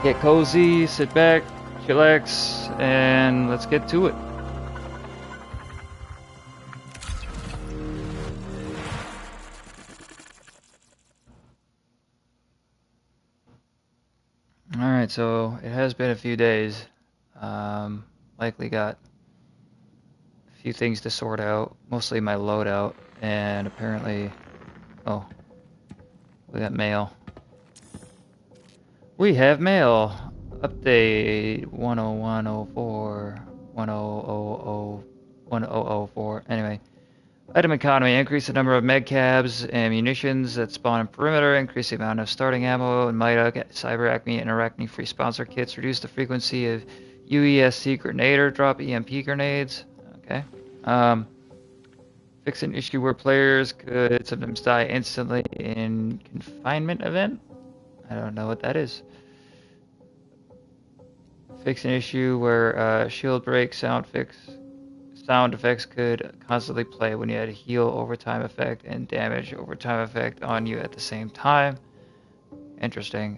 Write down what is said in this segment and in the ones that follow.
Get cozy, sit back, chillax, and let's get to it. Alright, so it has been a few days. Likely got a few things to sort out, mostly my loadout, and apparently, oh, we got mail. We have mail! Update 10104, 1004. Anyway, item economy. Increase the number of med cabs and munitions that spawn in perimeter. Increase the amount of starting ammo and MIDA, cyber acme, and arachne free sponsor kits. Reduce the frequency of UESC grenader. Drop EMP grenades. Okay. Fix an issue where players could sometimes die instantly in confinement event. I don't know what that is. Fix an issue where shield break sound effects could constantly play when you had a heal overtime effect and damage overtime effect on you at the same time. Interesting.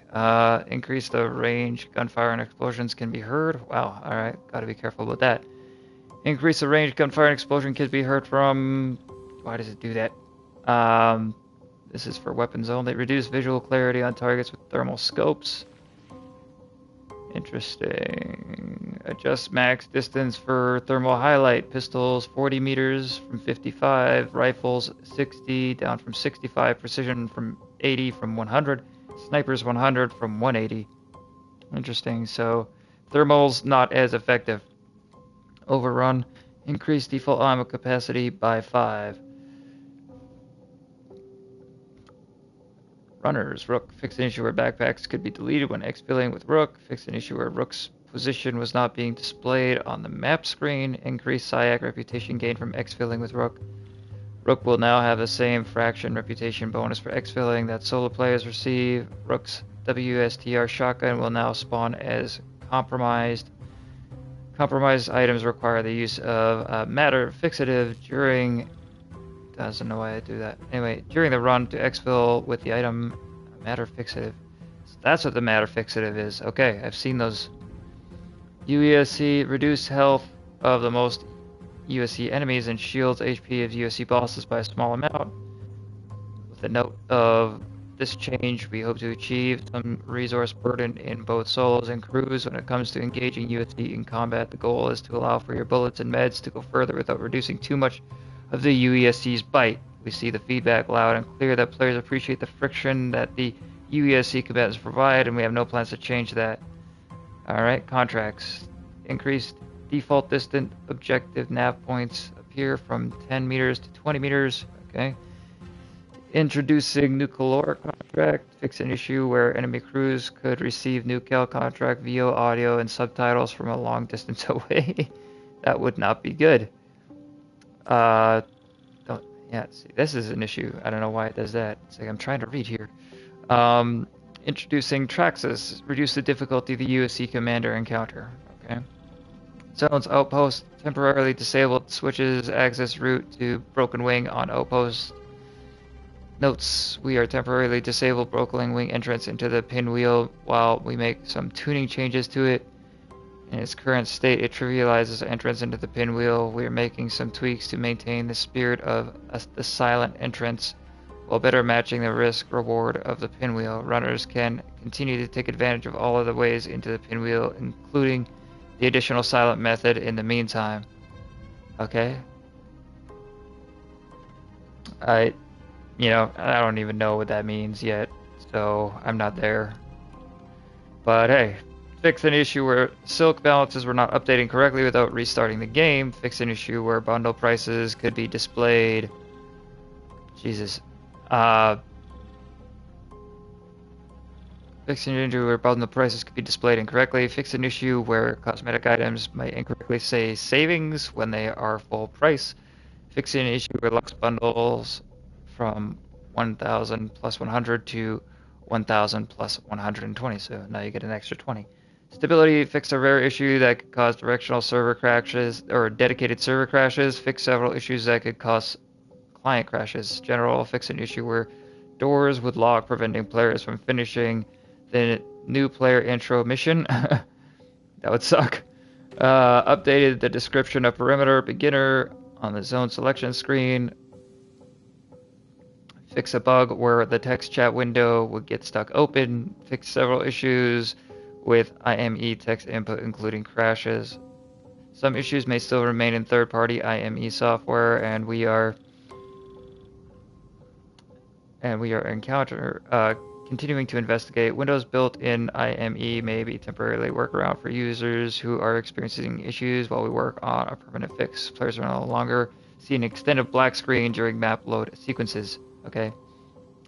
Increase the range gunfire and explosions can be heard. Wow, alright, gotta be careful with that. Increase the range gunfire and explosion can be heard from... Why does it do that? This is for weapons only. Reduce visual clarity on targets with thermal scopes. Interesting. Adjust max distance for thermal highlight. Pistols 40 meters from 55. Rifles 60 down from 65. Precision from 80 from 100. Snipers 100 from 180. Interesting. So thermal's not as effective. Overrun. Increase default ammo capacity by 5. Runners. Rook. Fix an issue where backpacks could be deleted when exfilling with Rook. Fix an issue where Rook's position was not being displayed on the map screen. Increase SIAC reputation gain from exfilling with Rook. Rook will now have the same fraction reputation bonus for exfilling that solo players receive. Rook's WSTR shotgun will now spawn as compromised. Compromised items require the use of matter fixative during... Doesn't know why I do that. Anyway, during the run to exfil with the item matter fixative. So that's what the matter fixative is. Okay, I've seen those. UESC, reduce health of the most USC enemies and shields HP of USC bosses by a small amount. With the note of this change, we hope to achieve some resource burden in both solos and crews. When it comes to engaging USC in combat, the goal is to allow for your bullets and meds to go further without reducing too much of the UESC's bite. We see the feedback loud and clear that players appreciate the friction that the UESC combatants provide, and we have no plans to change that. Alright, contracts. Increased default distant objective nav points appear from 10 meters to 20 meters. Okay. Introducing new caloric contract. Fix an issue where enemy crews could receive new cal contract via audio and subtitles from a long distance away. That would not be good. See, this is an issue. I don't know why it does that. It's like I'm trying to read here. Introducing Traxxas. Reduce the difficulty of the USC commander encounter. Okay. Zones Outpost. Temporarily disabled. Switches access route to Broken Wing on Outpost. Notes. We are temporarily disabled Broken Wing entrance into the pinwheel while we make some tuning changes to it. In its current state, it trivializes entrance into the pinwheel. We are making some tweaks to maintain the spirit of the silent entrance while better matching the risk-reward of the pinwheel. Runners can continue to take advantage of all of the ways into the pinwheel, including the additional silent method in the meantime. Okay. I don't even know what that means yet, so I'm not there. But hey. Fix an issue where silk balances were not updating correctly without restarting the game. Fix an issue where bundle prices could be displayed. Jesus. Fix an issue where bundle prices could be displayed incorrectly. Fix an issue where cosmetic items might incorrectly say savings when they are full price. Fix an issue where Lux bundles from 1,000 plus 100 to 1,000 plus 120. So now you get an extra 20. Stability, fix a rare issue that could cause directional server crashes or dedicated server crashes. Fix several issues that could cause client crashes. General, fix an issue where doors would lock, preventing players from finishing the New player intro mission. That would suck. Updated the description of perimeter beginner on the zone selection screen. Fix a bug where the text chat window would get stuck open. Fix several issues with IME text input, including crashes. Some issues may still remain in third-party IME software, and we are continuing to investigate. Windows built-in IME may be temporarily workaround for users who are experiencing issues while we work on a permanent fix. Players are no longer see an extended black screen during map load sequences. Okay,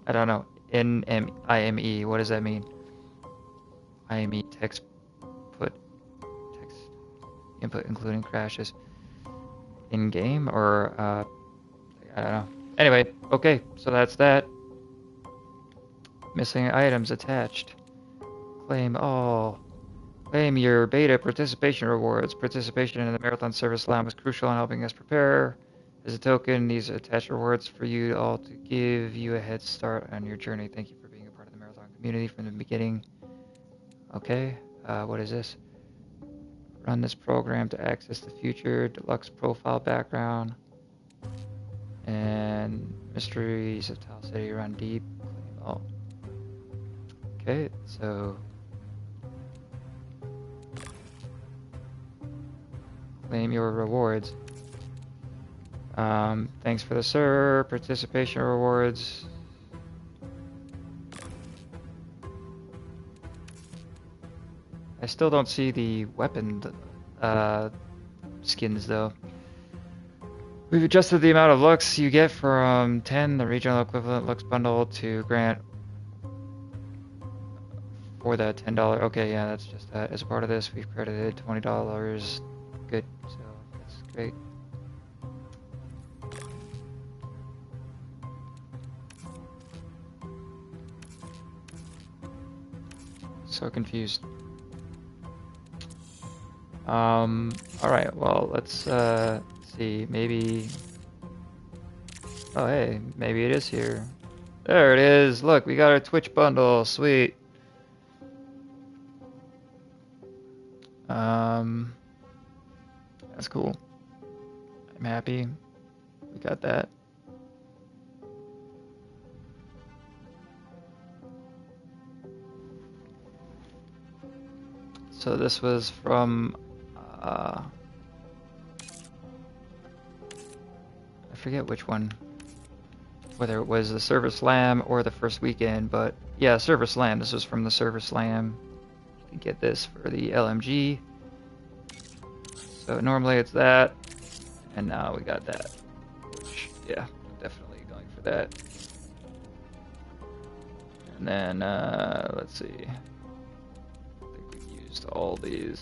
I don't know. IME, what does that mean? IME text input including crashes in game, or I don't know. Anyway, okay, so that's that. Missing items attached. Claim all. Claim your beta participation rewards. Participation in the Marathon Service Line was crucial in helping us prepare. As a token, these attached rewards for you all to give you a head start on your journey. Thank you for being a part of the Marathon community from the beginning. Okay, what is this? Run this program to access the future. Deluxe profile background. And Mysteries of Tile City Run Deep. Claim all. Okay, so claim your rewards. Thanks for the server, participation rewards. I still don't see the weapon skins though. We've adjusted the amount of looks you get from 10, the regional equivalent looks bundle, to grant for the $10. Okay, yeah, that's just that. As a part of this, we've credited $20. Good, so that's great. So confused. Alright, well, let's see, maybe... Oh, hey, maybe it is here. There it is! Look, we got our Twitch bundle, sweet! That's cool. I'm happy we got that. So this was from, I forget which one, whether it was the Server Slam or the first weekend, but yeah, Server Slam. This was from the Server Slam. You can get this for the LMG. So normally it's that, and now we got that, which, yeah, definitely going for that. And then, let's see. I think we've used all these.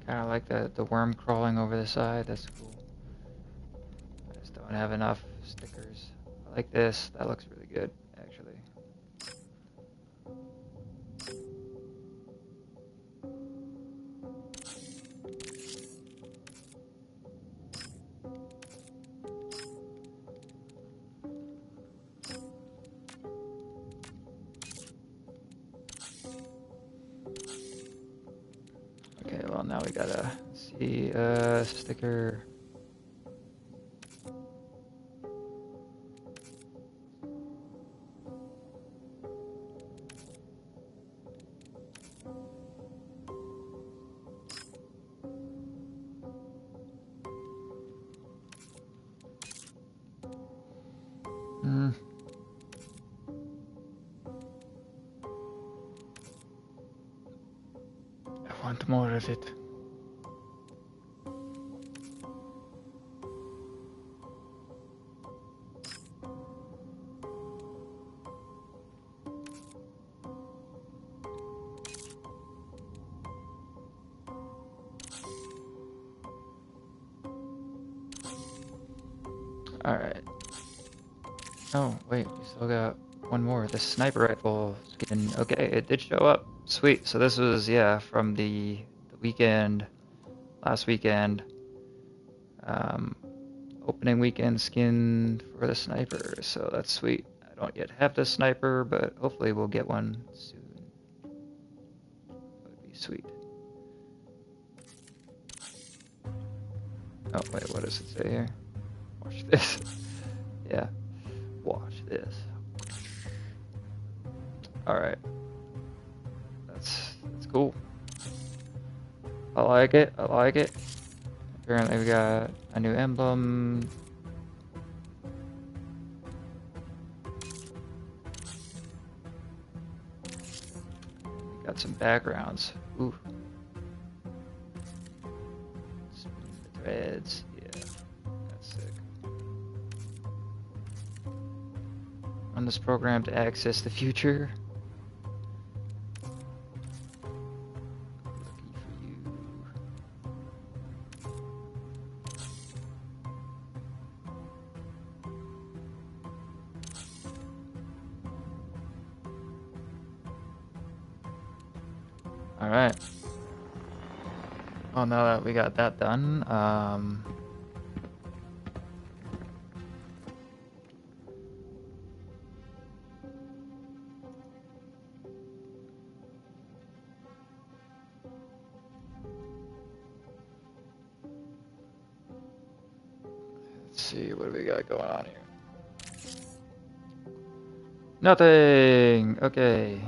Kind of like the worm crawling over the side. That's cool. I just don't have enough stickers. I like this. That looks really good, actually. Okay, well now we gotta see sticker. I want more of it. Alright. Oh, wait, we still got one more. The sniper rifle skin. Okay, it did show up. Sweet. So this was, yeah, from the weekend, last weekend. Um, Opening weekend skin for the sniper. So that's sweet. I don't yet have the sniper, but hopefully we'll get one soon. That would be sweet. Oh, wait, what does it say here? Watch this. Yeah, watch this. Alright. That's cool. I like it. I like it. Apparently we got a new emblem. We got some backgrounds. Ooh. Spinning the threads. Yeah. That's sick. Run this program to access the future. Lucky for you. Alright. Well, now that we got that done, let's see, what do we got going on here? Nothing! Okay.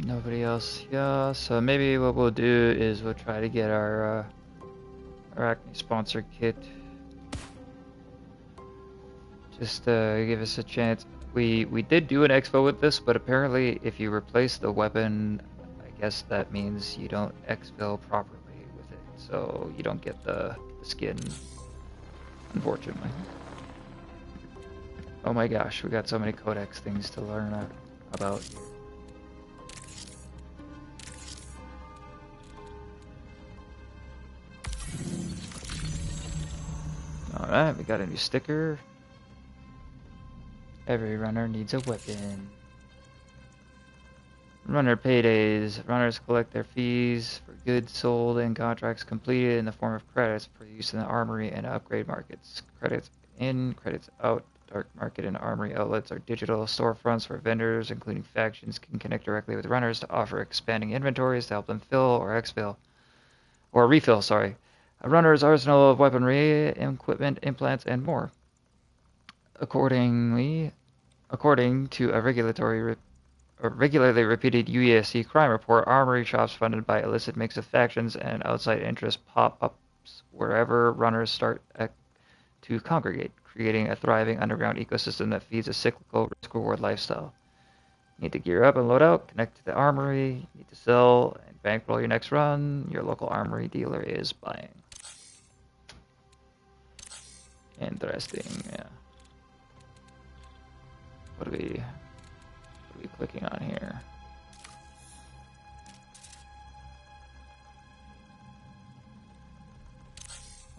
Nobody else here, so maybe what we'll do is we'll try to get our Arachne sponsor kit. Just give us a chance. We did do an expo with this, but apparently if you replace the weapon, I guess that means you don't exfil properly with it, so you don't get the skin, unfortunately. Oh my gosh, we got so many codex things to learn about. Alright, we got a new sticker. Every runner needs a weapon. Runner paydays. Runners collect their fees for goods sold and contracts completed in the form of credits for use in the armory and upgrade markets. Credits in, credits out. Dark market and armory outlets are digital storefronts where vendors, including factions, can connect directly with runners to offer expanding inventories to help them fill or exfil, or refill, sorry, a runner's arsenal of weaponry, equipment, implants, and more. According to a regularly repeated UESC crime report, armory shops funded by illicit mix of factions and outside interests pop up wherever runners start to congregate, creating a thriving underground ecosystem that feeds a cyclical risk-reward lifestyle. You need to gear up and load out, connect to the armory, you need to sell and bankroll your next run. Your local armory dealer is buying. Interesting, yeah. What are we clicking on here?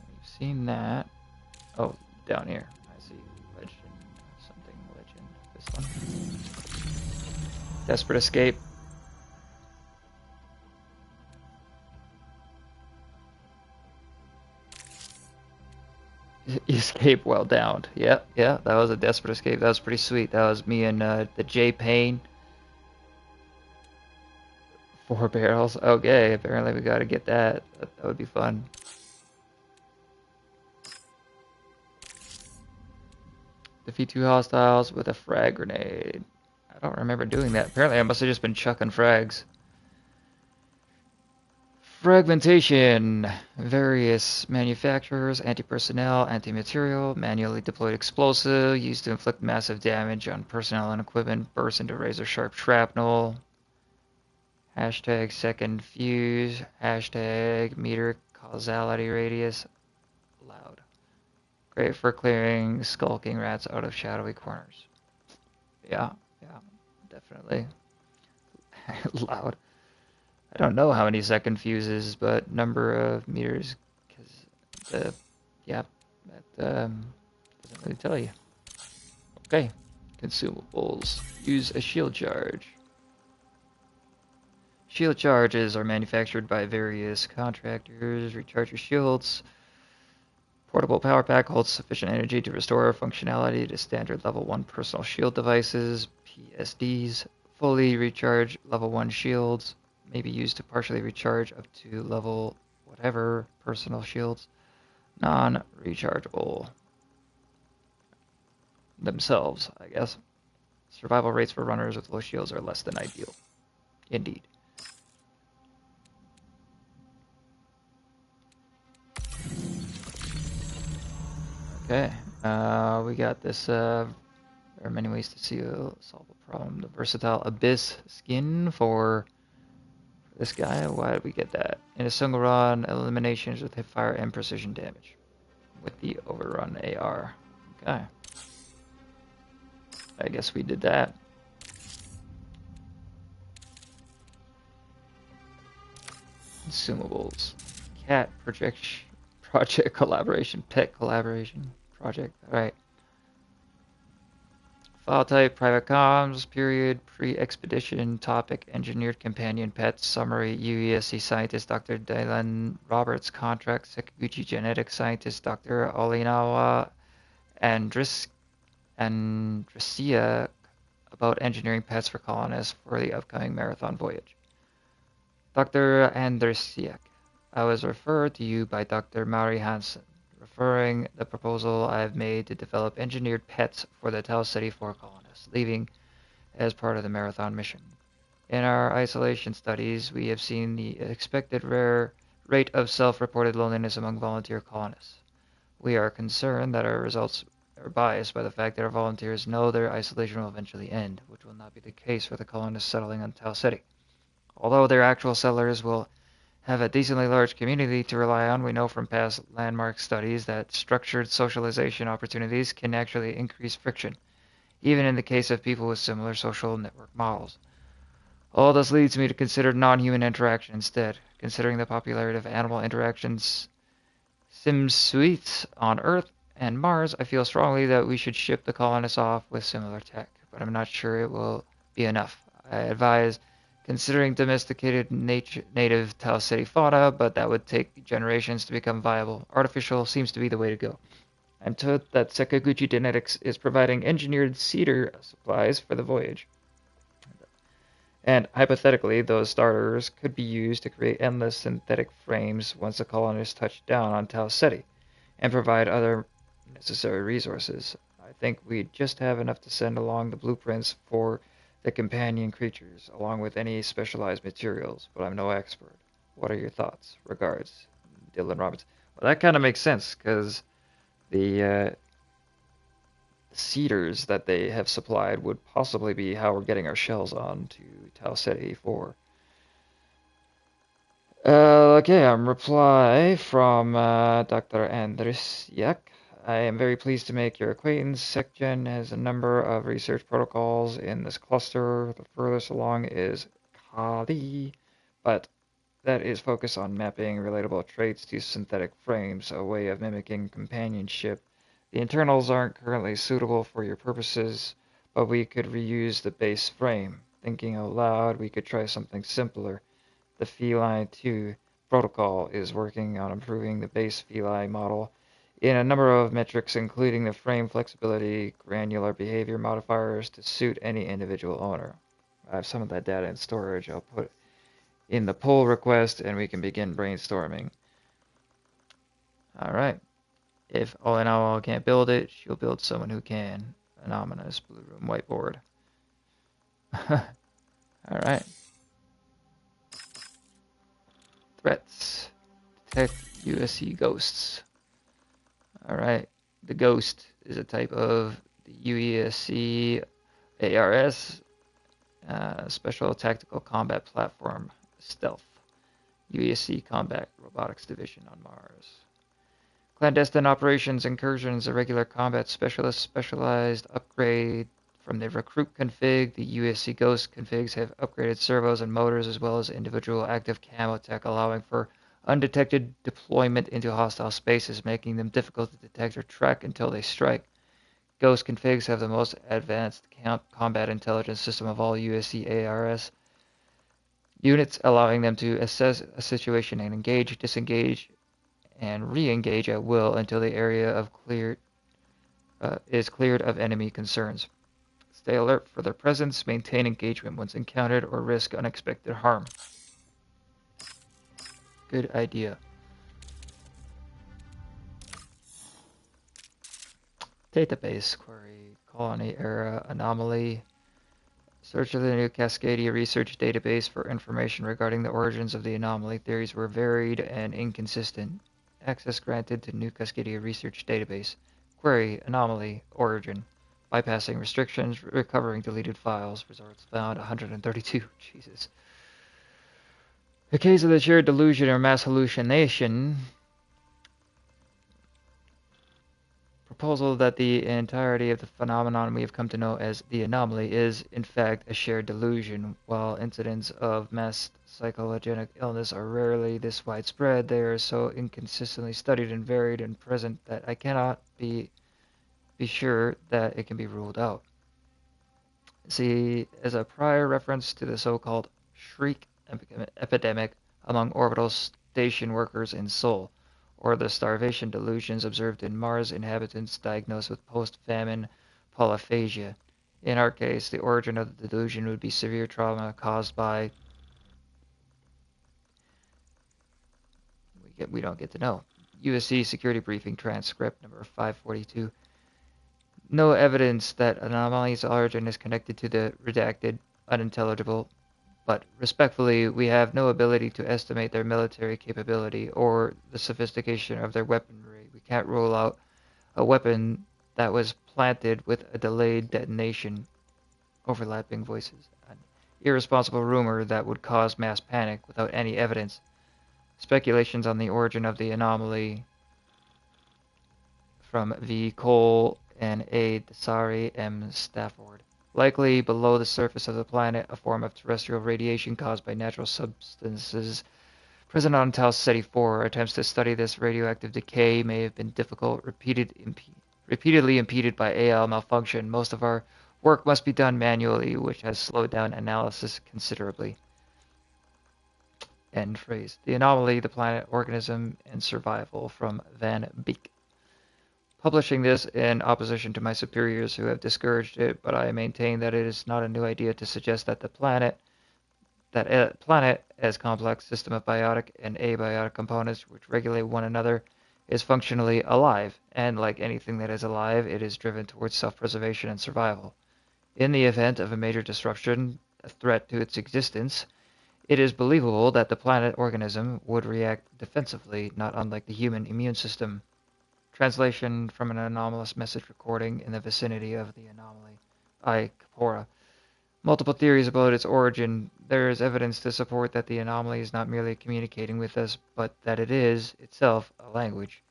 We've seen that. Oh, down here. I see legend, something legend. This one. Desperate escape. Escape while downed. Yeah, that was a desperate escape. That was pretty sweet. That was me and the J Payne. 4 barrels. Okay, apparently we gotta get that. That would be fun. Defeat 2 hostiles with a frag grenade. I don't remember doing that. Apparently I must have just been chucking frags. Fragmentation. Various manufacturers, anti-personnel, anti-material, manually deployed explosive, used to inflict massive damage on personnel and equipment, burst into razor-sharp shrapnel. Hashtag second fuse. Hashtag meter causality radius. Loud. Great for clearing skulking rats out of shadowy corners. Yeah, definitely. Loud. I don't know how many second fuses, but number of meters, because the, yeah, that doesn't really tell you. Okay, consumables. Use a shield charge. Shield charges are manufactured by various contractors. Recharge your shields. Portable power pack holds sufficient energy to restore functionality to standard level 1 personal shield devices, PSDs. Fully recharge level 1 shields may be used to partially recharge up to level whatever personal shields. Non-rechargeable themselves, I guess. Survival rates for runners with low shields are less than ideal. Indeed. Okay, we got this. There are many ways to solve a problem. The versatile abyss skin for this guy. Why did we get that? In a single run, eliminations with hipfire and precision damage with the overrun AR. Okay, I guess we did that. Consumables. Cat project collaboration. Pet collaboration project. Alright. File type, private comms, period, pre-expedition, topic, engineered companion pets, summary, UESC scientist Dr. Dylan Roberts, contract, Sakaguchi genetic scientist Dr. Olinawa Andrisia about engineering pets for colonists for the upcoming marathon voyage. Dr. Andresiak, I was referred to you by Dr. Mari Hansen, referring the proposal I have made to develop engineered pets for the Tau City 4 colonists, leaving as part of the marathon mission. In our isolation studies, we have seen the expected rare rate of self-reported loneliness among volunteer colonists. We are concerned that our results are biased by the fact that our volunteers know their isolation will eventually end, which will not be the case for the colonists settling on Tau City. Although their actual settlers will have a decently large community to rely on, we know from past landmark studies that structured socialization opportunities can actually increase friction, even in the case of people with similar social network models. All this leads me to consider non-human interaction instead. Considering the popularity of animal interactions sim suites on Earth and Mars, I feel strongly that we should ship the colonists off with similar tech, but I'm not sure it will be enough. I advise considering domesticated native Tau City fauna, but that would take generations to become viable. Artificial seems to be the way to go. I'm told that Sakaguchi Genetics is providing engineered cedar supplies for the voyage. And hypothetically, those starters could be used to create endless synthetic frames once the colonists touch down on Tau Ceti, and provide other necessary resources. I think we just have enough to send along the blueprints for the companion creatures, along with any specialized materials, but I'm no expert. What are your thoughts? Regards, Dylan Roberts. Well, that kind of makes sense, because the cedars that they have supplied would possibly be how we're getting our shells on to Tau Ceti 4. Okay, reply from Dr. Andrisiak. I am very pleased to make your acquaintance. SecGen has a number of research protocols in this cluster. The furthest along is Kali, but that is focused on mapping relatable traits to synthetic frames, a way of mimicking companionship. The internals aren't currently suitable for your purposes, but we could reuse the base frame. Thinking out loud, we could try something simpler. The Feline 2 protocol is working on improving the base feline model in a number of metrics, including the frame flexibility, granular behavior modifiers to suit any individual owner. I have some of that data in storage. I'll put in the pull request and we can begin brainstorming. All right. If Olinawa can't build it, she'll build someone who can. An ominous blue room whiteboard. All right. Threats. Detect USC ghosts. All right. The ghost is a type of the UESC ARS, Special Tactical Combat Platform, Stealth. UESC Combat Robotics Division on Mars. Clandestine operations, incursions, irregular combat specialists, specialized upgrade From the recruit config, the USC Ghost configs have upgraded servos and motors as well as individual active camo tech, allowing for undetected deployment into hostile spaces, making them difficult to detect or track until they strike. Ghost configs have the most advanced combat intelligence system of all USC ARS units, allowing them to assess a situation and engage, disengage, and re-engage at will until the area is cleared of enemy concerns. Stay alert for their presence, maintain engagement once encountered, or risk unexpected harm. Good idea. Database query, colony era anomaly. Search of the new Cascadia research database for information regarding the origins of the anomaly. Theories were varied and inconsistent. Access granted to new Cascadia research database. Query, anomaly, origin. Bypassing restrictions, recovering deleted files. Results found 132. Jesus. The case of the shared delusion or mass hallucination. Proposal that the entirety of the phenomenon we have come to know as the anomaly is, in fact, a shared delusion. While incidents of mass psychogenic illness are rarely this widespread, they are so inconsistently studied and varied and present that I cannot be sure that it can be ruled out. See, as a prior reference to the so-called shriek epidemic among orbital station workers in Seoul, or the starvation delusions observed in Mars inhabitants diagnosed with post-famine polyphagia. In our case, the origin of the delusion would be severe trauma caused by... We don't get to know. USC Security Briefing Transcript number 542. No evidence that anomaly's origin is connected to the redacted, unintelligible, but respectfully, we have no ability to estimate their military capability or the sophistication of their weaponry. We can't rule out a weapon that was planted with a delayed detonation. Overlapping voices. An irresponsible rumor that would cause mass panic without any evidence. Speculations on the origin of the anomaly from V. Cole and A. Desari M. Stafford. Likely below the surface of the planet, a form of terrestrial radiation caused by natural substances present on Tau Ceti 4. Attempts to study this radioactive decay may have been difficult, repeatedly impeded by AL malfunction. Most of our work must be done manually, which has slowed down analysis considerably. End phrase. The Anomaly, the Planet, Organism, and Survival from Van Beek. Publishing this in opposition to my superiors who have discouraged it, but I maintain that it is not a new idea to suggest that a planet as complex system of biotic and abiotic components which regulate one another is functionally alive, and like anything that is alive, it is driven towards self-preservation and survival. In the event of a major disruption, a threat to its existence, it is believable that the planet organism would react defensively, not unlike the human immune system. Translation from an anomalous message recording in the vicinity of the anomaly. I. Kapora. Multiple theories about its origin. There is evidence to support that the anomaly is not merely communicating with us, but that it is, itself, a language.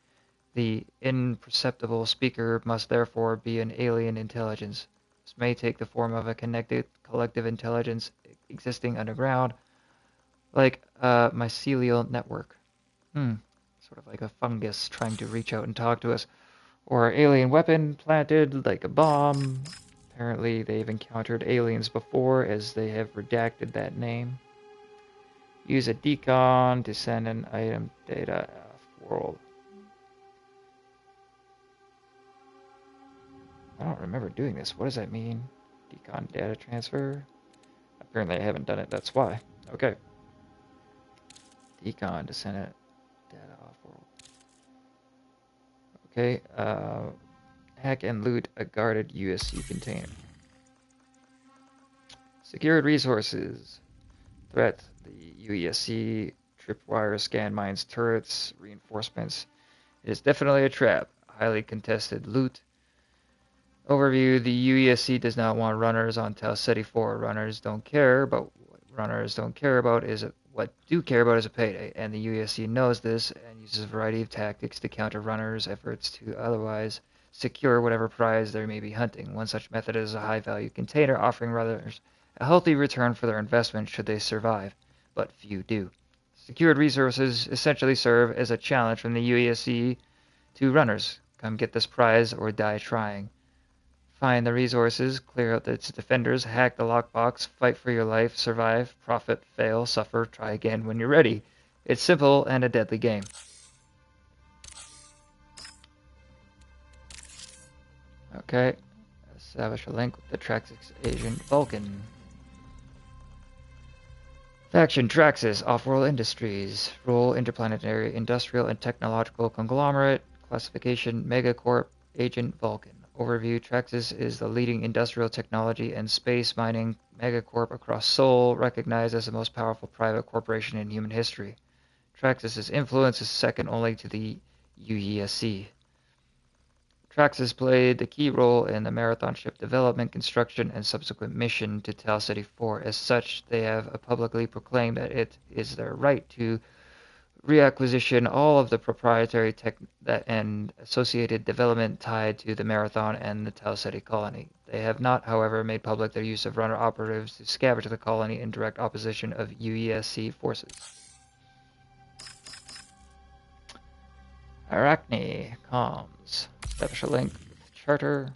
The imperceptible speaker must therefore be an alien intelligence. This may take the form of a connected collective intelligence existing underground, like a mycelial network. Sort of like a fungus trying to reach out and talk to us. Or alien weapon planted like a bomb. Apparently they've encountered aliens before, as they have redacted that name. Use a decon to send an item data off-world. I don't remember doing this. What does that mean? Decon data transfer? Apparently I haven't done it, that's why. Okay. Decon to send it data off-world. Okay, hack and loot a guarded USC container. Secured resources. Threat, the UESC, tripwire, scan mines, turrets, reinforcements. It is definitely a trap. Highly contested loot. Overview, the UESC does not want runners on Tau Ceti 4. Runners don't care, but what runners don't care about is what do care about is a payday, and the UESC knows this and uses a variety of tactics to counter runners' efforts to otherwise secure whatever prize they may be hunting. One such method is a high-value container, offering runners a healthy return for their investment should they survive, but few do. Secured resources essentially serve as a challenge from the UESC to runners. Come get this prize or die trying. Find the resources, clear out its defenders, hack the lockbox, fight for your life, survive, profit, fail, suffer, try again when you're ready. It's simple and a deadly game. Okay. Establish a link with the Traxxas agent Vulcan. Faction Traxxas, Off-World Industries. Role Interplanetary Industrial and Technological Conglomerate. Classification Megacorp. Agent Vulcan. Overview: Traxxas is the leading industrial technology and space mining megacorp across Sol, recognized as the most powerful private corporation in human history. Traxxas's influence is second only to the UESC. Traxxas played the key role in the Marathon ship development, construction, and subsequent mission to Tau Ceti 4. As such, they have publicly proclaimed that it is their right to reacquisition all of the proprietary tech and associated development tied to the Marathon and the Tau Ceti colony. They have not, however, made public their use of runner operatives to scavenge the colony in direct opposition of UESC forces. Arachne comms. Establish a link with Charter.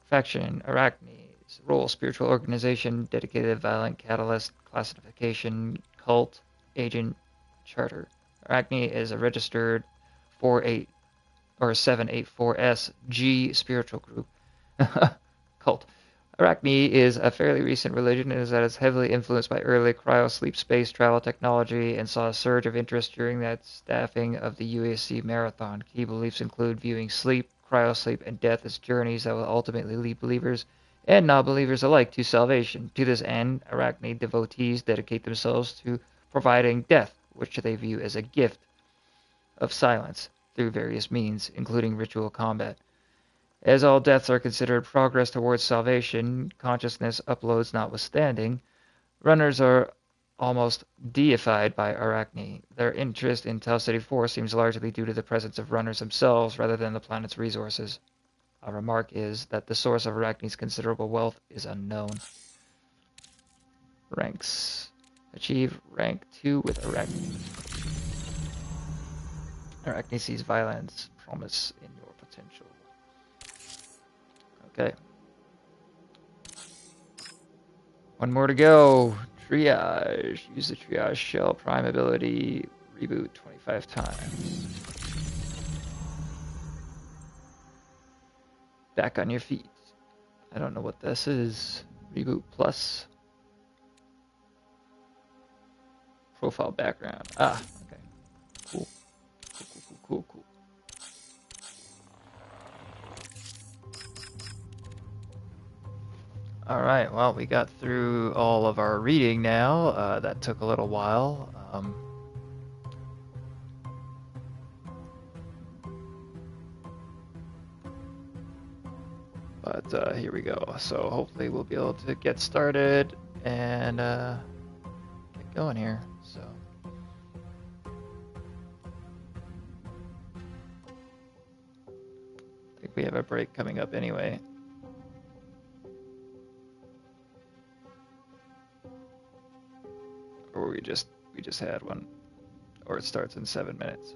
Faction Arachnes. Role: Spiritual organization, dedicated violent catalyst, classification, cult, agent, Charter. Arachne is a registered 48 or 784S G spiritual group. Cult. Arachne is a fairly recent religion and is that is heavily influenced by early cryosleep space travel technology and saw a surge of interest during that staffing of the UAC marathon. Key beliefs include viewing sleep, cryosleep, and death as journeys that will ultimately lead believers and non-believers alike to salvation. To this end, Arachne devotees dedicate themselves to providing death, which they view as a gift of silence, through various means, including ritual combat. As all deaths are considered progress towards salvation, consciousness uploads notwithstanding, runners are almost deified by Arachne. Their interest in Tau Ceti 4 seems largely due to the presence of runners themselves rather than the planet's resources. A remark is that the source of Arachne's considerable wealth is unknown. Ranks. Achieve rank 2 with Arachne. Arachne sees violence, promise in your potential. Okay. One more to go. Triage. Use the triage shell prime ability. Reboot 25 times. Back on your feet. I don't know what this is. Reboot plus. Profile background. Ah, okay. Cool. Cool. Alright, well, we got through all of our reading now. That took a little while. But here we go. So hopefully we'll be able to get started and get going here. So I think we have a break coming up anyway. Or we just had one. Or it starts in 7 minutes.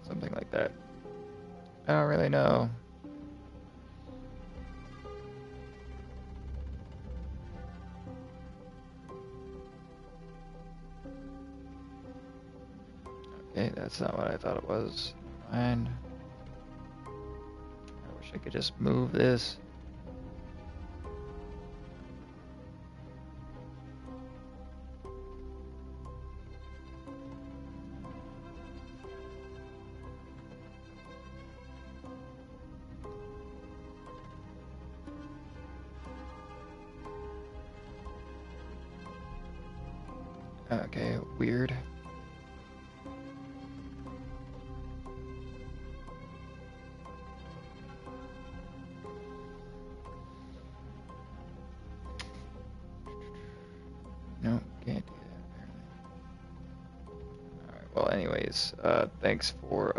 Something like that. I don't really know. Okay, that's not what I thought it was. Fine. I wish I could just move this. Okay, weird. anyways, thanks for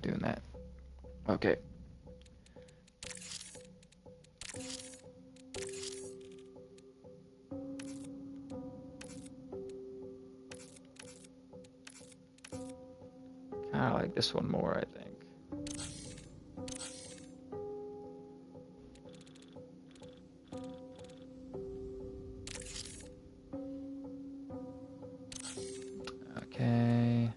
doing that. Okay. Kind of like this one more, I think. Okay.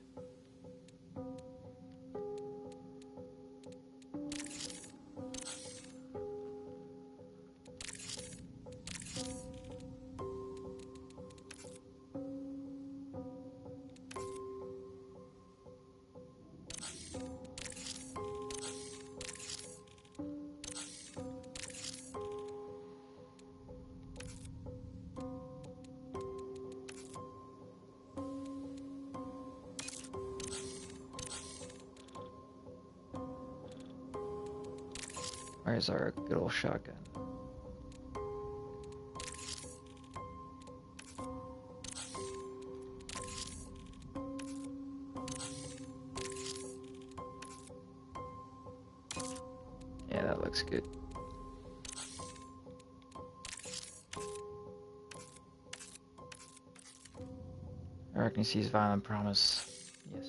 Where's our good old shotgun? Yeah, that looks good. American sees violent promise. Yes.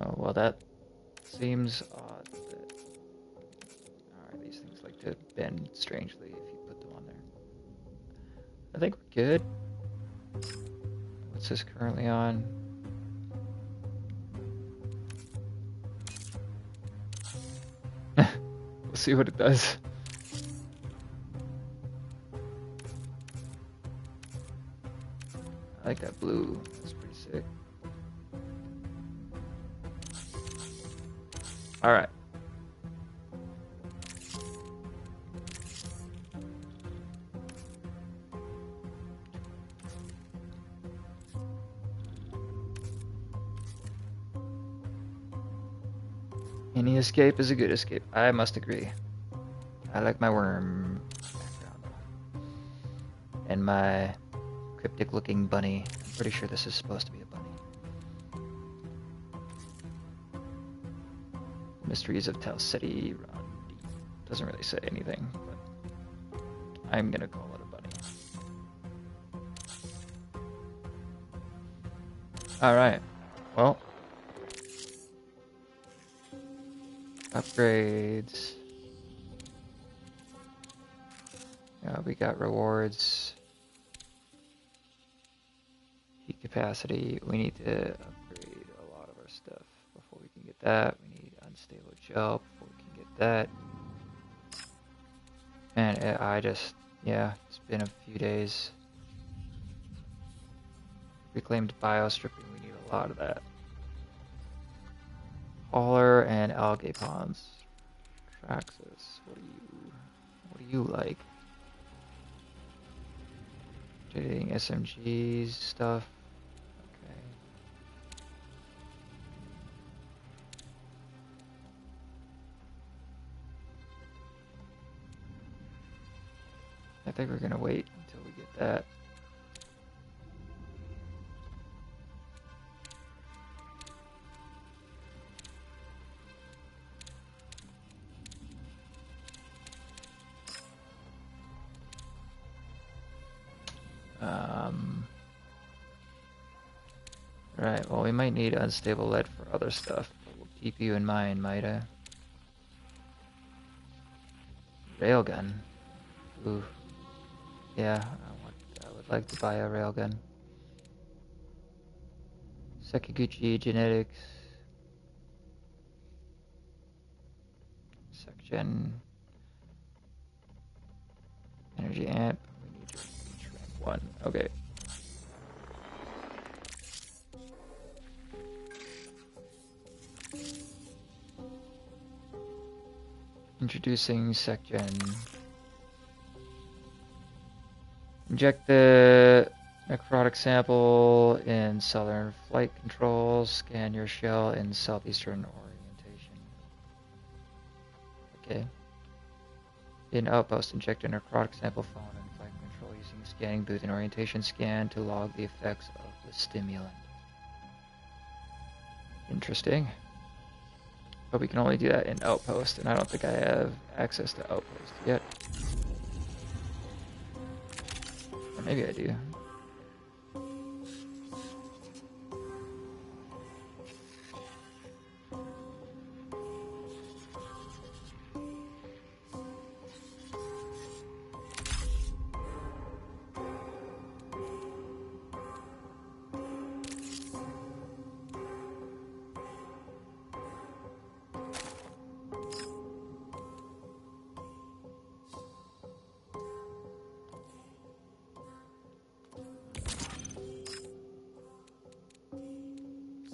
Oh, well, that seems odd. Alright, these things like to bend strangely if you put them on there. I think we're good. What's this currently on? We'll see what it does. I like that blue. That's pretty sick. Alright. Any escape is a good escape. I must agree. I like my worm background. And my cryptic looking bunny. I'm pretty sure this is supposed to be a bunny. Mysteries of Tau City Run. Doesn't really say anything, but I'm gonna call it a bunny. Alright. Well. Upgrades. Yeah, we got rewards. Heat capacity. We need to upgrade a lot of our stuff before we can get that. We need unstable gel before we can get that. And I just, yeah, it's been a few days. Reclaimed biostripping, we need a lot of that. Hauler and algae ponds. Traxxas, what do you like? Trading SMGs stuff. Okay. I think we're gonna wait until we get that. Right, well we might need unstable lead for other stuff, but we'll keep you in mind, Maida. Railgun. Ooh. Yeah, I would like to buy a railgun. Sekiguchi genetics. Section. Energy amp. We need your reach rank 1. Okay. Introducing SecGen. Inject the necrotic sample in southern flight controls. Scan your shell in southeastern orientation. Okay. In Outpost, inject a necrotic sample found on flight control using a scanning booth and orientation scan to log the effects of the stimulant. Interesting. But we can only do that in Outpost, and I don't think I have access to Outpost yet. Or maybe I do.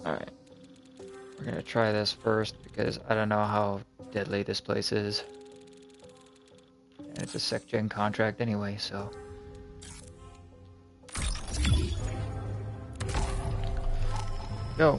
Alright, we're gonna try this first because I don't know how deadly this place is. And it's a sec-gen contract anyway, so... Go!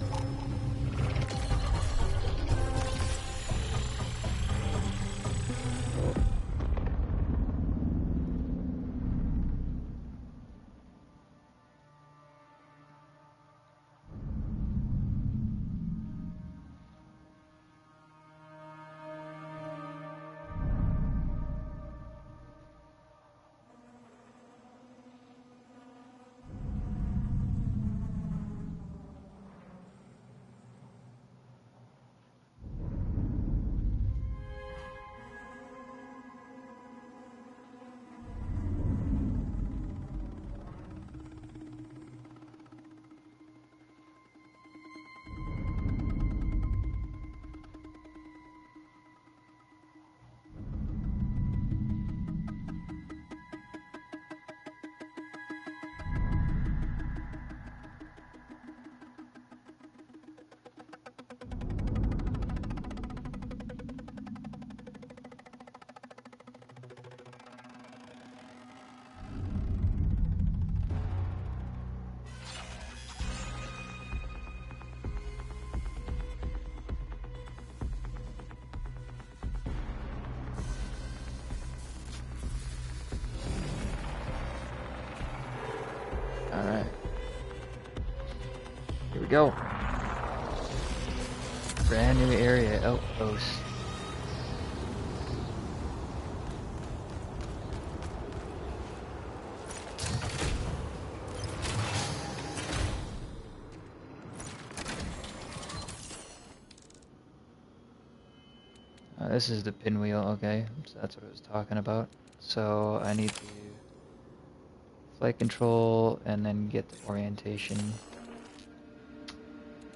Alright. Here we go. Brand new area, Outpost. This is the pinwheel, okay, so that's what I was talking about. So I need to flight control and then get the orientation.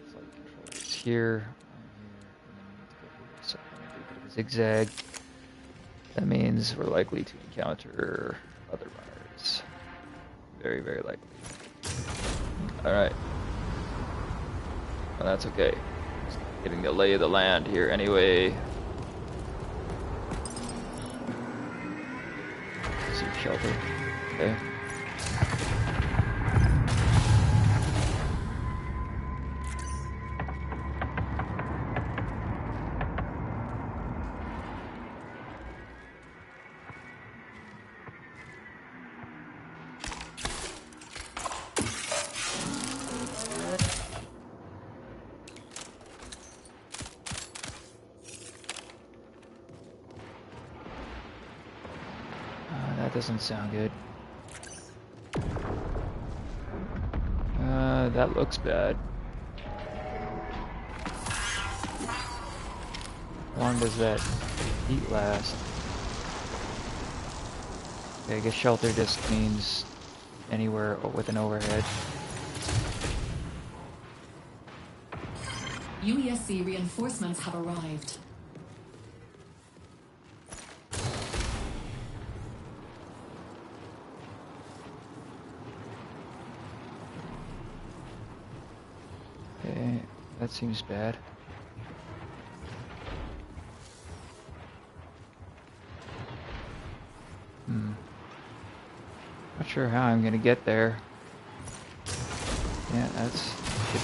Flight control is here, so I'm going to do a bit of a zigzag. That means we're likely to encounter other runners. Very, very likely. Alright. Well, that's okay. Just getting the lay of the land here anyway. Seek shelter. Okay. That doesn't sound good. That looks bad. How long does that heat last? Okay, I guess shelter just means anywhere with an overhead. UESC reinforcements have arrived. Okay, that seems bad. Not sure how I'm gonna get there. Yeah, that's good.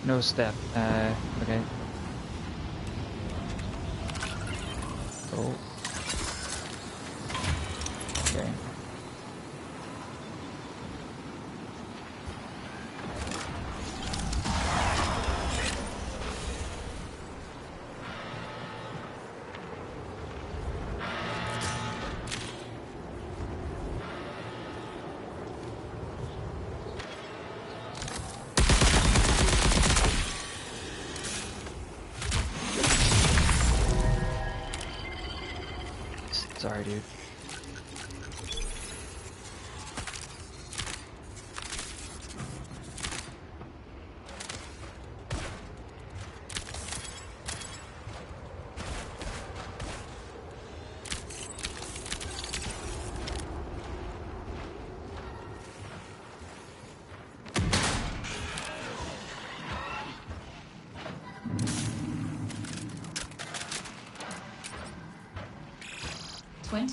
No step. Okay. Oh. Okay. Sorry, dude.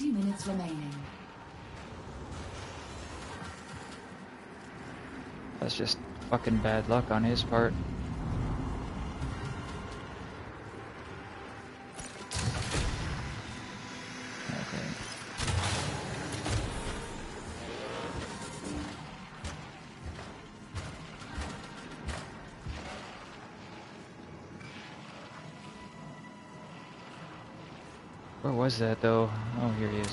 Minutes remaining. That's just fucking bad luck on his part. Okay. Where was that though? Oh, here he is.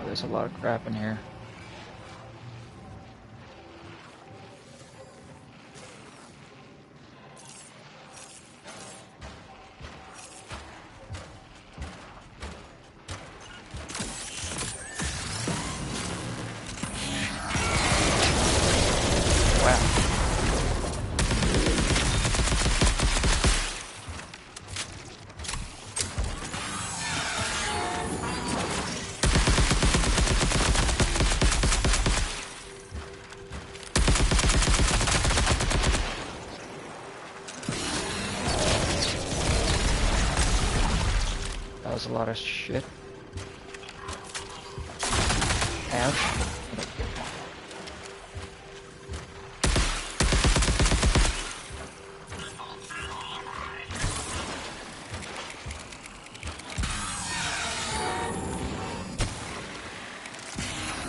Oh, there's a lot of crap in here. That was a lot of shit. Ouch.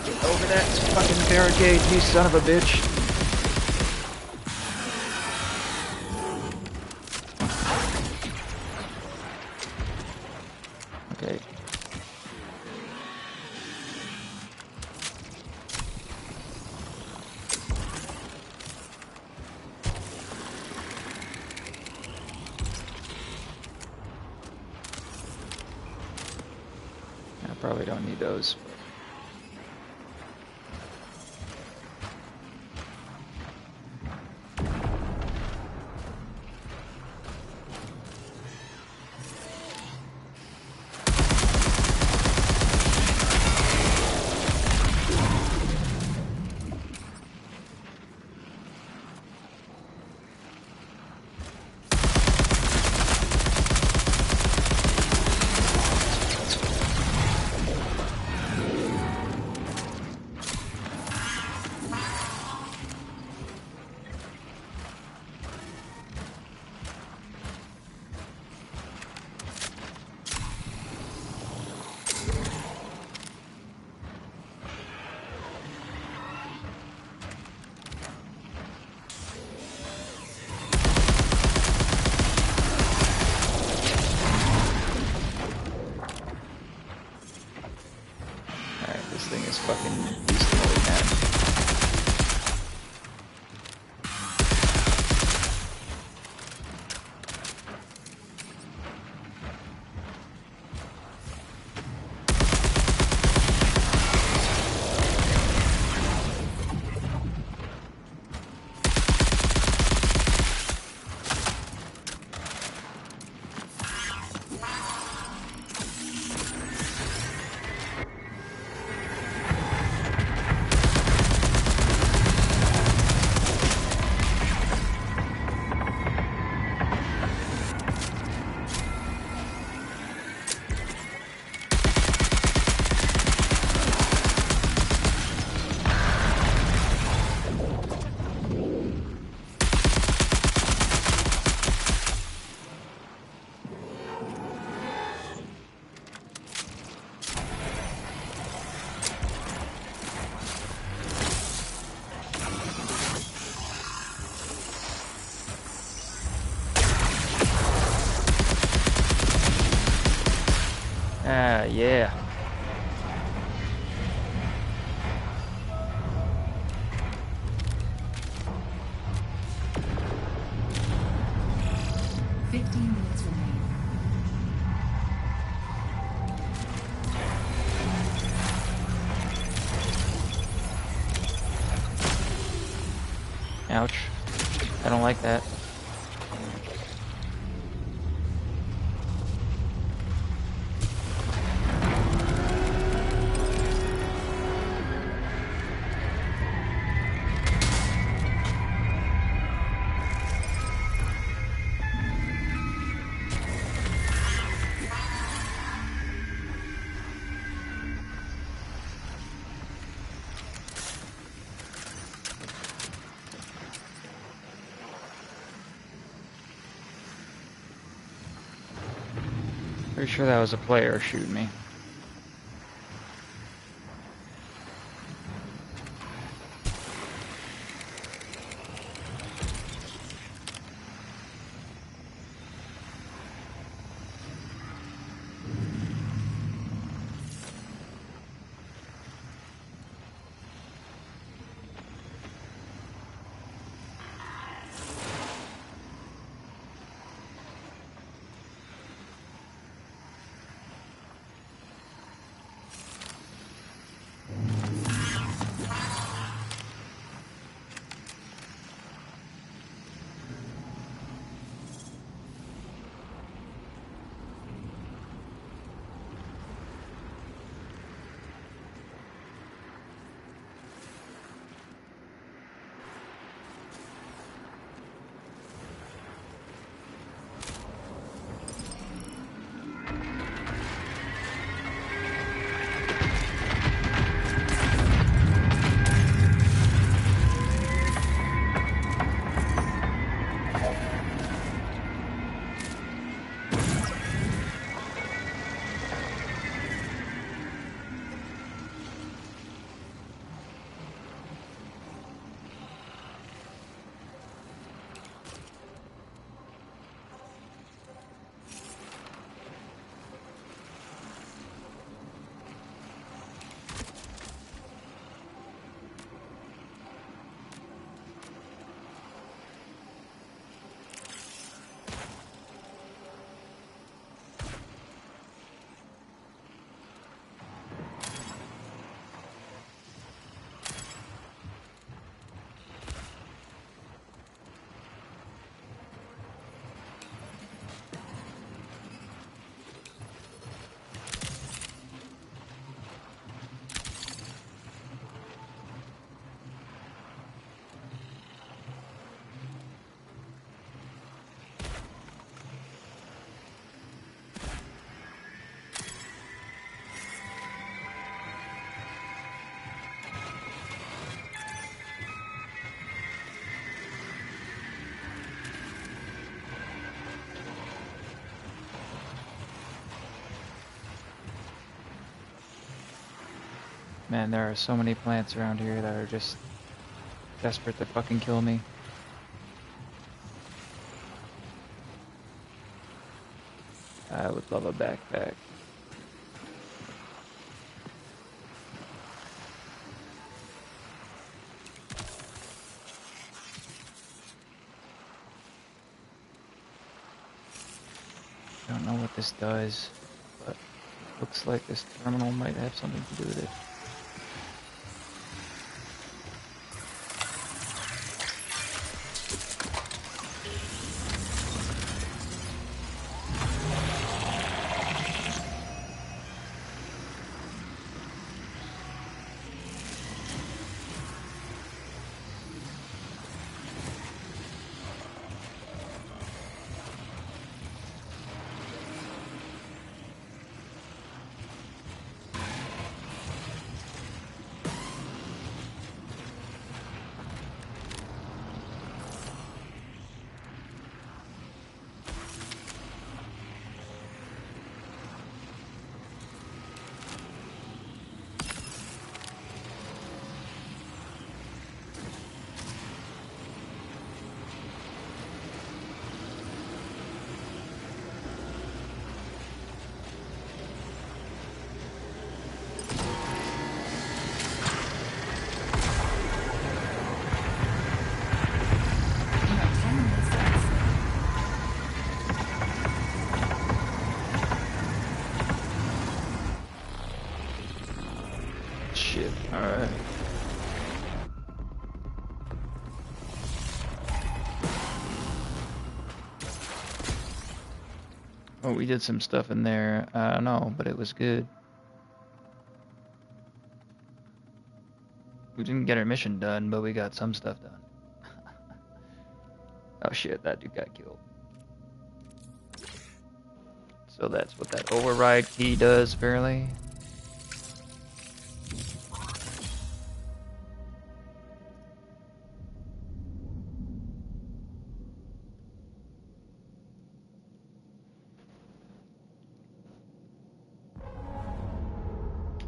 Get over that fucking barricade, you son of a bitch. Okay. I probably don't need those. Ah, yeah. Fifteen minutes remain. Ouch. I don't like that. Pretty sure that was a player shooting me. Man, there are so many plants around here that are just desperate to fucking kill me. I would love a backpack. Don't know what this does, but looks like this terminal might have something to do with it. Oh, we did some stuff in there. I don't know, but it was good. We didn't get our mission done, but we got some stuff done. Oh shit, that dude got killed. So that's what that override key does, apparently.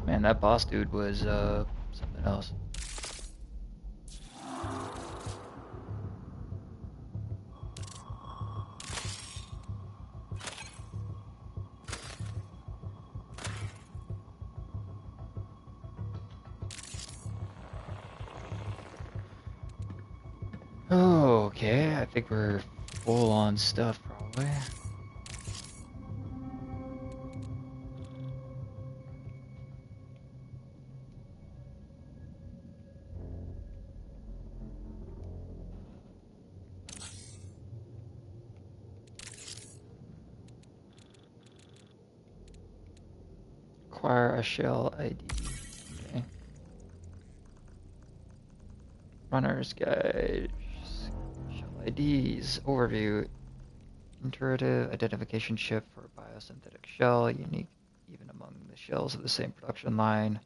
Man, that boss dude was something else. Okay, I think we're full on stuff probably. Acquire a shell ID. Okay. Runner's guide. Shell IDs. Overview. Intuitive identification chip for biosynthetic shell, unique even among the shells of the same production line.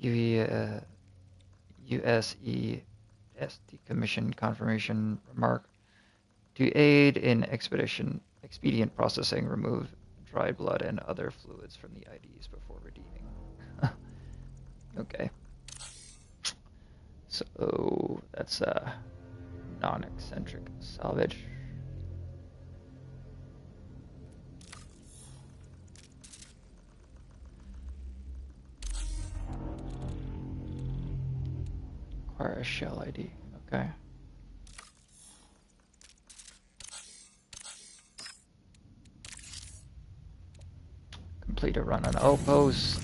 USES decommission confirmation remark. To aid in expedient processing, remove dried blood and other fluids from the IDs before redeeming. Okay. So that's non-eccentric salvage. Acquire a shell ID. Okay. Complete a run on Outpost.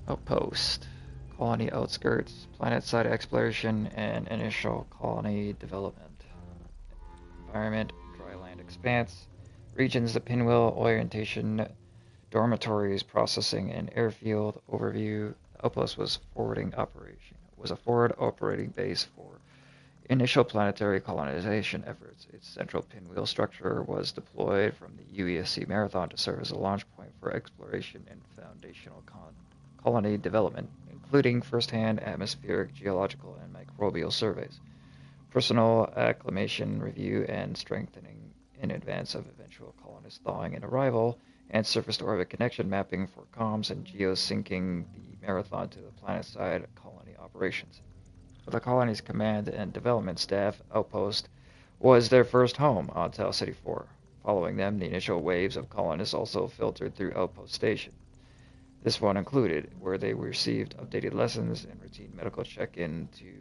Outpost. Colony outskirts, planet-side exploration, and initial colony development. Environment, dryland expanse. Regions, the pinwheel, orientation, dormitories, processing, and airfield overview. The outpost was a forward operating base for initial planetary colonization efforts. Its central pinwheel structure was deployed from the UESC Marathon to serve as a launch point for exploration and foundational colony development, including first-hand atmospheric, geological, and microbial surveys, personal acclimation review and strengthening in advance of eventual colonist thawing and arrival, and surface-to-orbit connection mapping for comms and geosyncing the Marathon to the planet-side colony operations. For the colony's command and development staff, Outpost was their first home on Tau City 4. Following them, the initial waves of colonists also filtered through Outpost Station. This one included, where they received updated lessons and routine medical check-in to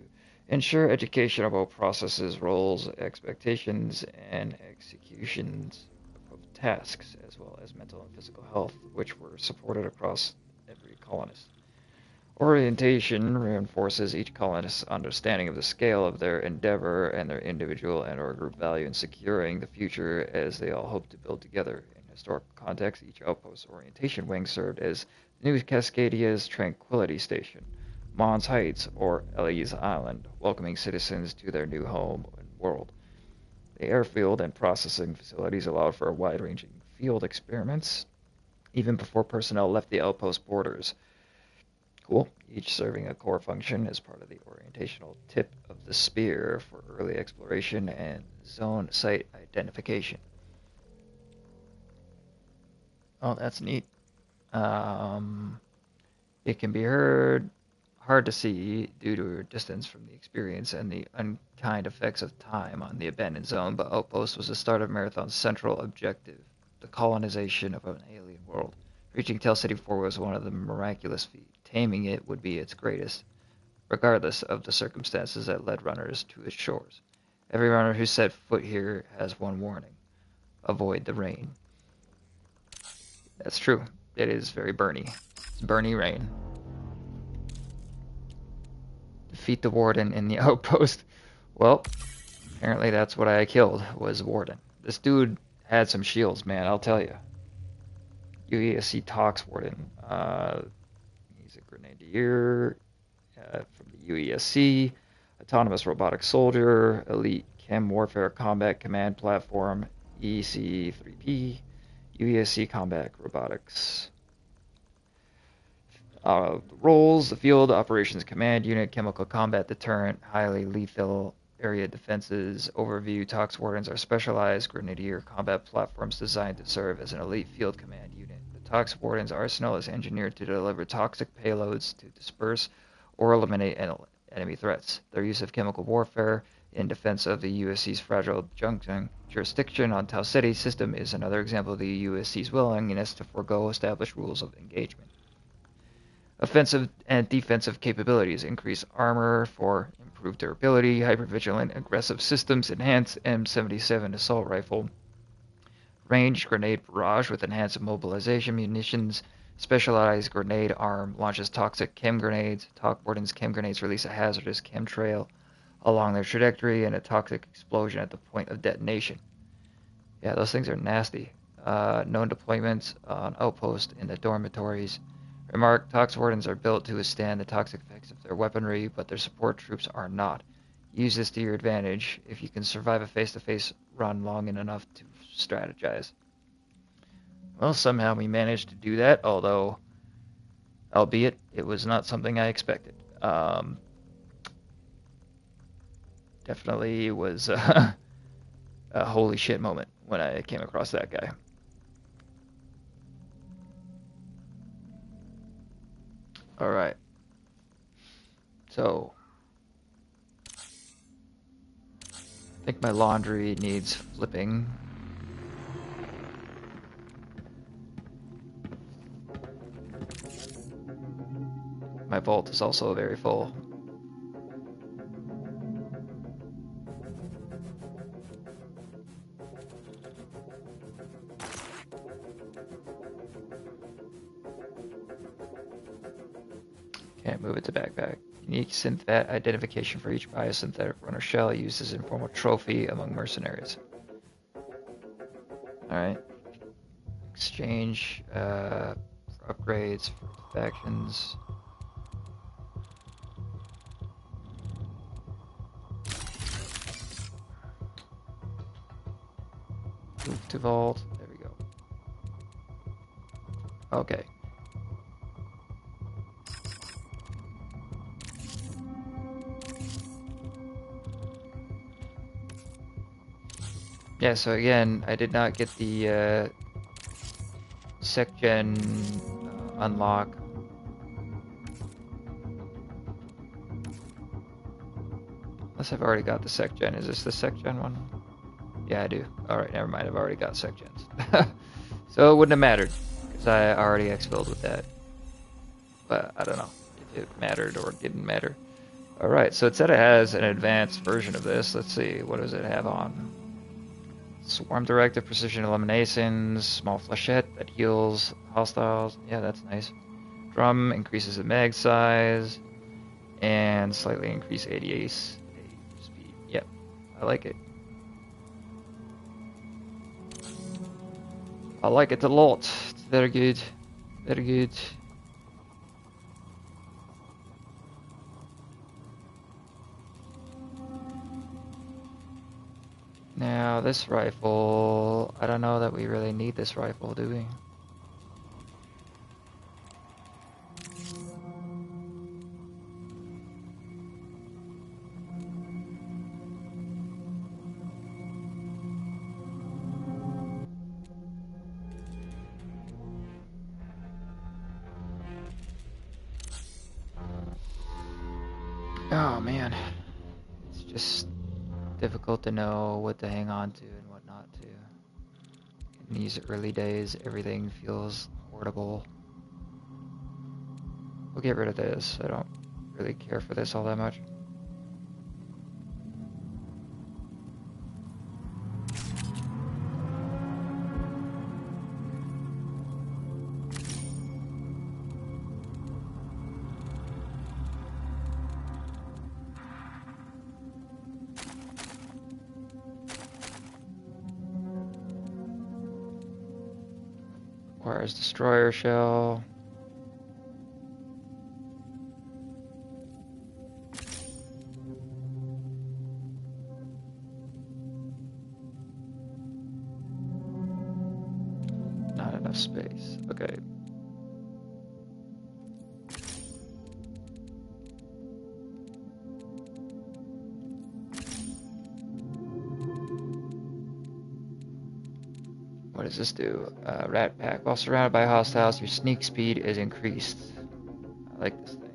ensure educational processes, roles, expectations, and executions of tasks, as well as mental and physical health, which were supported across every colonist. Orientation reinforces each colonist's understanding of the scale of their endeavor and their individual and/or group value in securing the future as they all hope to build together. In historical context, each outpost orientation wing served as New Cascadia's Tranquility Station, Mons Heights, or Ellie's Island, welcoming citizens to their new home and world. The airfield and processing facilities allowed for wide-ranging field experiments, even before personnel left the outpost borders. Cool. Each serving a core function as part of the orientational tip of the spear for early exploration and zone site identification. Oh, that's neat. It can be hard to see due to distance from the experience and the unkind effects of time on the abandoned zone, but Outpost was the start of Marathon's central objective, the colonization of an alien world. Reaching Tell City 4 was one of the miraculous feats. Taming it would be its greatest, regardless of the circumstances that led runners to its shores. Every runner who set foot here has one warning: avoid the rain. That's true. It is very Bernie. It's Bernie rain. Defeat the warden in the outpost. Well, Apparently that's what I killed, was Warden. This dude had some shields, man, I'll tell you. UESC Tox Warden. He's a grenadier from the UESC. Autonomous Robotic Soldier. Elite Chem Warfare Combat Command Platform. EC3P. UESC Combat Robotics. Roles: the Field Operations Command Unit, Chemical Combat Deterrent, Highly Lethal Area Defenses. Overview: Tox Wardens are specialized grenadier combat platforms designed to serve as an elite field command unit. The Tox Warden's arsenal is engineered to deliver toxic payloads to disperse or eliminate enemy threats. Their use of chemical warfare in defense of the USC's fragile jurisdiction on Tau Ceti system is another example of the USC's willingness to forego established rules of engagement. Offensive and defensive capabilities: increase armor for improved durability, hypervigilant aggressive systems, enhanced M77 assault rifle, ranged grenade barrage with enhanced immobilization munitions, specialized grenade arm, launches toxic chem grenades. Tox Warden's chem grenades release a hazardous chemtrail along their trajectory and a toxic explosion at the point of detonation. Yeah, those things are nasty. Known deployments on Outpost in the dormitories. Remark: Tox Wardens are built to withstand the toxic effects of their weaponry, but their support troops are not. Use this to your advantage if you can survive a face-to-face run long enough to strategize. Well, somehow we managed to do that, although, albeit, it was not something I expected. Definitely was a holy shit moment when I came across that guy. Alright. So, I think my laundry needs flipping. My vault is also very full. Can't move it to backpack. Unique synth identification for each biosynthetic runner shell used as an informal trophy among mercenaries. Alright. Exchange for upgrades for factions. Move to vault. There we go. Okay. Yeah, so again, I did not get the SecGen unlock. Unless I've already got the SecGen. Is this the SecGen one? Yeah, I do. Alright, never mind. I've already got SecGens. So it wouldn't have mattered, because I already exfilled with that. But I don't know if it mattered or didn't matter. Alright, so it said it has an advanced version of this. Let's see, what does it have on? Swarm Directive, Precision Eliminations, Small Flechette that heals hostiles. Yeah, that's nice. Drum increases the mag size, and slightly increase ADA speed. Yep, I like it. I like it a lot. It's very good. Very good. Now, this rifle, I don't know that we really need this rifle, do we? Oh man, it's just difficult to know what to hang on to and what not to. In these early days, everything feels portable. We'll get rid of this. I don't really care for this all that much. Requires destroyer shell. Not enough space. Okay. What does this do? Rat pack. While surrounded by hostiles, your sneak speed is increased. I like this thing.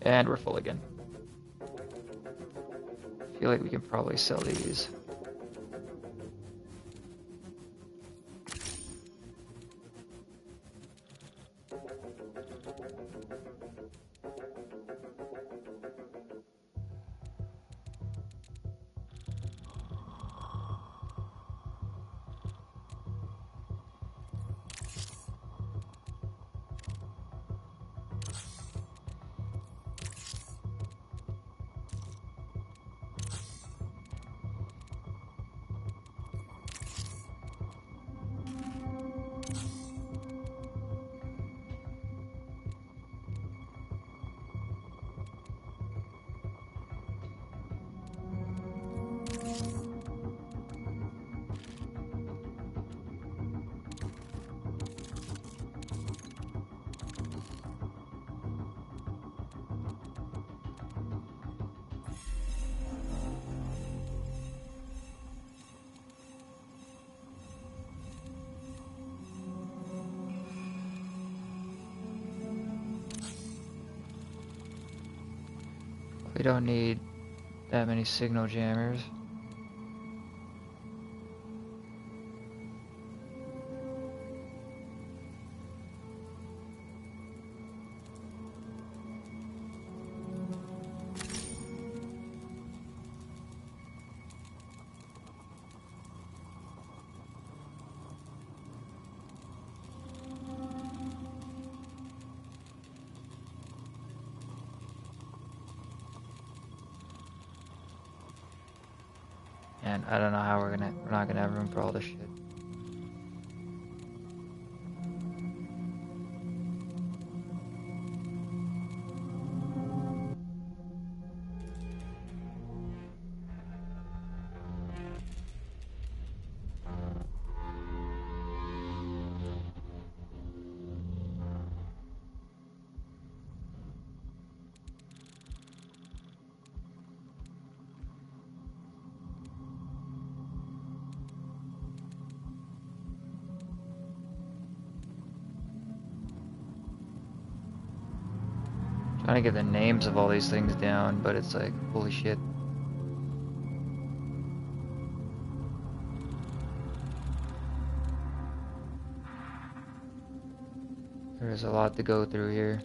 And we're full again. I feel like we can probably sell these. We don't need that many signal jammers. And I don't know how we're not gonna have room for all this shit. Trying to get the names of all these things down, but it's like, holy shit. There's a lot to go through here.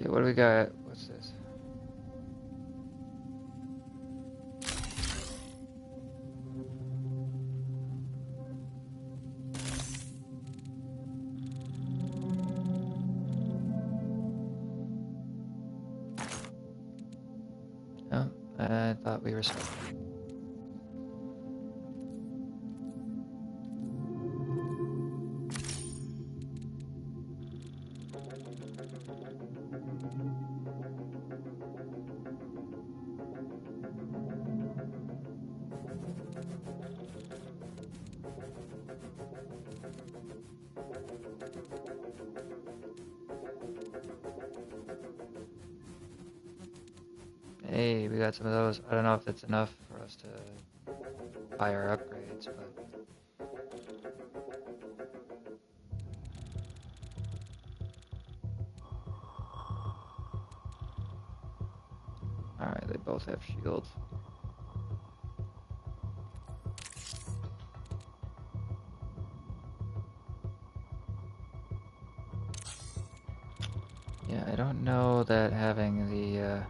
Okay, what do we got? What's this? Oh, I thought we were stuck. Hey, we got some of those. I don't know if that's enough for us to buy our upgrades, but... Alright, they both have shields. Yeah, I don't know that having the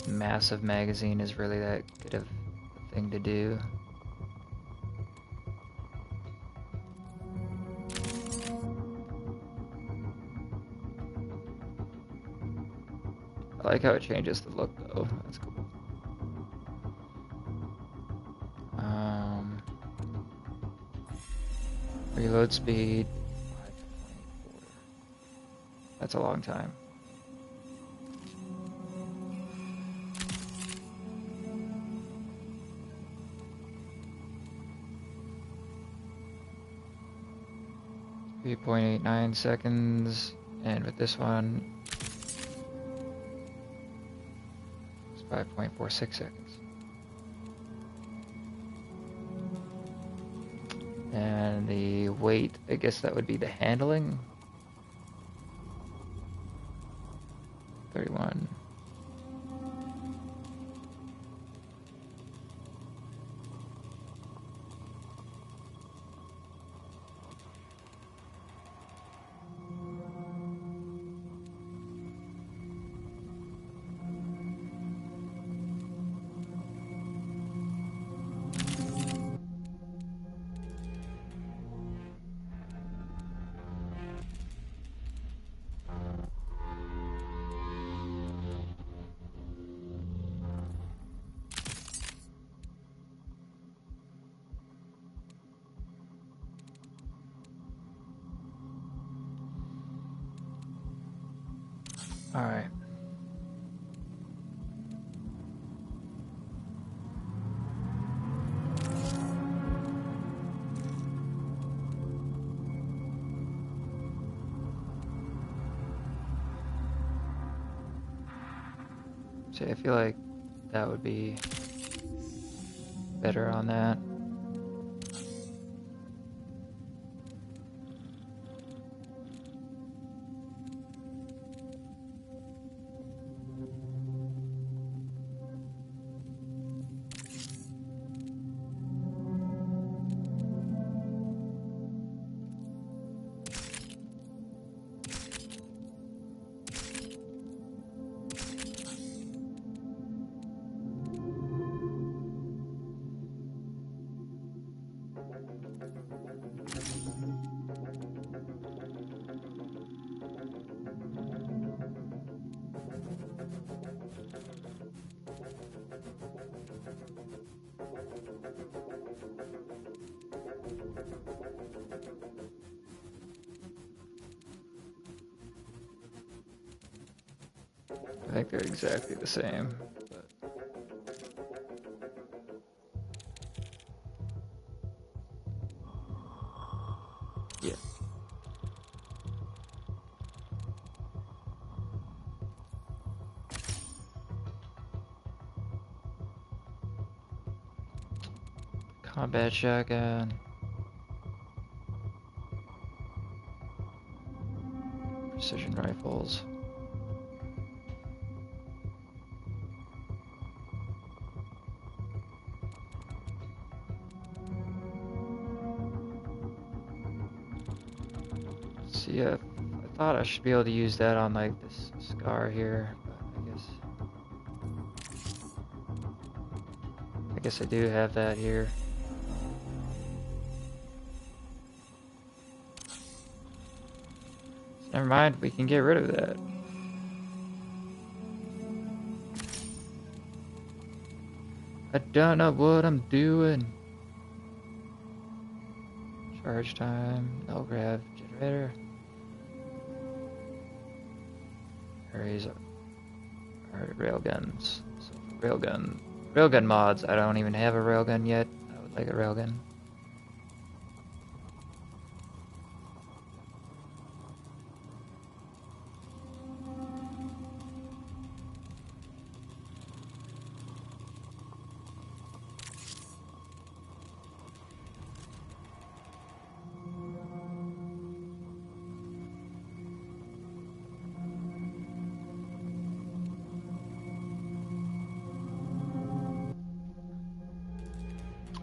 massive magazine is really that good of a thing to do. I like how it changes the look though. That's cool. Reload speed. 524. That's a long time. .89 seconds, and with this one, it's 5.46 seconds. And the weight, I guess that would be the handling. 31. All right. See, I feel like that would be better on that. I think they're exactly the same. But yeah. Combat shotgun. Precision rifles. See, I thought I should be able to use that on like this scar here, but I guess I do have that here. So never mind, we can get rid of that. I don't know what I'm doing. Charge time, no grav generator. Areas are railguns. So for railgun mods, I don't even have a railgun yet. I would like a railgun.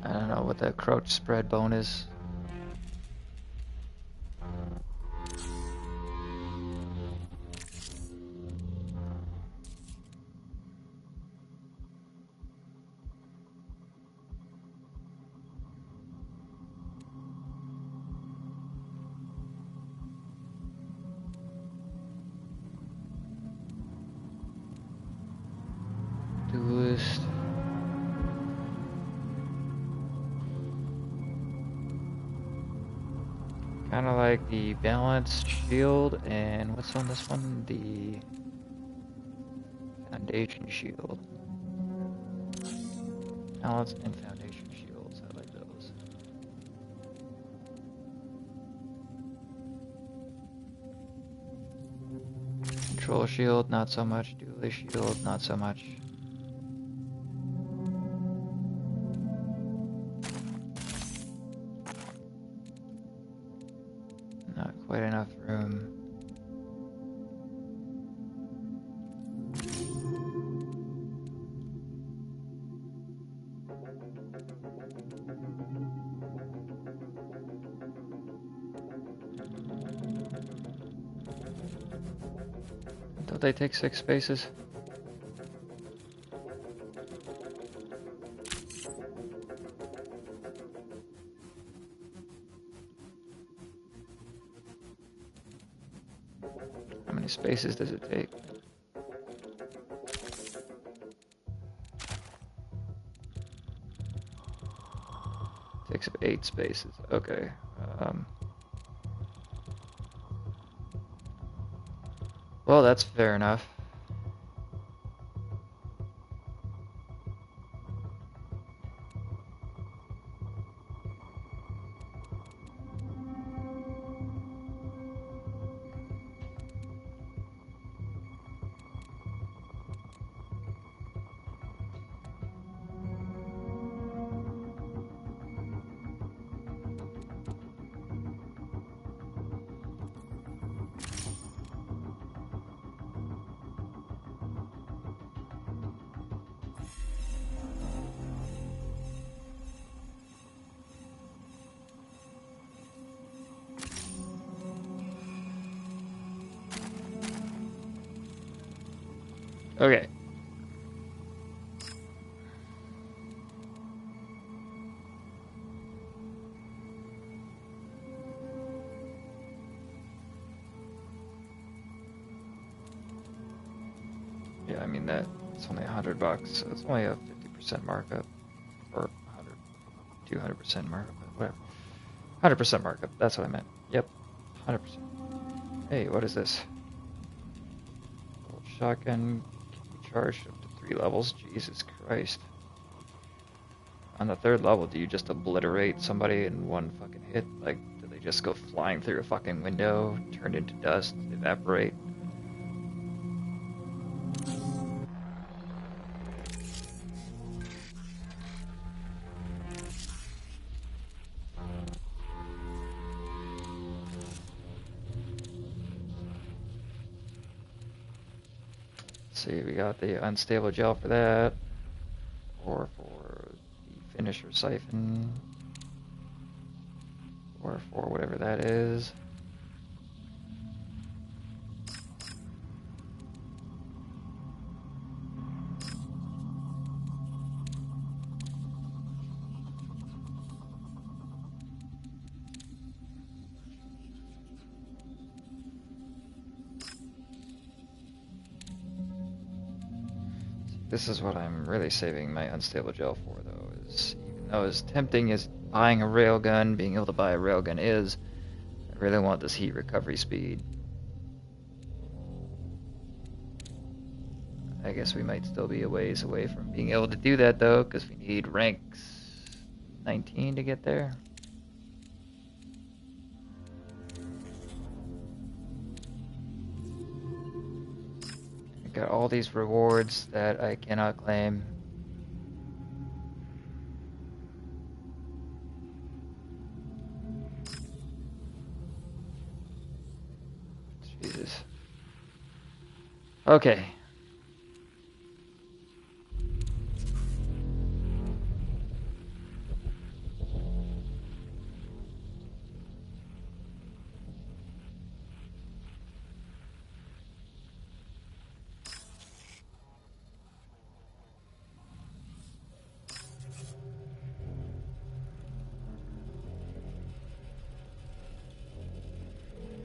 I don't know what the crouch spread bone is. Kind of like the balanced shield, and what's on this one? The foundation shield. Balance and foundation shields. I like those. Control shield, not so much. Dually shield, not so much. Not quite enough room. Don't they take 6 spaces? How many spaces does it take? Takes up 8 spaces. Okay. Well, that's fair enough. Okay. Yeah, I mean it's only $100, so it's only a 50% markup, or 100, 200% markup, whatever. 100% markup. That's what I meant. Yep, 100%. Hey, what is this? Gold shotgun can be charged up to 3 levels. Jesus Christ. On the 3rd level, do you just obliterate somebody in one fucking hit? Like, do they just go flying through a fucking window, turn into dust, evaporate? Let's see, we got the unstable gel for that, or for the finisher siphon, or for whatever that is. This is what I'm really saving my unstable gel for, though, is even though as tempting as buying a railgun, being able to buy a railgun is, I really want this heat recovery speed. I guess we might still be a ways away from being able to do that, though, because we need ranks 19 to get there. Got all these rewards that I cannot claim. Jesus. Okay.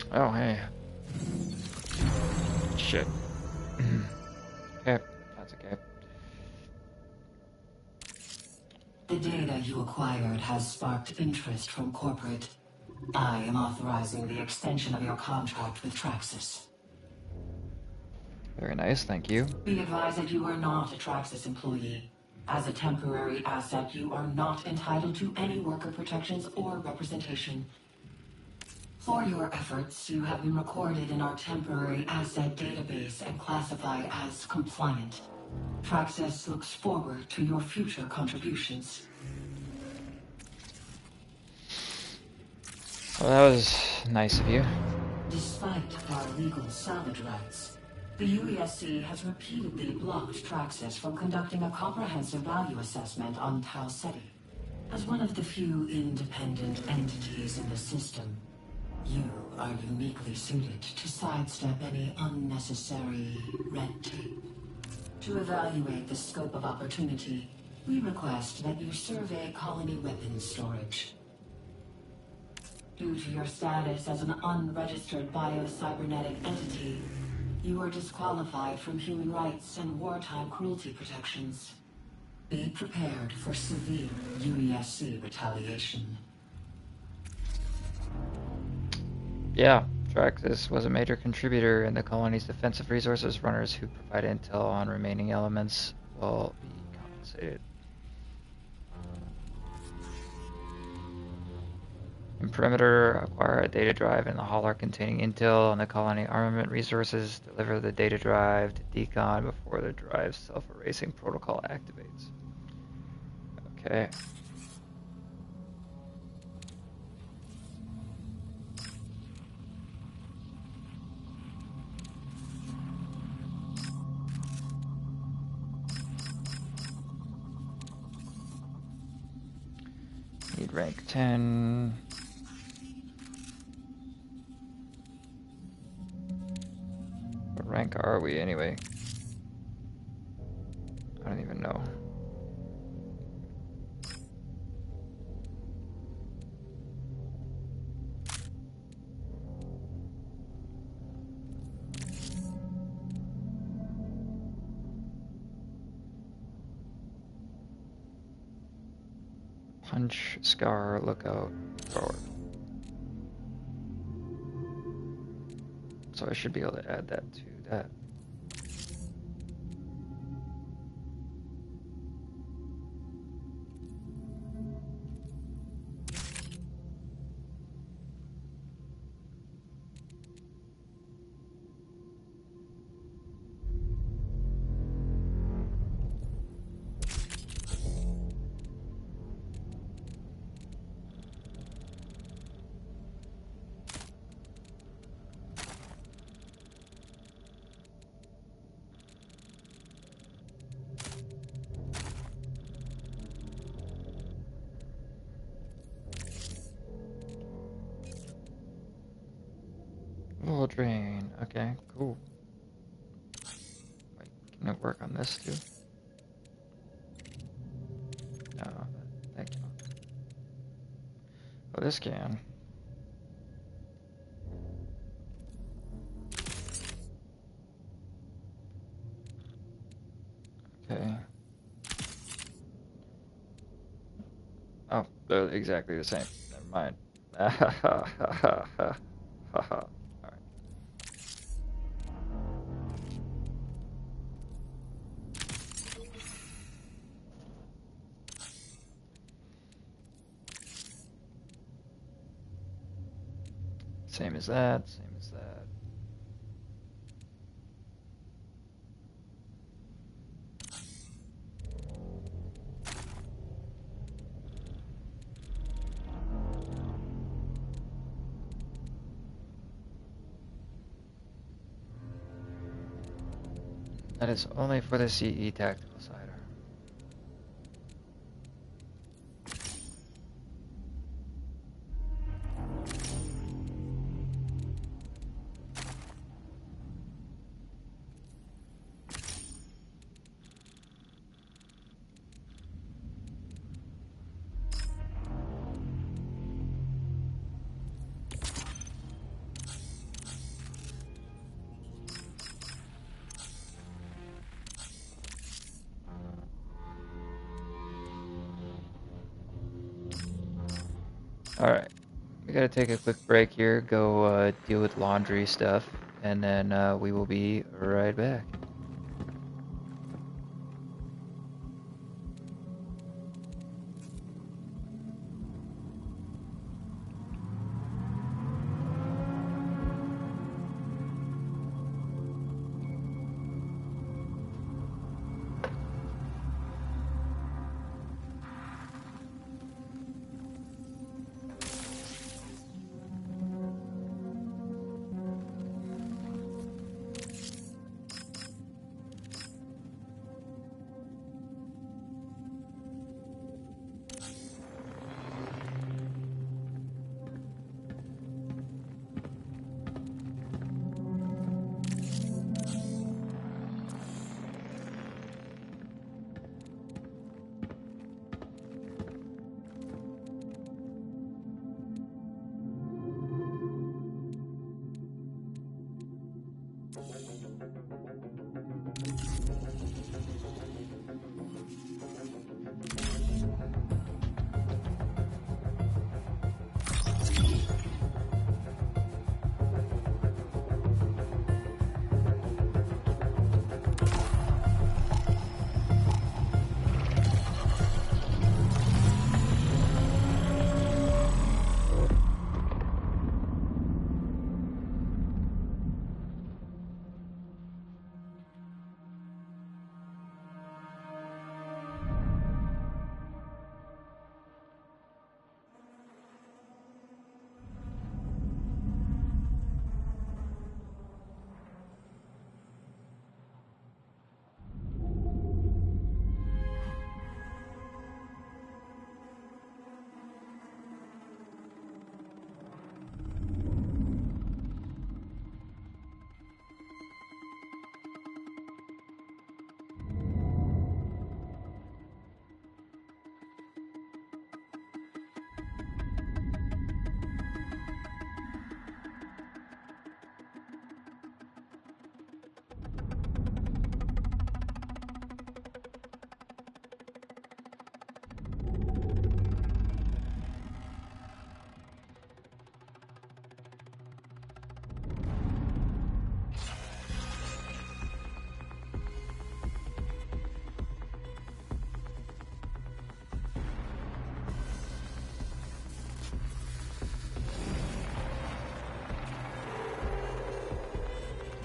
Oh, hey. Shit. Okay, that's okay. The data you acquired has sparked interest from corporate. I am authorizing the extension of your contract with Traxxas. Very nice, thank you. Be advised that you are not a Traxxas employee. As a temporary asset, you are not entitled to any worker protections or representation. For your efforts, you have been recorded in our temporary asset database and classified as compliant. Traxxas looks forward to your future contributions. Well, that was nice of you. Despite our legal salvage rights, the UESC has repeatedly blocked Traxxas from conducting a comprehensive value assessment on Tau Ceti. As one of the few independent entities in the system, you are uniquely suited to sidestep any unnecessary red tape. To evaluate the scope of opportunity, we request that you survey colony weapons storage. Due to your status as an unregistered biocybernetic entity, you are disqualified from human rights and wartime cruelty protections. Be prepared for severe UESC retaliation. Yeah, Traxxas was a major contributor in the colony's defensive resources. Runners who provide intel on remaining elements will be compensated. In Perimeter, acquire a data drive in the hauler containing intel on the colony armament resources. Deliver the data drive to Decon before the drive's self-erasing protocol activates. Okay. Need rank 10. What rank are we anyway? I don't even know. Punch, scar, lookout, forward. So I should be able to add that to that. Fuel drain. Okay, cool. Wait, can it work on this too? No, thank you. Oh, this can. Okay. Oh, they're exactly the same. Never mind. Alright. Same as that, same as that. That is only for the CE tactical cider. Alright, We gotta take a quick break here, go deal with laundry stuff, and then we will be right back.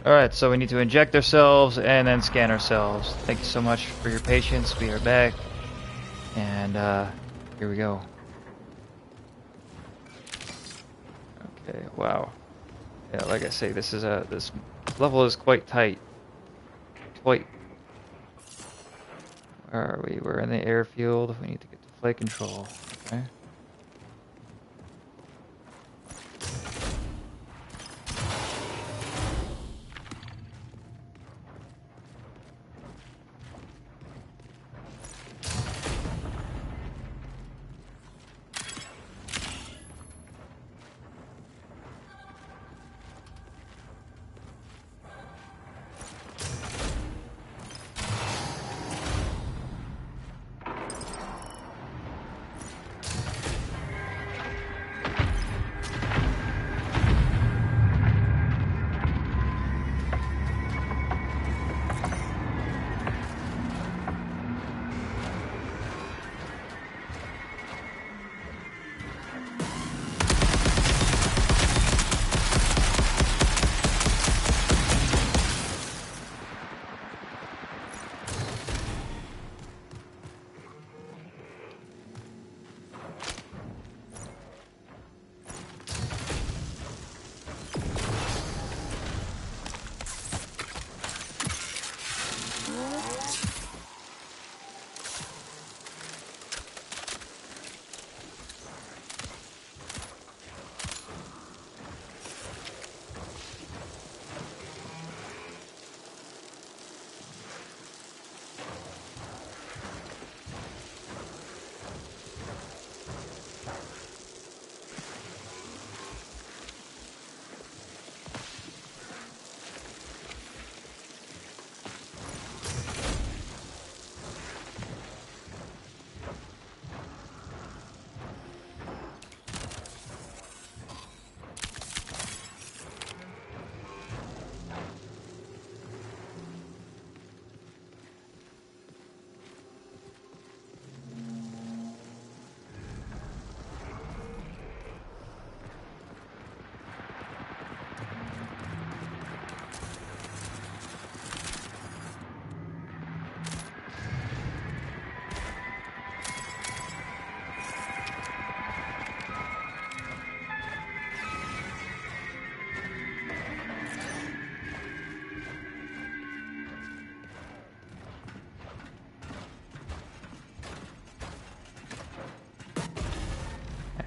Alright, so we need to inject ourselves and then scan ourselves. Thank you so much for your patience. We are back. And here we go. Okay, wow. Yeah, like I say, this level is quite tight. Quite. Where are we? We're in the airfield. We need to get to flight control. Okay.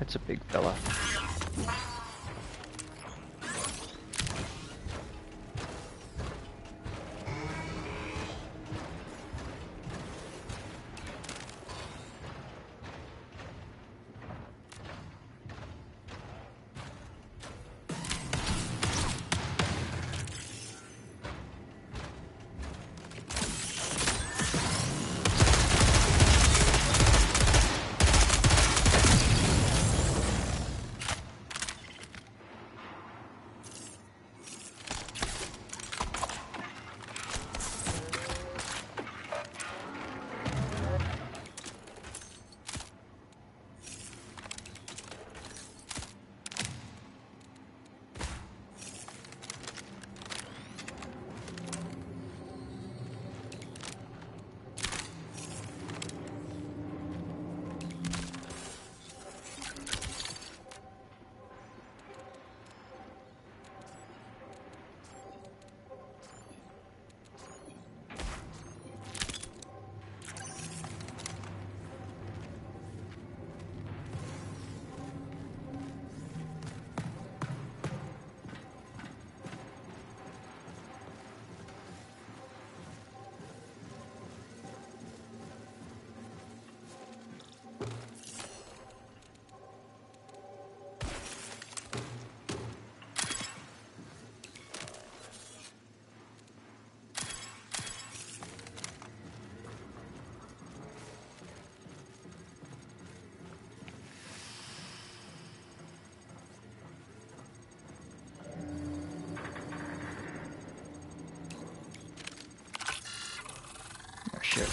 It's a big fella. Oh shit.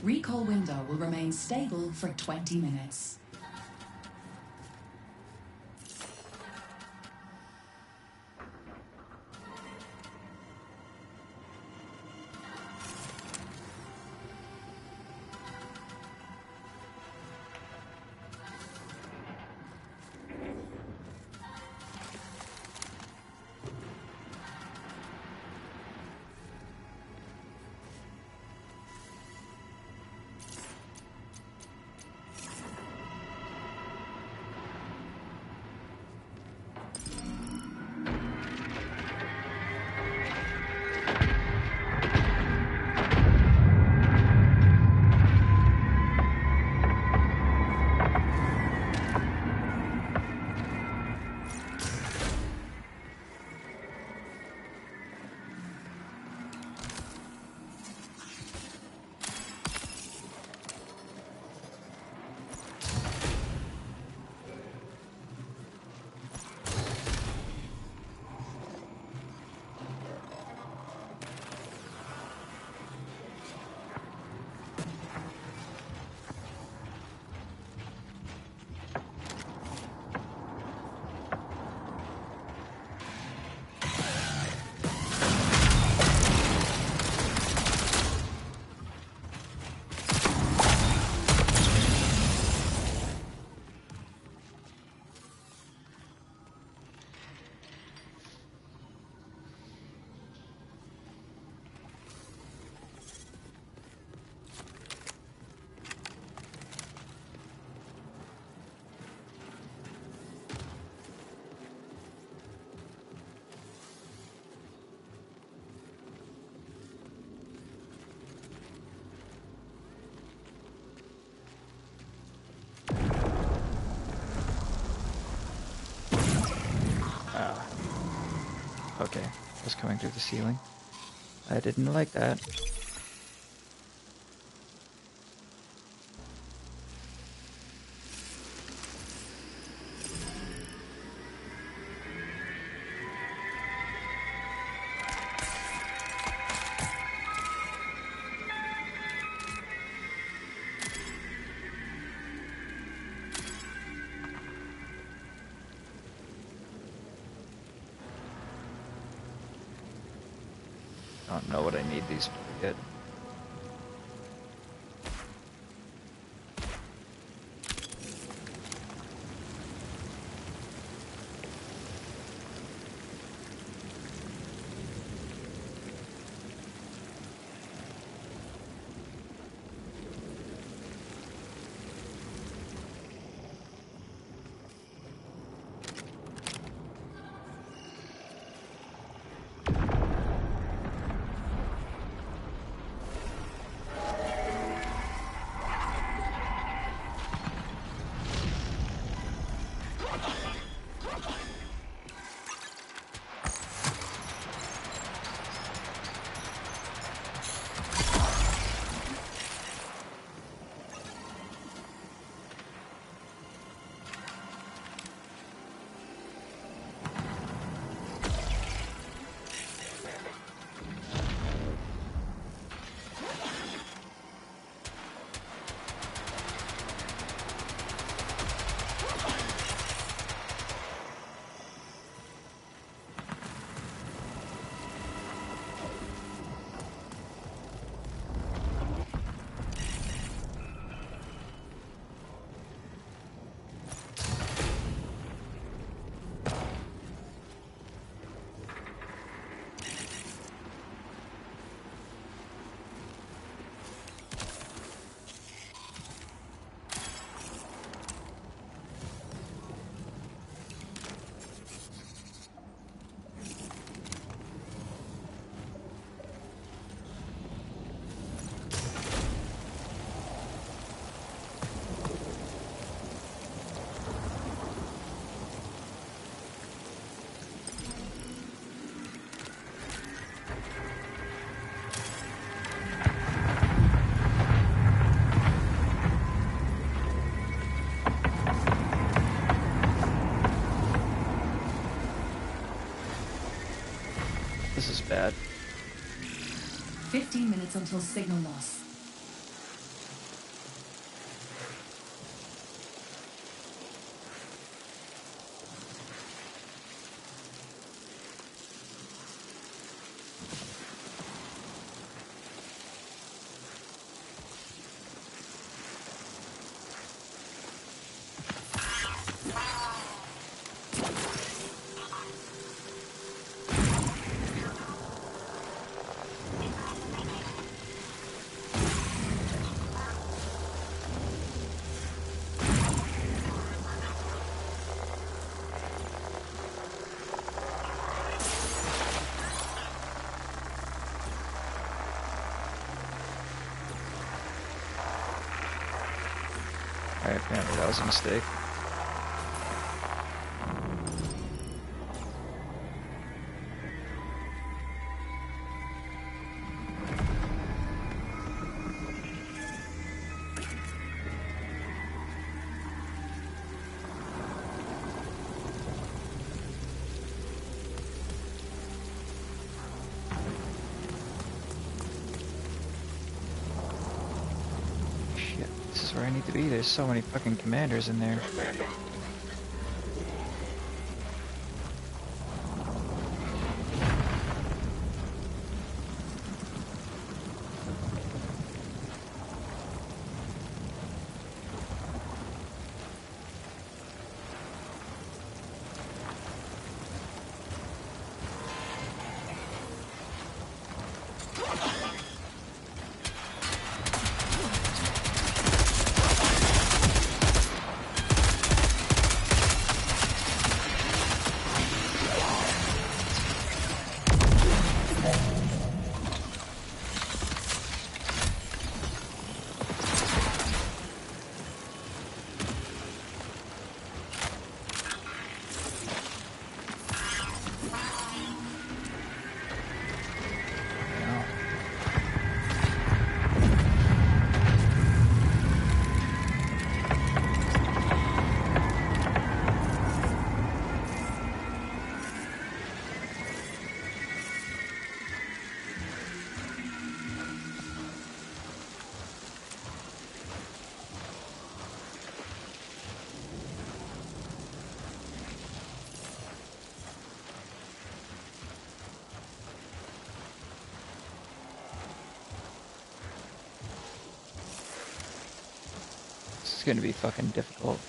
Recall window will remain stable for 20 minutes. Okay, was coming through the ceiling. I didn't like that. I don't know what I need these to get. This is bad. 15 minutes until signal loss. Alright, apparently that was a mistake. Shit, this is where I need to be. There's so many fucking commanders in there. This is gonna be fucking difficult.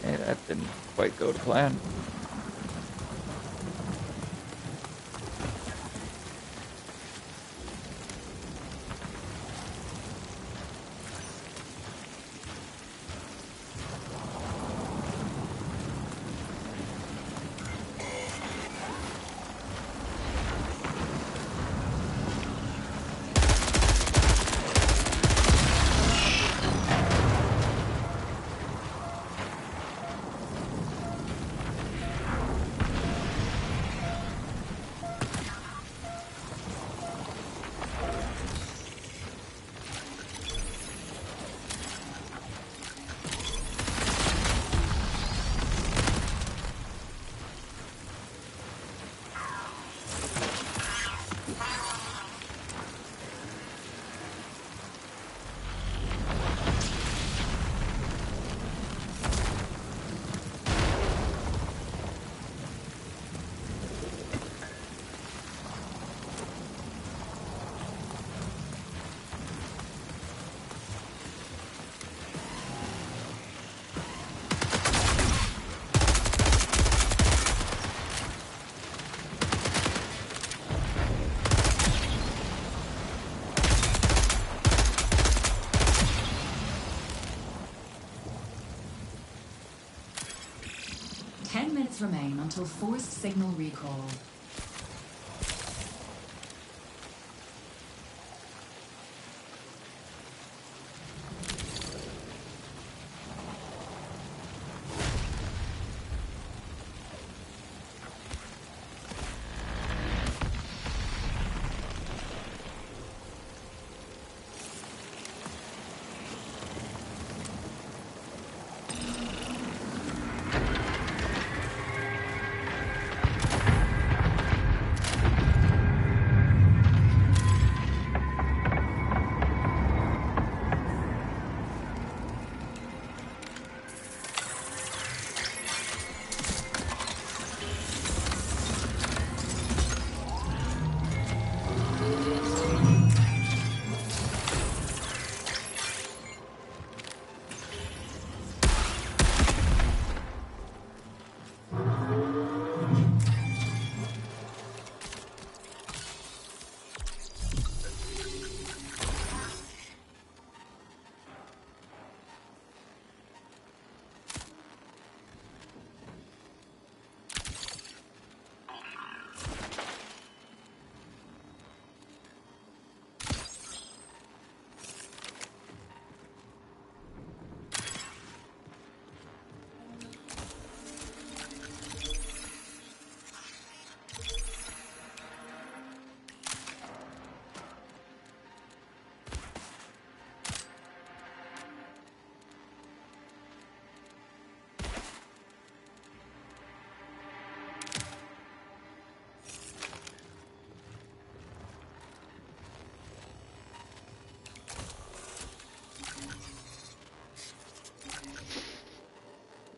Hey, that didn't quite go to plan. 10 minutes remain until forced signal recall.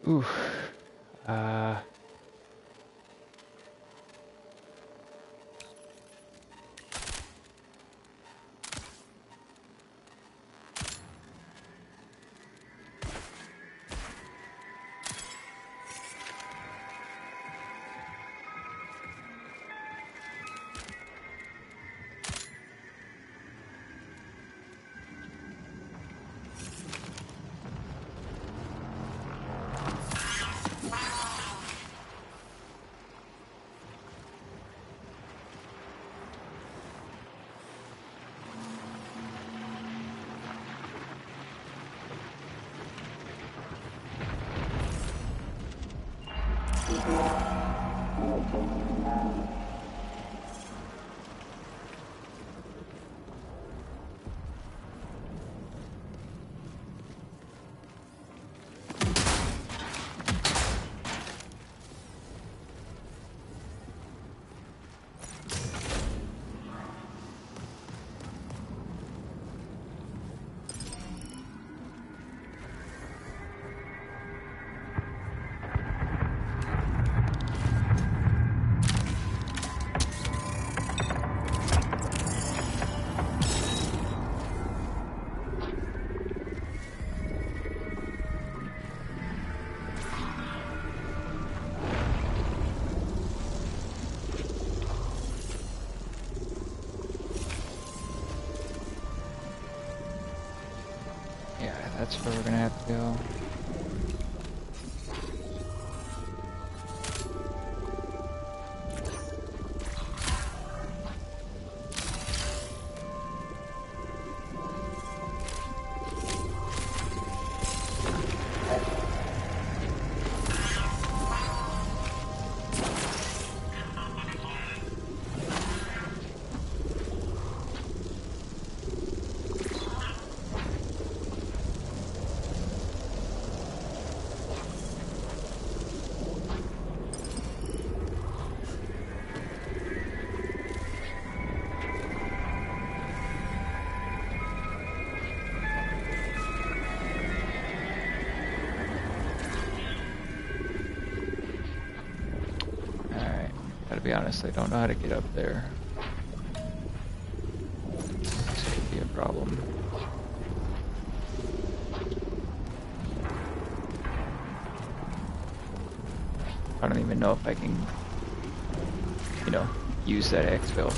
Ooh. That's where we're gonna have to go. To be honest, I don't know how to get up there. This could be a problem. I don't even know if I can, you know, use that exfil.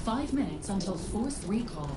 Five minutes until forced recall.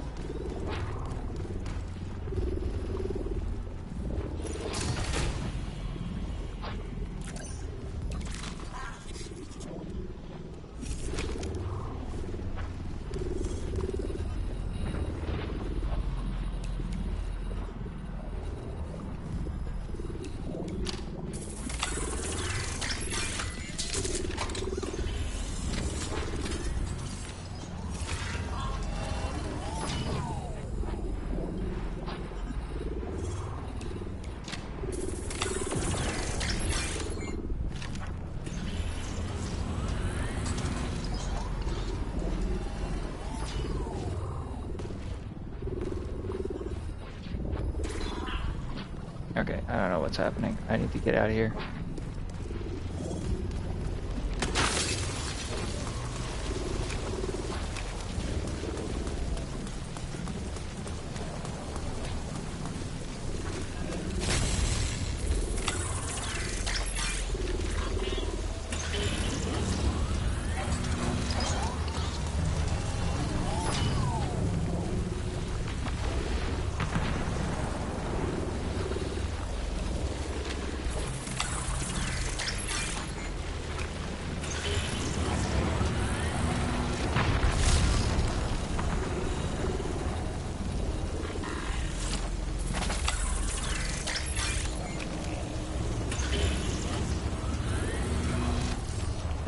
Okay, I don't know what's happening. I need to get out of here.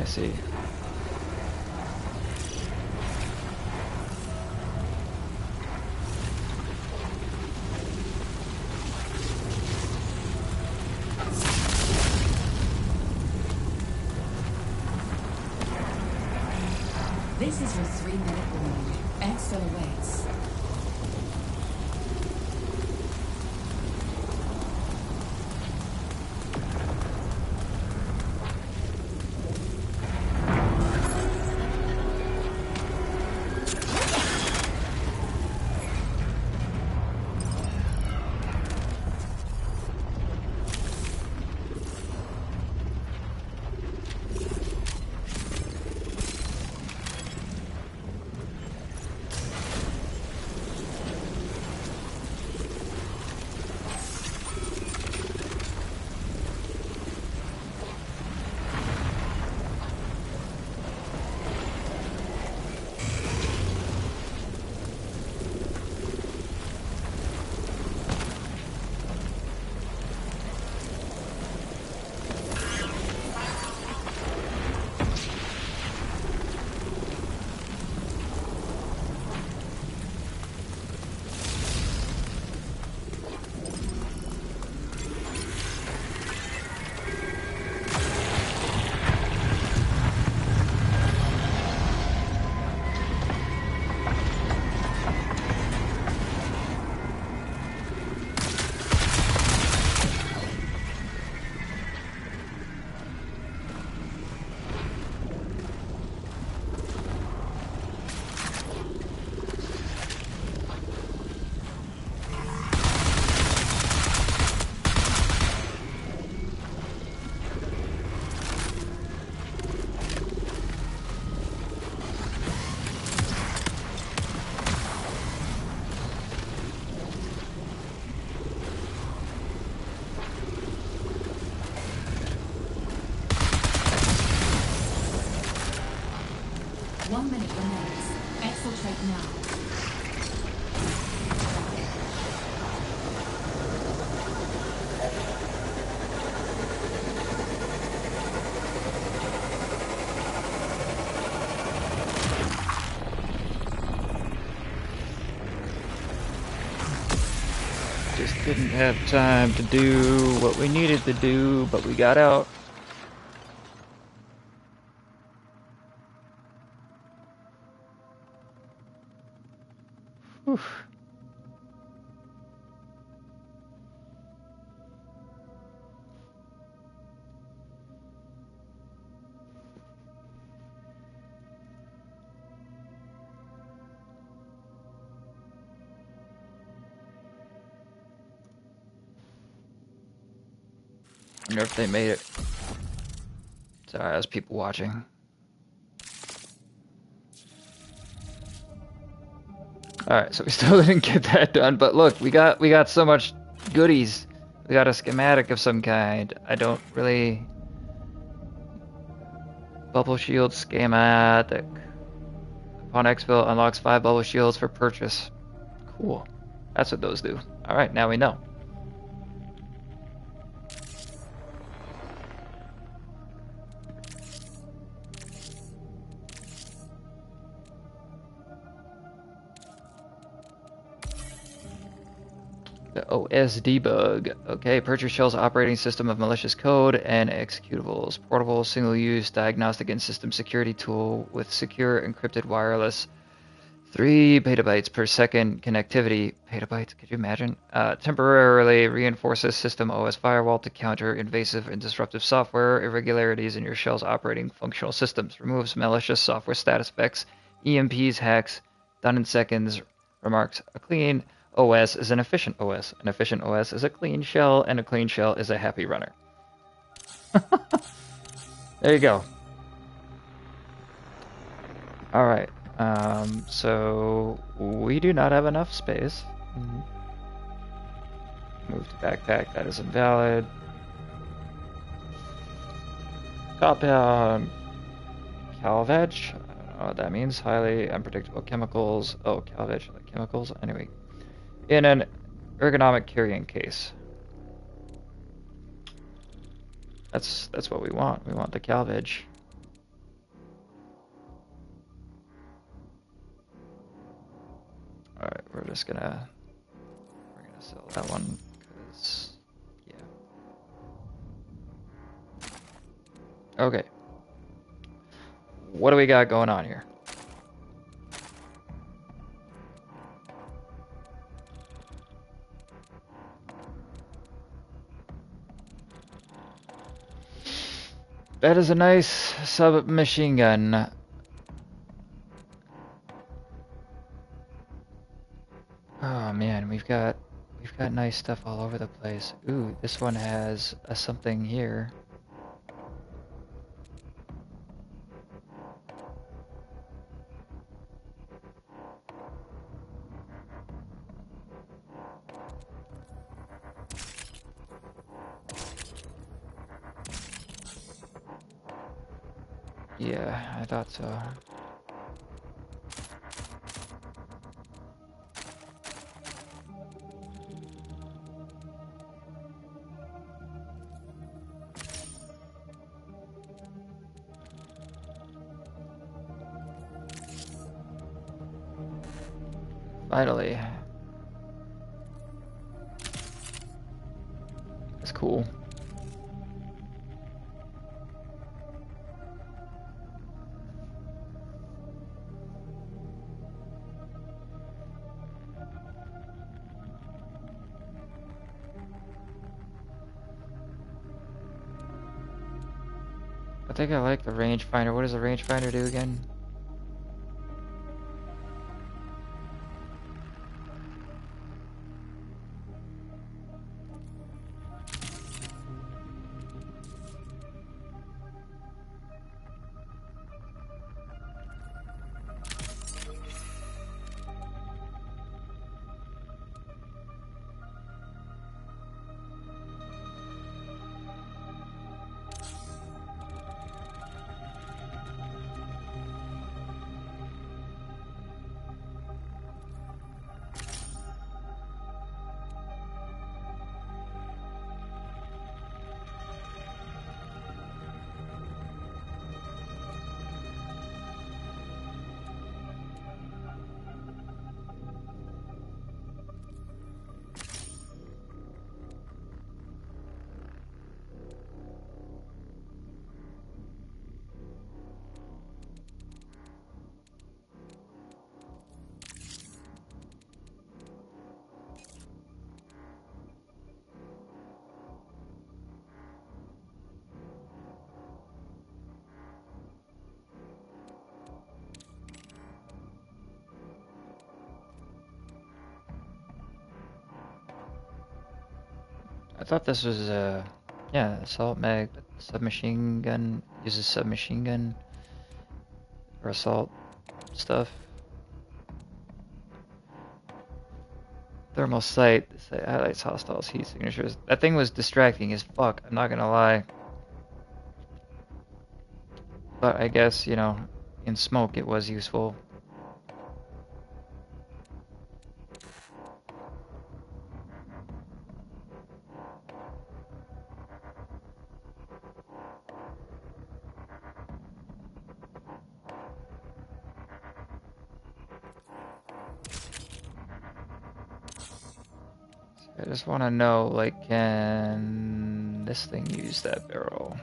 I see. This is your 3-minute warning. Exfil awaits. Exfiltrate now. Just didn't have time to do what we needed to do, but we got out. Whew. I wonder if they made it. Sorry, there's people watching. Alright, so we still didn't get that done, but look, we got so much goodies. We got a schematic of some kind. I don't really... Bubble shield schematic. Upon exfil, unlocks 5 bubble shields for purchase. Cool. That's what those do. Alright, now we know. The OS debug. Okay, purchase shell's operating system of malicious code and executables. Portable, single-use diagnostic and system security tool with secure encrypted wireless 3 petabytes per second connectivity. Petabytes, could you imagine? Temporarily reinforces system OS firewall to counter invasive and disruptive software irregularities in your shell's operating functional systems. Removes malicious software status effects, EMPs, hacks, done in seconds. Remarks, a clean OS is an efficient OS. An efficient OS is a clean shell, and a clean shell is a happy runner. There you go. Alright. So we do not have enough space. Move to backpack, that is invalid. Compound Calvage, I don't know what that means. Highly unpredictable chemicals. Oh, Calvage, like chemicals. Anyway, in an ergonomic carrying case. That's what we want. We want the Calvage. Alright, we're gonna sell that one, because, yeah. Okay. What do we got going on here? That is a nice submachine gun. Oh man, we've got nice stuff all over the place. Ooh, this one has a something here. Yeah, I thought so. Finally. That's cool. I think I like the rangefinder. What does the rangefinder do again? I thought this was yeah, assault mag, but submachine gun uses submachine gun or assault stuff. Thermal sight. The sight highlights hostiles' heat signatures. That thing was distracting as fuck. I'm not gonna lie. But I guess, you know, in smoke it was useful. I just want to know, like, can this thing use that barrel?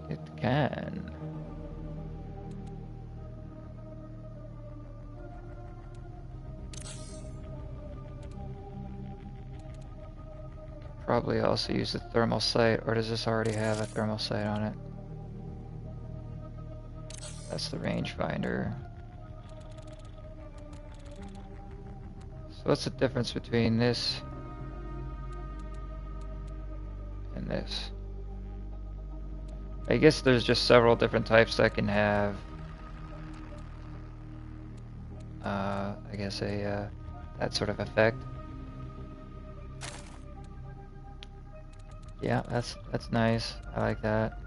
It can. Probably also use the thermal sight, or does this already have a thermal sight on it? That's the rangefinder. So what's the difference between this and this? I guess there's just several different types that can have, I guess that sort of effect. Yeah, that's nice. I like that.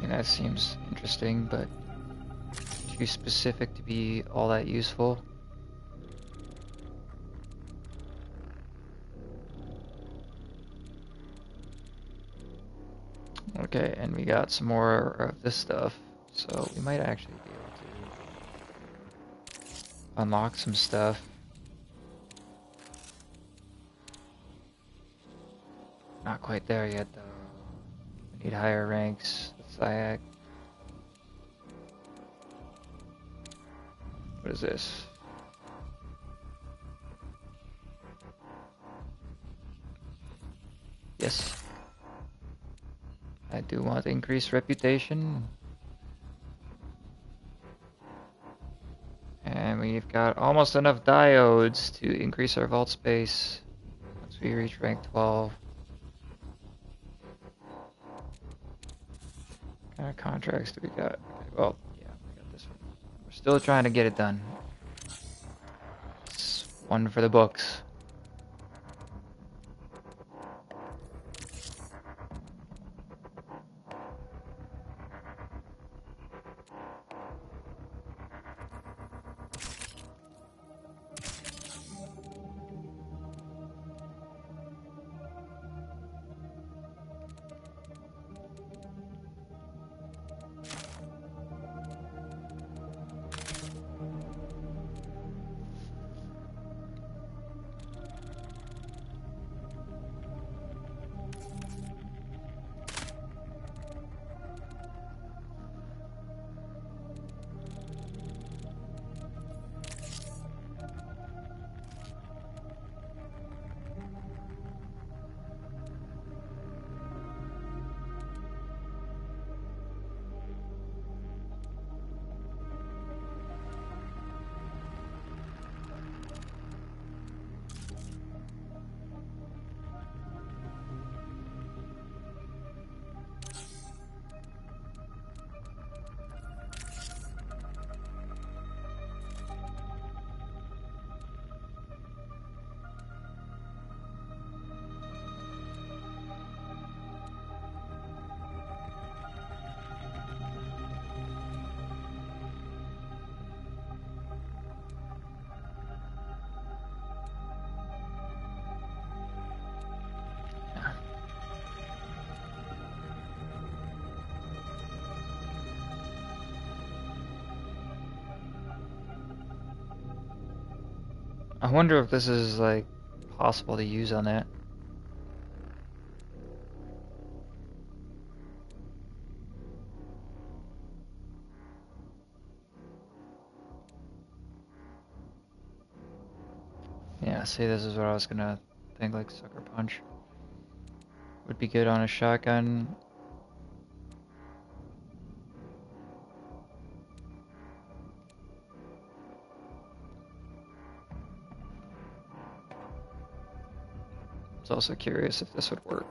That seems interesting, but too specific to be all that useful. Okay, and we got some more of this stuff, so we might actually be able to unlock some stuff. Not quite there yet, though. We need higher ranks. SIAC. What is this? Yes. I do want increased reputation. And we've got almost enough diodes to increase our vault space once we reach rank 12. What kind of contracts do we got? Well, yeah, we got this one. We're still trying to get it done. It's one for the books. I wonder if this is like possible to use on that. Yeah, see, this is what I was gonna think, like Sucker Punch would be good on a shotgun. I was also curious if this would work.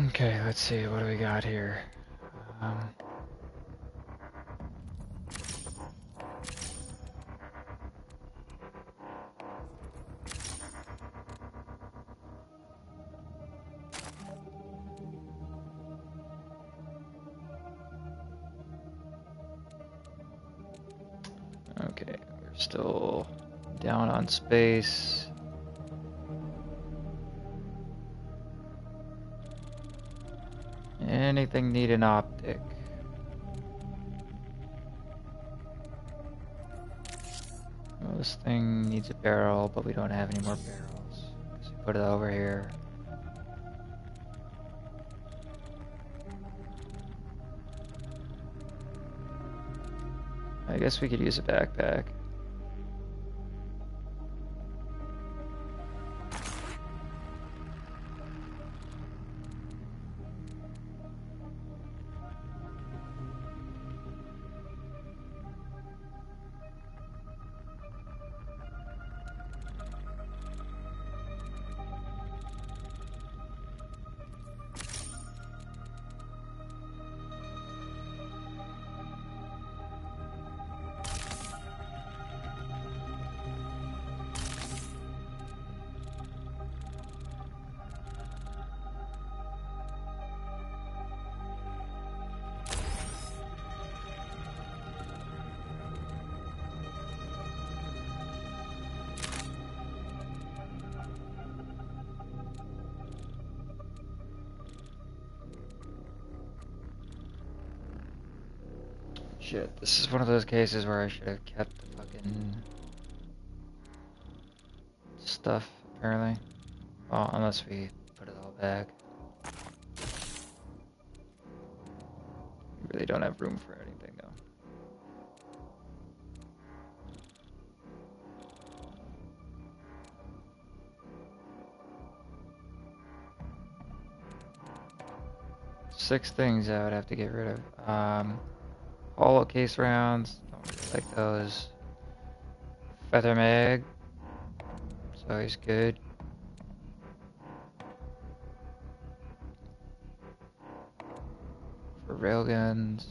Okay, let's see, what do we got here? Okay, we're still down on space. Anything need an optic? Well, this thing needs a barrel, but we don't have any more barrels. So put it over here. I guess we could use a backpack. Shit, this is one of those cases where I should have kept the fucking stuff, apparently. Well, unless we put it all back. We really don't have room for anything, though. Six things I would have to get rid of. Hollow case rounds, don't really like those. Feather mag, it's always good. For railguns.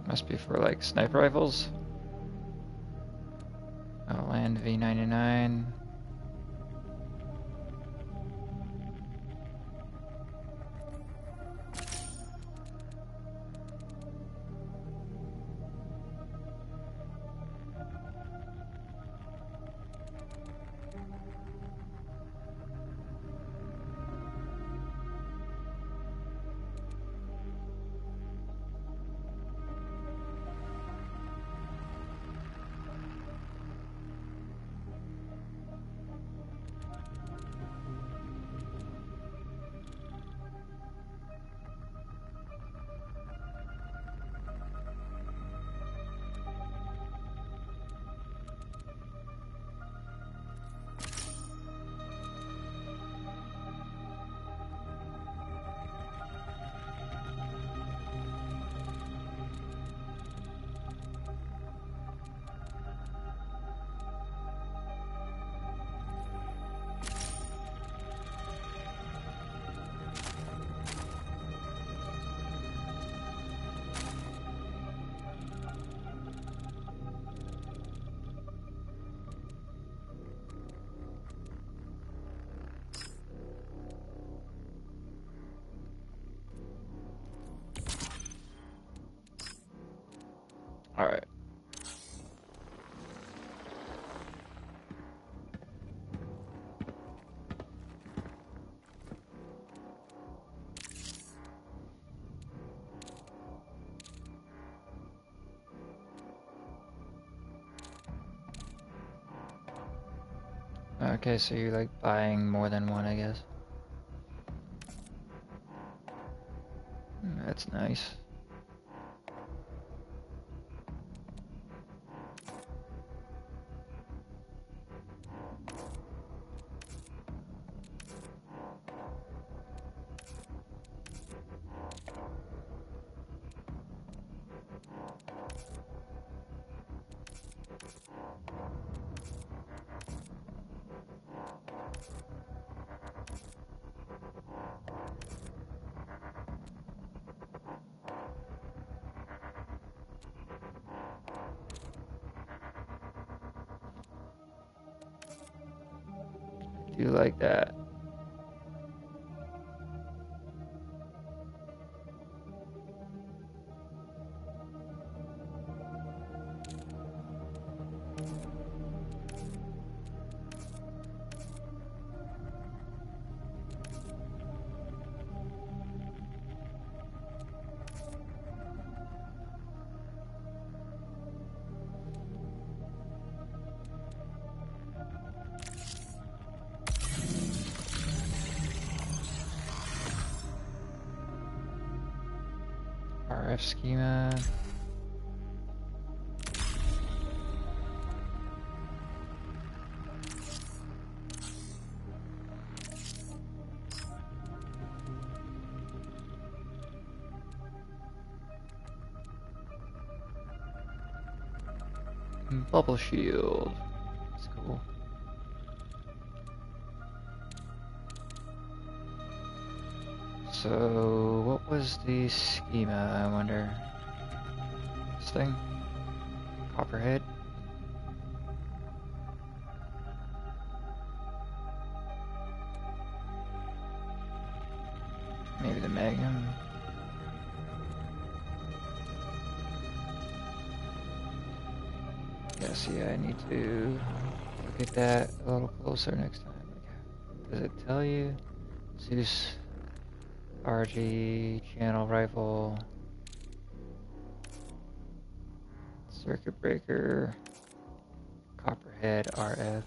Must be for like sniper rifles. Oh, land V99. Okay, so you're like buying more than one, I guess. That's nice. Do you like that? RF schema. Bubble shield. That's cool. So, what was the schema, I wonder? This thing? Copperhead? Maybe the Magnum? Yeah, see, I need to look at that a little closer next time. Does it tell you? Zeus RG channel rifle, circuit breaker, copperhead RF.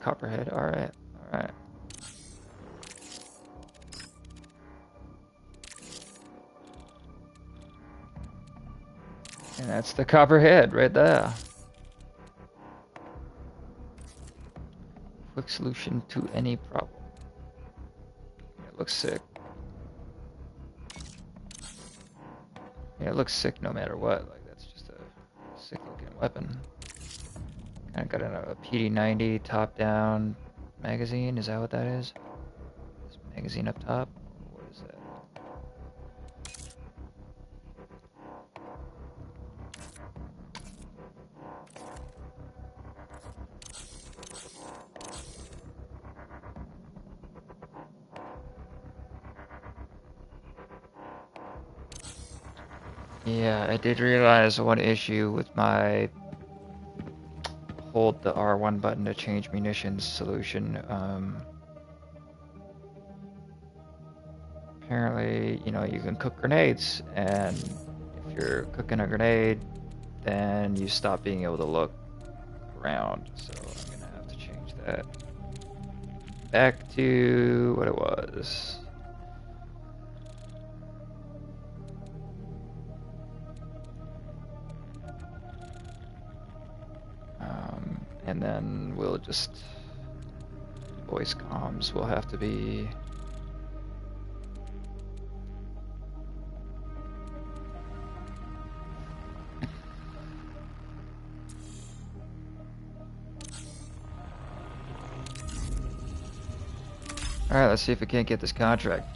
Copperhead RF. Alright. And that's the copperhead right there. Quick solution to any problem. It looks sick. Yeah, it looks sick no matter what. Like, that's just a sick looking weapon. Kinda got a PD-90 top down magazine. Is that what that is? This magazine up top? What is that? Yeah, I did realize one issue with my hold the R1 button to change munitions solution. Apparently, you know, you can cook grenades, and if you're cooking a grenade, then you stop being able to look around. So I'm gonna have to change that back to what it was. And then we'll just voice comms will have to be Alright, let's see if we can't get this contract.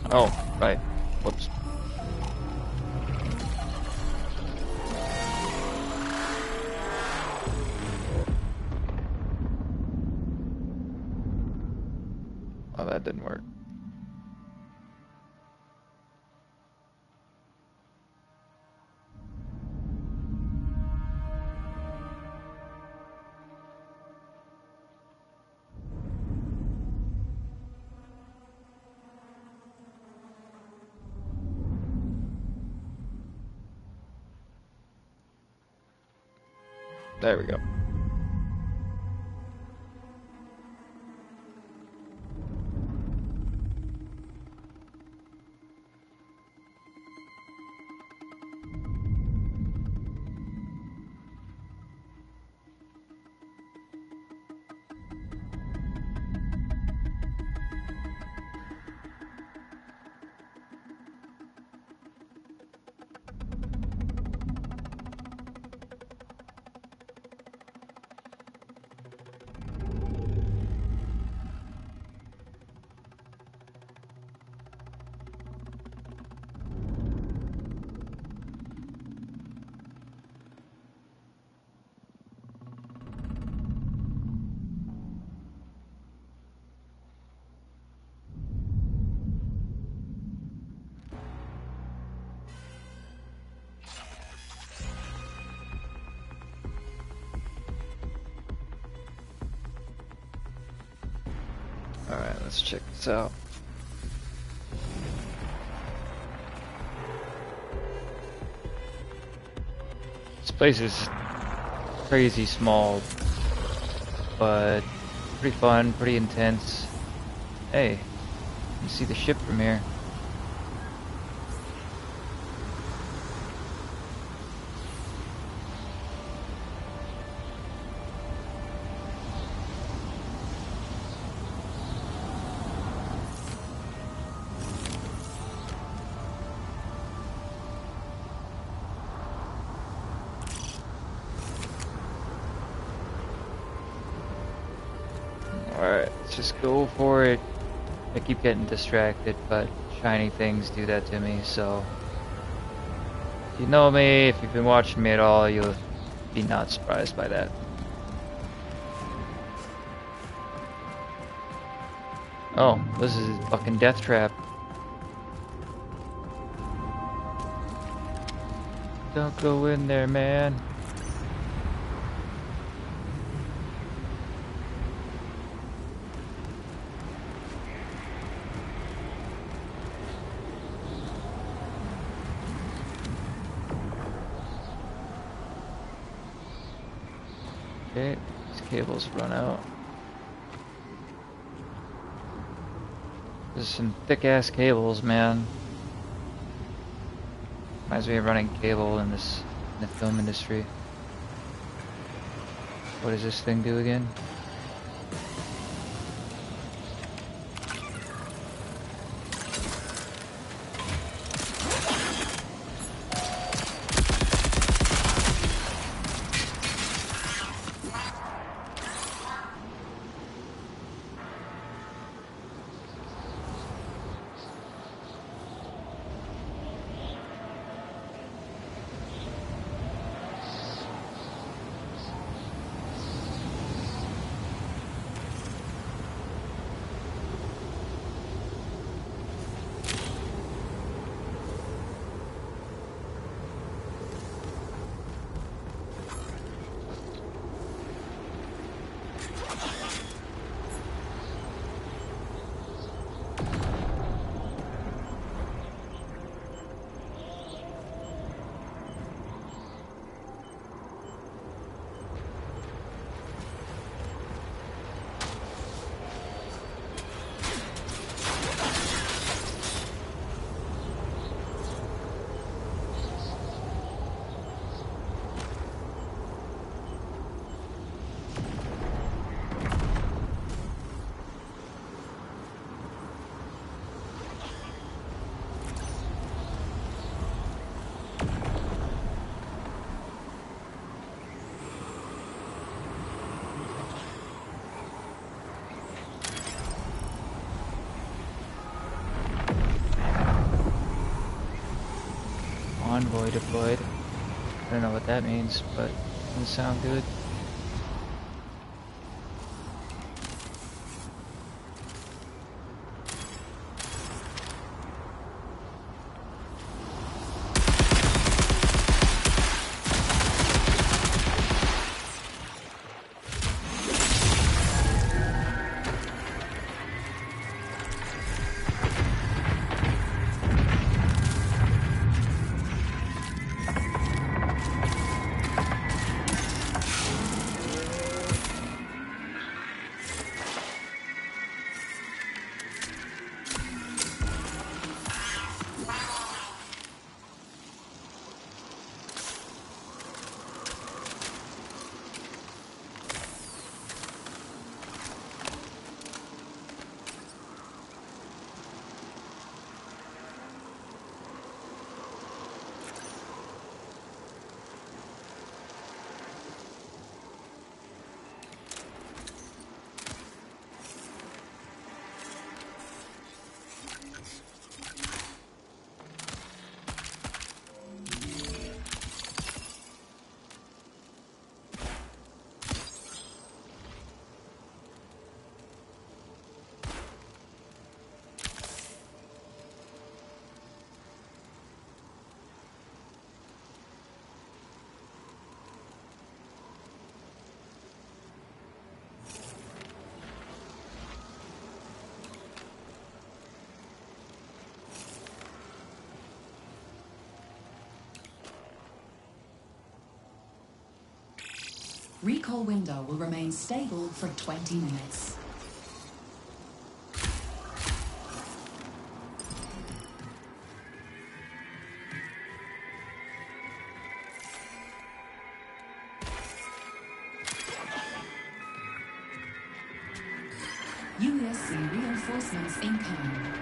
Oh, right. Whoops. Oh, that didn't work. There we go. Alright, let's check this out. This place is crazy small, but pretty fun, pretty intense. Hey, you see the ship from here. Alright, let's just go for it. I keep getting distracted, but shiny things do that to me, so... If you know me, if you've been watching me at all, you'll be not surprised by that. Oh, this is a fucking death trap. Don't go in there, man. Okay, these cables run out. There's some thick ass cables, man. Reminds me of running cable in the film industry. What does this thing do again? convoy deployed. I don't know what that means, but it doesn't sound good. Recall window will remain stable for 20 minutes. USC reinforcements incoming.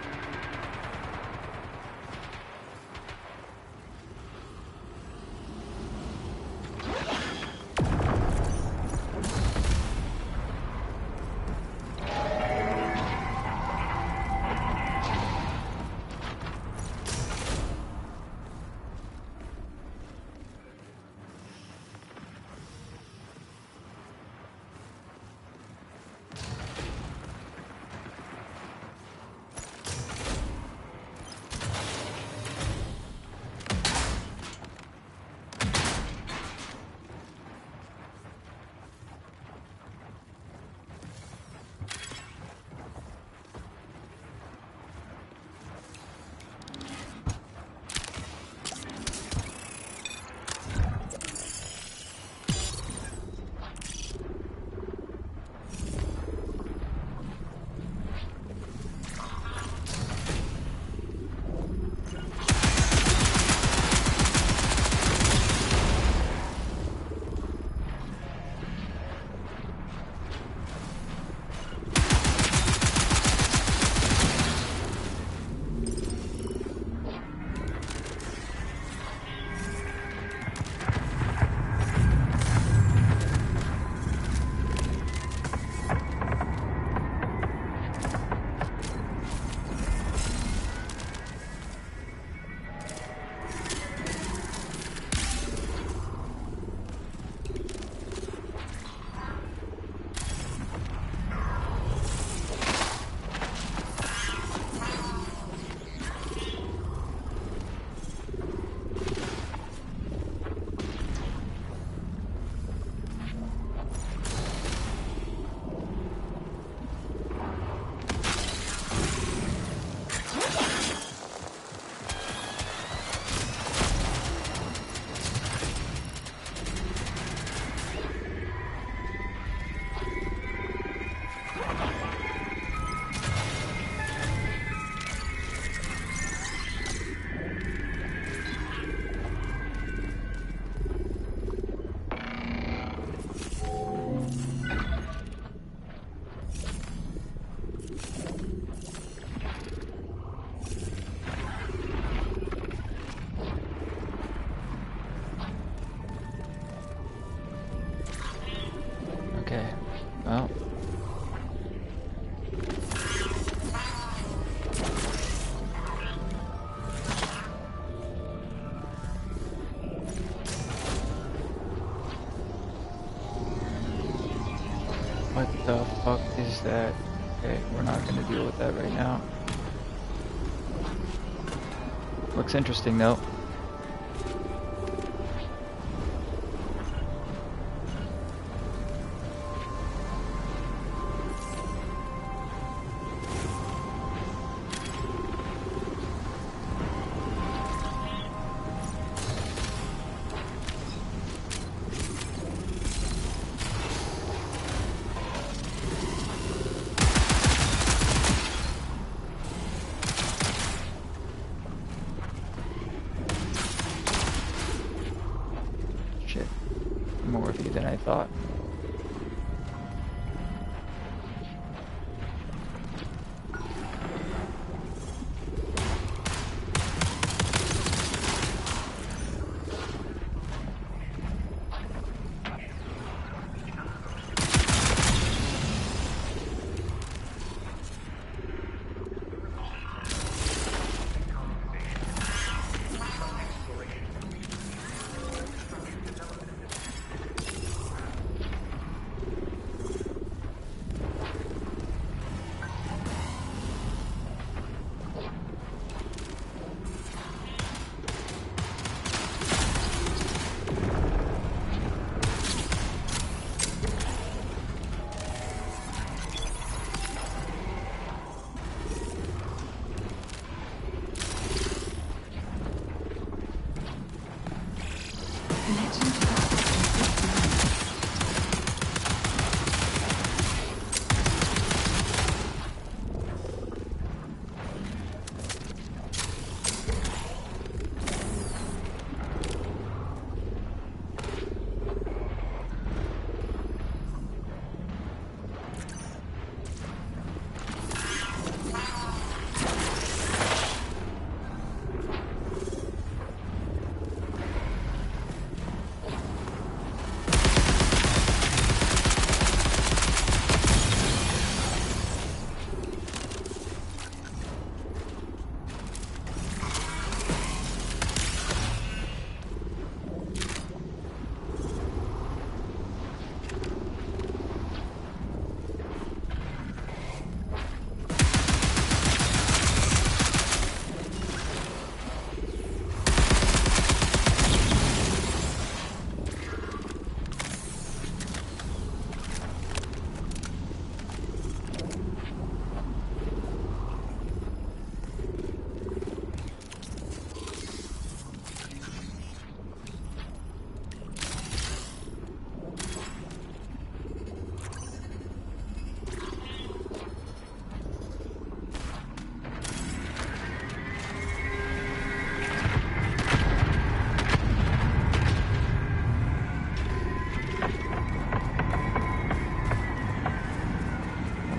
Well. What the fuck is that? Okay, we're not gonna deal with that right now. Looks interesting though. Shit. More of you than I thought. Connection to Outpost.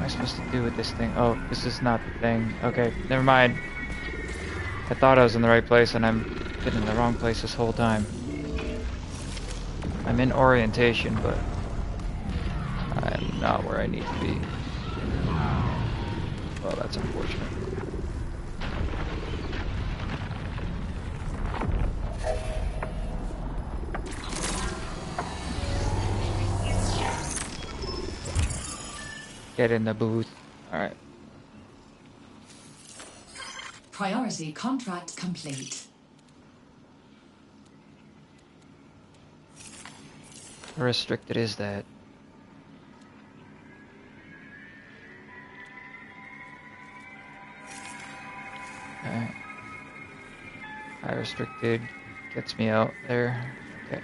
Supposed to do with this thing? Oh, this is not the thing. Okay, never mind. I thought I was in the right place and I'm been in the wrong place this whole time. I'm in orientation, but I'm not where I need to be. Well, that's unfortunate. Get in the booth. Alright. Priority contract complete. How restricted is that? Alright. High restricted gets me out there. Okay.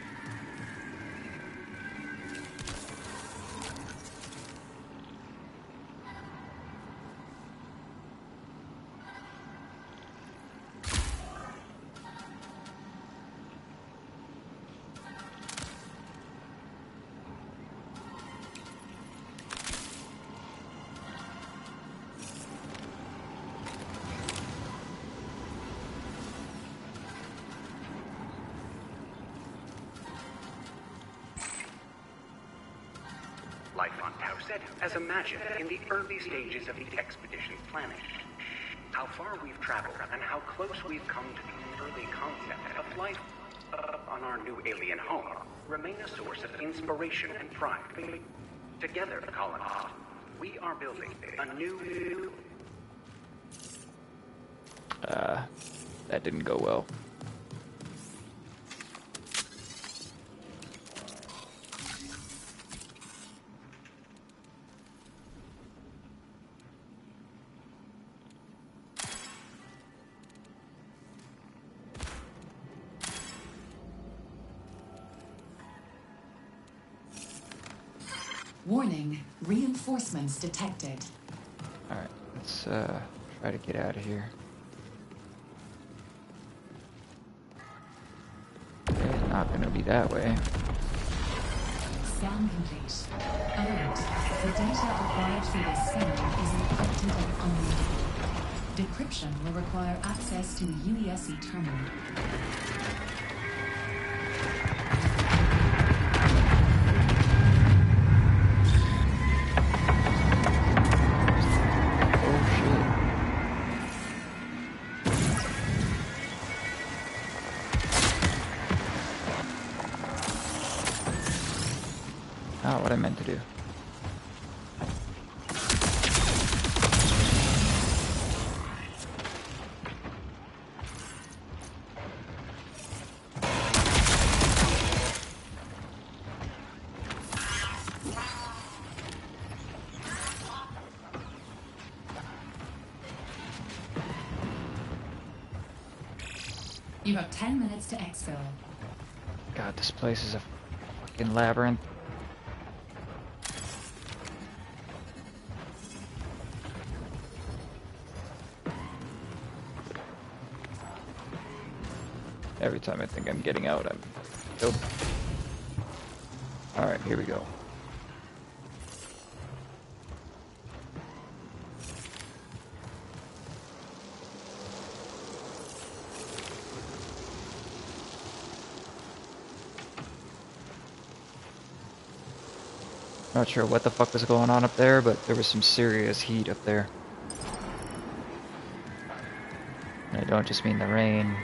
Life on Tauset as imagined in the early stages of the expedition's planning. How far we've traveled and how close we've come to the early concept of life on our new alien home remain a source of inspiration and pride. Together, colonists, we are building a new... That didn't go well. Warning, reinforcements detected. Alright, let's try to get out of here. Okay, not gonna be that way. Scan complete. Alert. The data acquired through this scanner is encrypted and unreadable. Decryption will require access to the UESC terminal. Not what I meant to do. You have 10 minutes to exfil. God, this place is a fucking labyrinth. Every time I think I'm getting out, I'm killed. Alright, here we go. Not sure what the fuck was going on up there, but there was some serious heat up there. And I don't just mean the rain.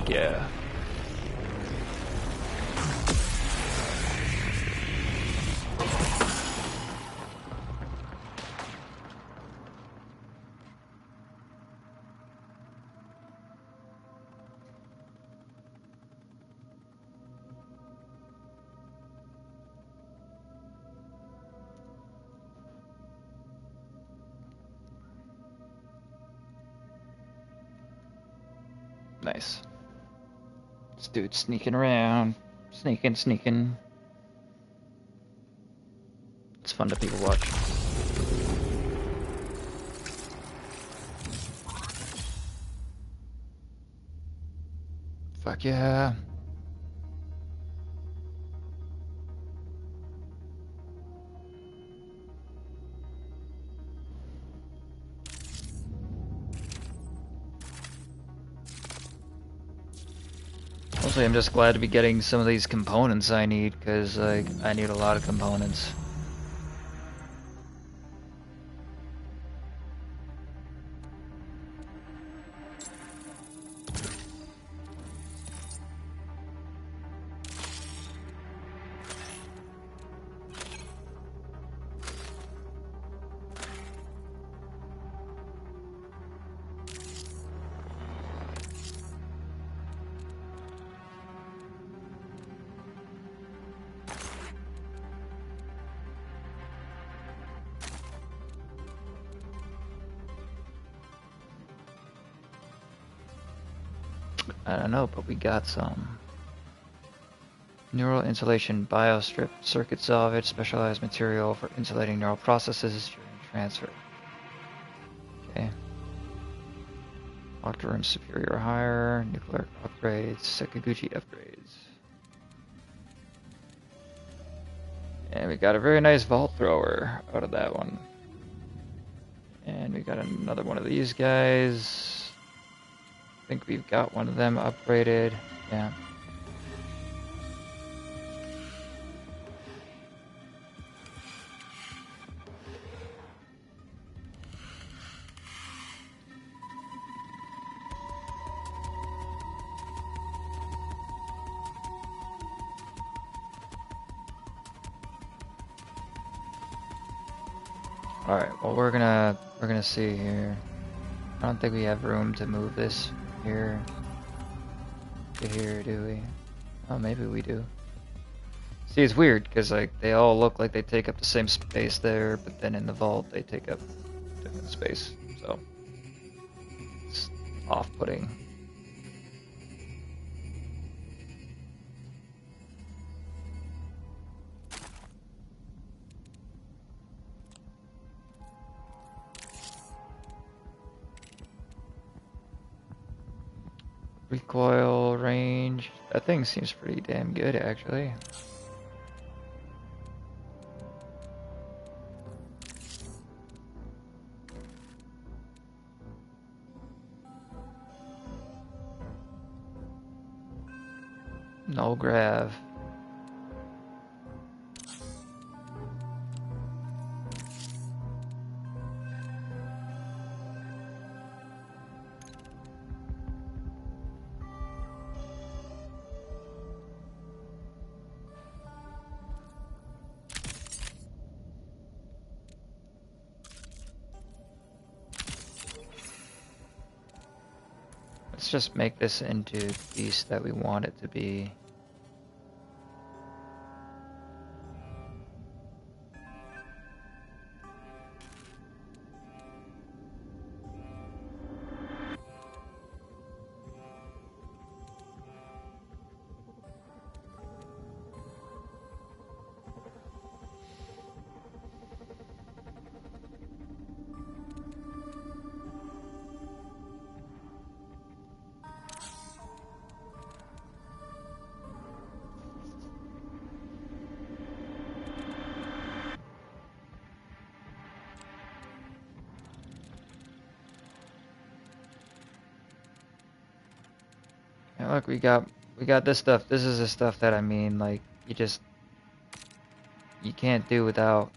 Yeah. Nice. This dude's sneaking around. Sneaking. It's fun to people watch. Fuck yeah. Honestly, I'm just glad to be getting some of these components I need, because like I need a lot of components. I don't know, but we got some. Neural insulation biostrip circuit salvage, specialized material for insulating neural processes during transfer. Okay. Locked room superior higher, nuclear upgrades, Sakaguchi upgrades. And we got a very nice vault thrower out of that one. And we got another one of these guys. I think we've got one of them upgraded. Yeah. Alright, well we're gonna see here. I don't think we have room to move this here to here, do we? Oh, maybe we do. See, it's weird because like they all look like they take up the same space there, but then in the vault they take up different space. So it's off-putting. Recoil range. That thing seems pretty damn good, actually. Null grav. Let's just make this into the beast that we want it to be. And look, we got this stuff. This is the stuff that I mean, like you can't do without.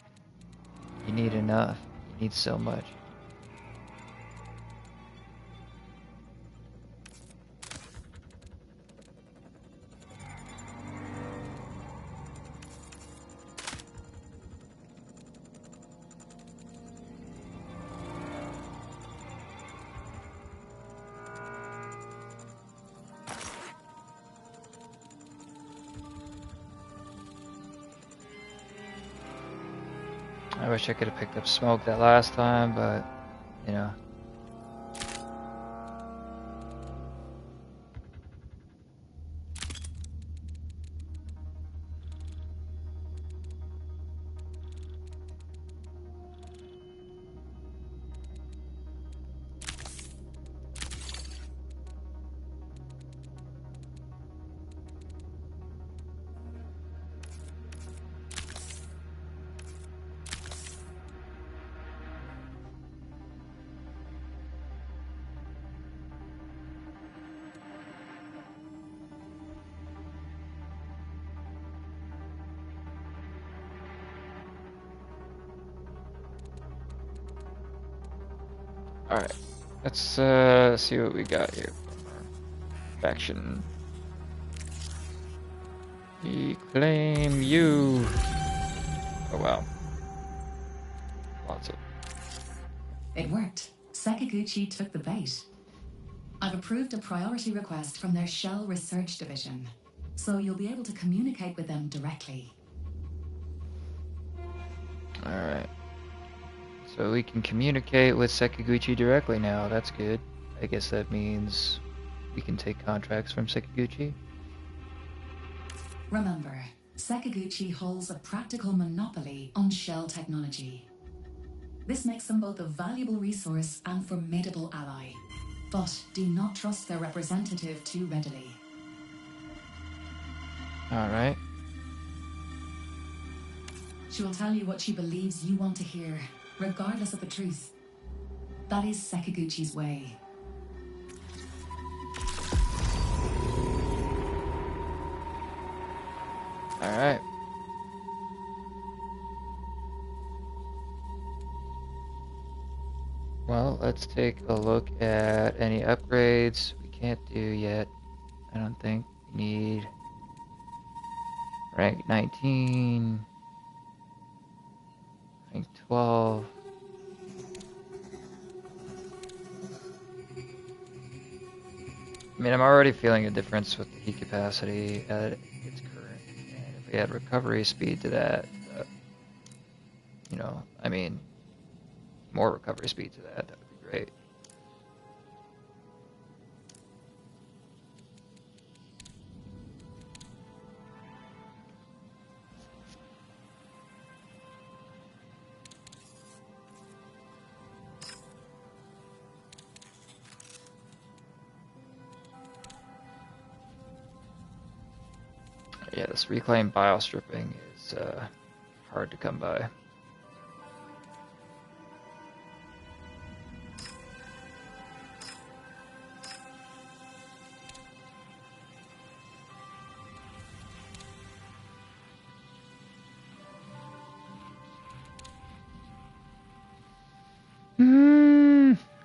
You need enough. You need so much. I wish I could have picked up smoke that last time, but you know. Alright, let's see what we got here from our faction. Reclaim you. Oh wow. Lots of. It worked. Sekiguchi took the bait. I've approved a priority request from their Shell Research Division, so you'll be able to communicate with them directly. Alright. So we can communicate with Sekiguchi directly now. That's good. I guess that means we can take contracts from Sekiguchi. Remember, Sekiguchi holds a practical monopoly on Shell technology. This makes them both a valuable resource and formidable ally. But do not trust their representative too readily. Alright. She will tell you what she believes you want to hear, regardless of the truth. That is Sekiguchi's way. Alright. Well, let's take a look at any upgrades we can't do yet. I don't think we need rank 19, rank 12. I mean, I'm already feeling a difference with the heat capacity at its current, and if we add recovery speed to that, you know, I mean, more recovery speed to that, that would be great. Yeah, this reclaimed biostripping is hard to come by.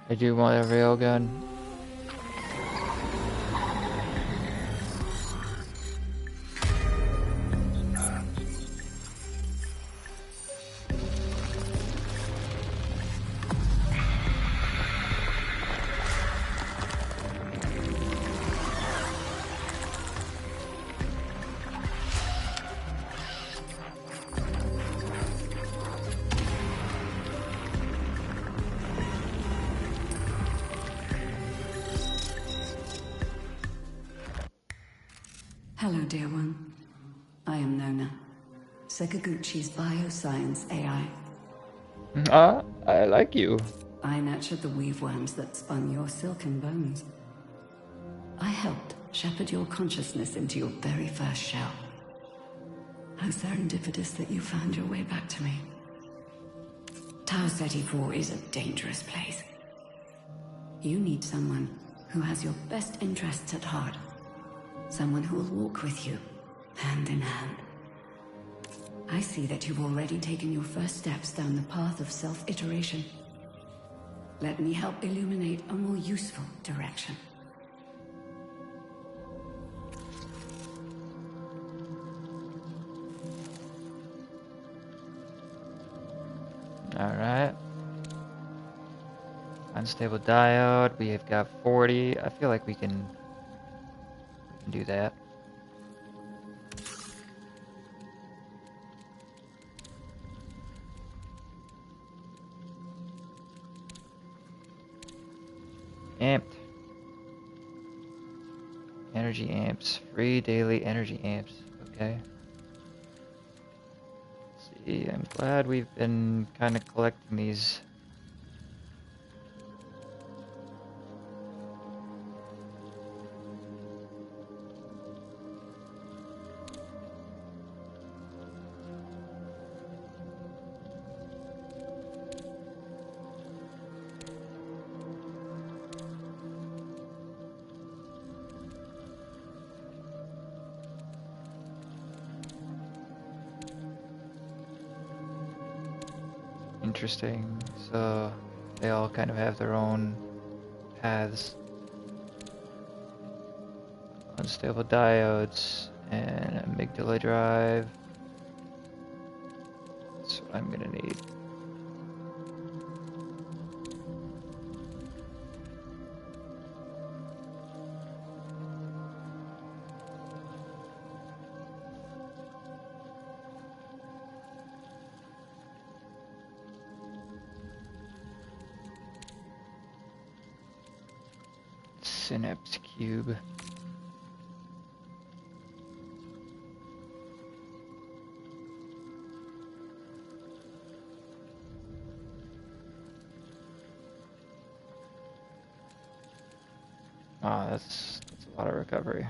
I do want a railgun. Hello, dear one. I am Nona, Sekiguchi's bioscience AI. Ah, I like you. I nurtured the weave worms that spun your silken bones. I helped shepherd your consciousness into your very first shell. How serendipitous that you found your way back to me. Tau Ceti 4 is a dangerous place. You need someone who has your best interests at heart. Someone who will walk with you, hand in hand. I see that you've already taken your first steps down the path of self-iteration. Let me help illuminate a more useful direction. Alright. Unstable diode, we have got 40. I feel like we can do that. Amped. Energy amps. Free daily energy amps. Okay. Let's see, I'm glad we've been kind of collecting these. Interesting. So They all kind of have their own paths. Unstable diodes and amygdala drive. That's what I'm gonna need. Synapse cube. Ah, that's a lot of recovery.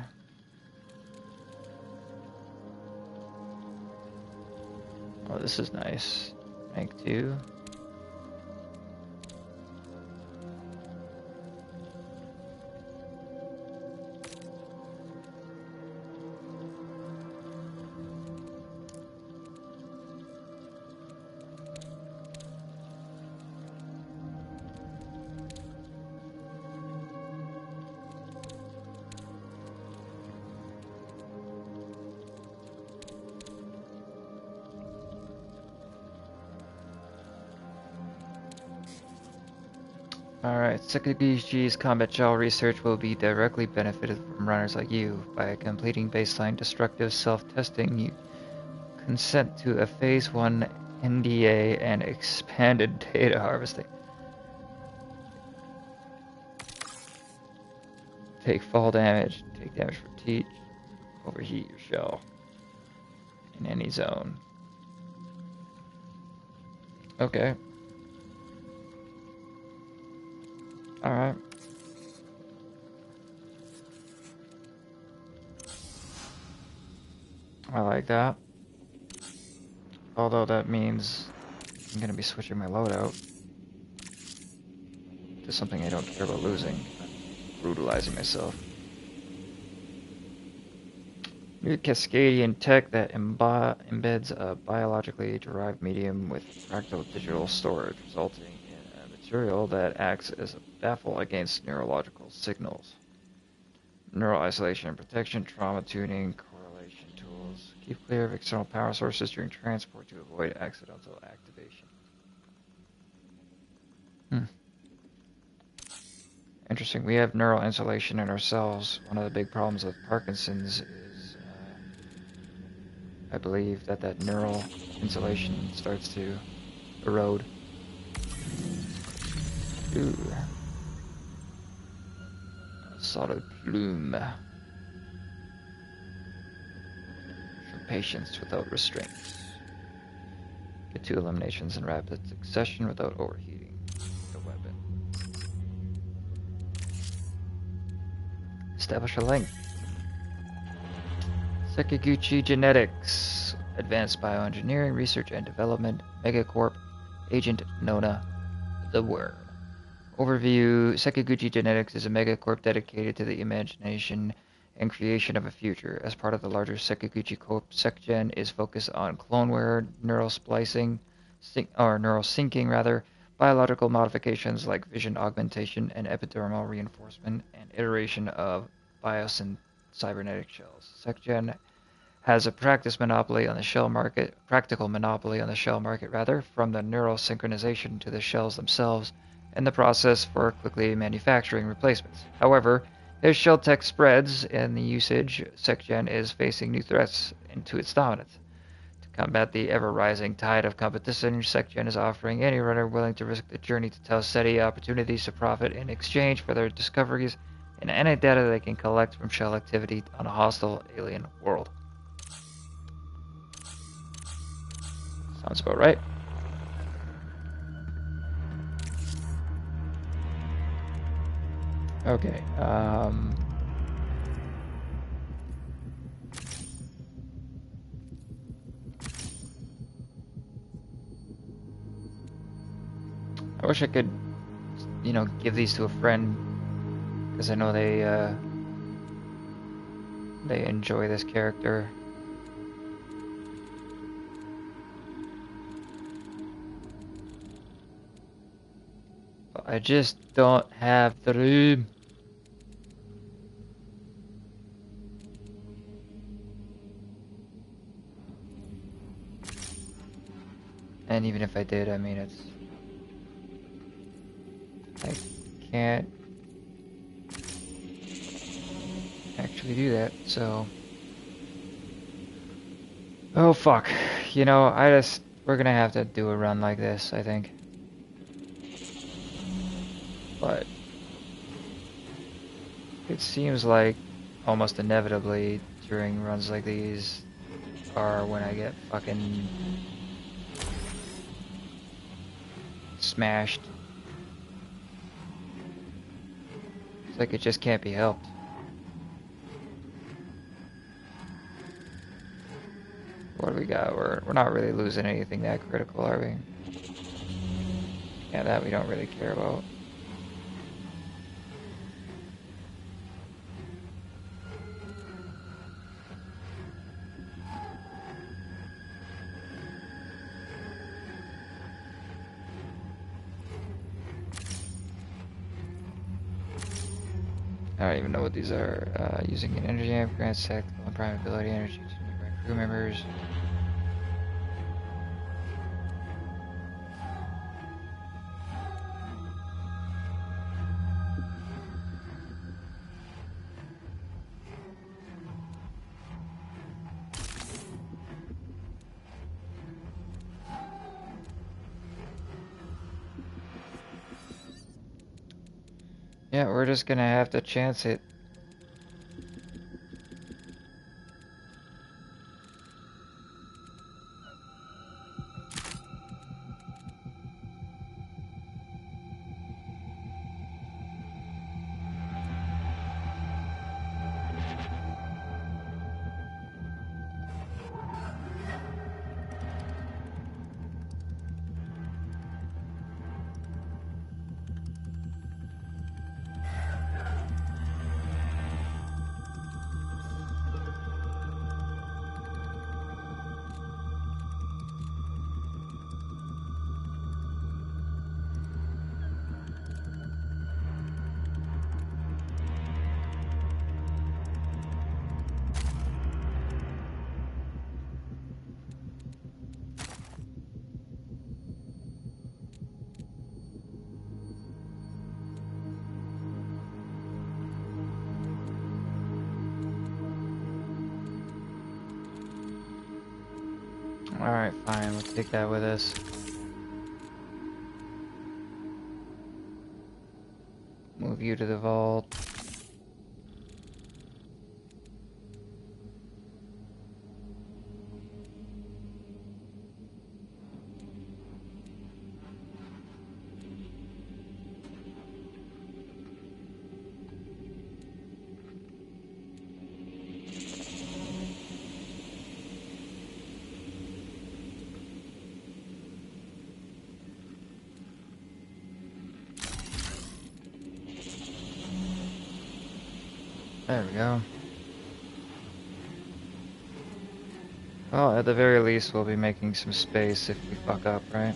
Oh, this is nice. Rank 2. Alright, Sakaguchi's combat gel research will be directly benefited from runners like you. By completing baseline destructive self-testing, you consent to a Phase 1 NDA and expanded data harvesting. Take fall damage, take damage from teach, overheat your shell in any zone. Okay. Alright. I like that. Although that means I'm gonna be switching my loadout to something I don't care about losing. Brutalizing myself. New Cascadian tech that embeds a biologically derived medium with fractal digital storage, resulting in a material that acts as a baffle against neurological signals. Neural isolation and protection, trauma tuning, correlation tools. Keep clear of external power sources during transport to avoid accidental activation. Interesting. We have neural insulation in our cells. One of the big problems with Parkinson's is, I believe, that neural insulation starts to erode. Ooh. A solid plume. For patience without restraints. Get 2 eliminations in rapid succession without overheating the weapon. Establish a link. Sakaguchi Genetics. Advanced Bioengineering Research and Development. Megacorp. Agent Nona. The Worm. Overview. Sakaguchi Genetics is a megacorp dedicated to the imagination and creation of a future. As part of the larger Sakaguchi Corp, SecGen is focused on cloneware, neural splicing, neural syncing rather, biological modifications like vision augmentation and epidermal reinforcement, and iteration of cybernetic shells. SecGen has a practical monopoly on the shell market, from the neural synchronization to the shells themselves, and the process for quickly manufacturing replacements. However, as shell tech spreads in the usage, SecGen is facing new threats into its dominance. To combat the ever-rising tide of competition, SecGen is offering any runner willing to risk the journey to Tau Ceti opportunities to profit in exchange for their discoveries and any data they can collect from shell activity on a hostile alien world. Sounds about right. Okay, I wish I could, give these to a friend, because I know they enjoy this character. But I just don't have the room. And even if I did, I mean, I can't actually do that, so. Oh fuck. You know, we're gonna have to do a run like this, I think. But it seems like almost inevitably during runs like these are when I get fucking smashed. It's like it just can't be helped. What do we got? We're not really losing anything that critical, are we? Yeah, that we don't really care about. I don't even know what these are. Using an energy amp grants tactical and prime ability energy to nearby crew members. Yeah, we're just gonna have to chance it. Alright, fine, we'll take that with us. Move you to the vault. There we go. Well, at the very least, we'll be making some space if we fuck up, right?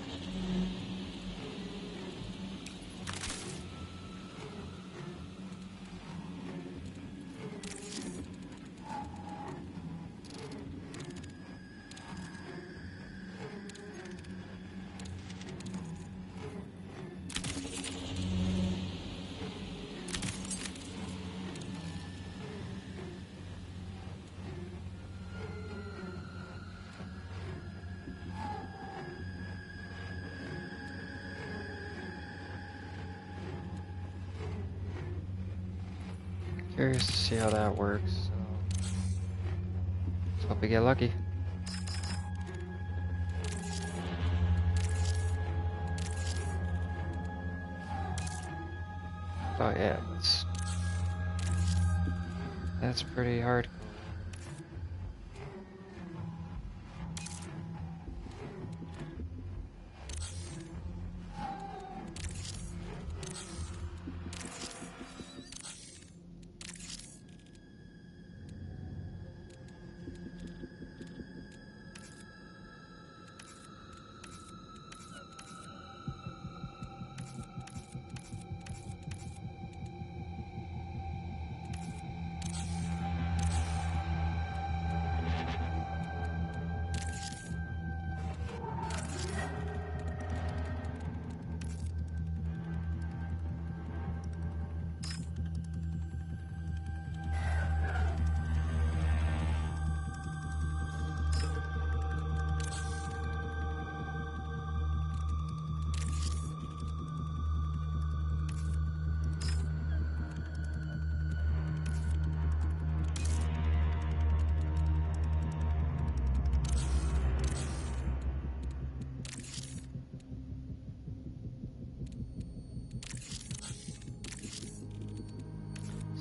Curious to see how that works. So let's hope we get lucky. Oh yeah, that's pretty hardcore.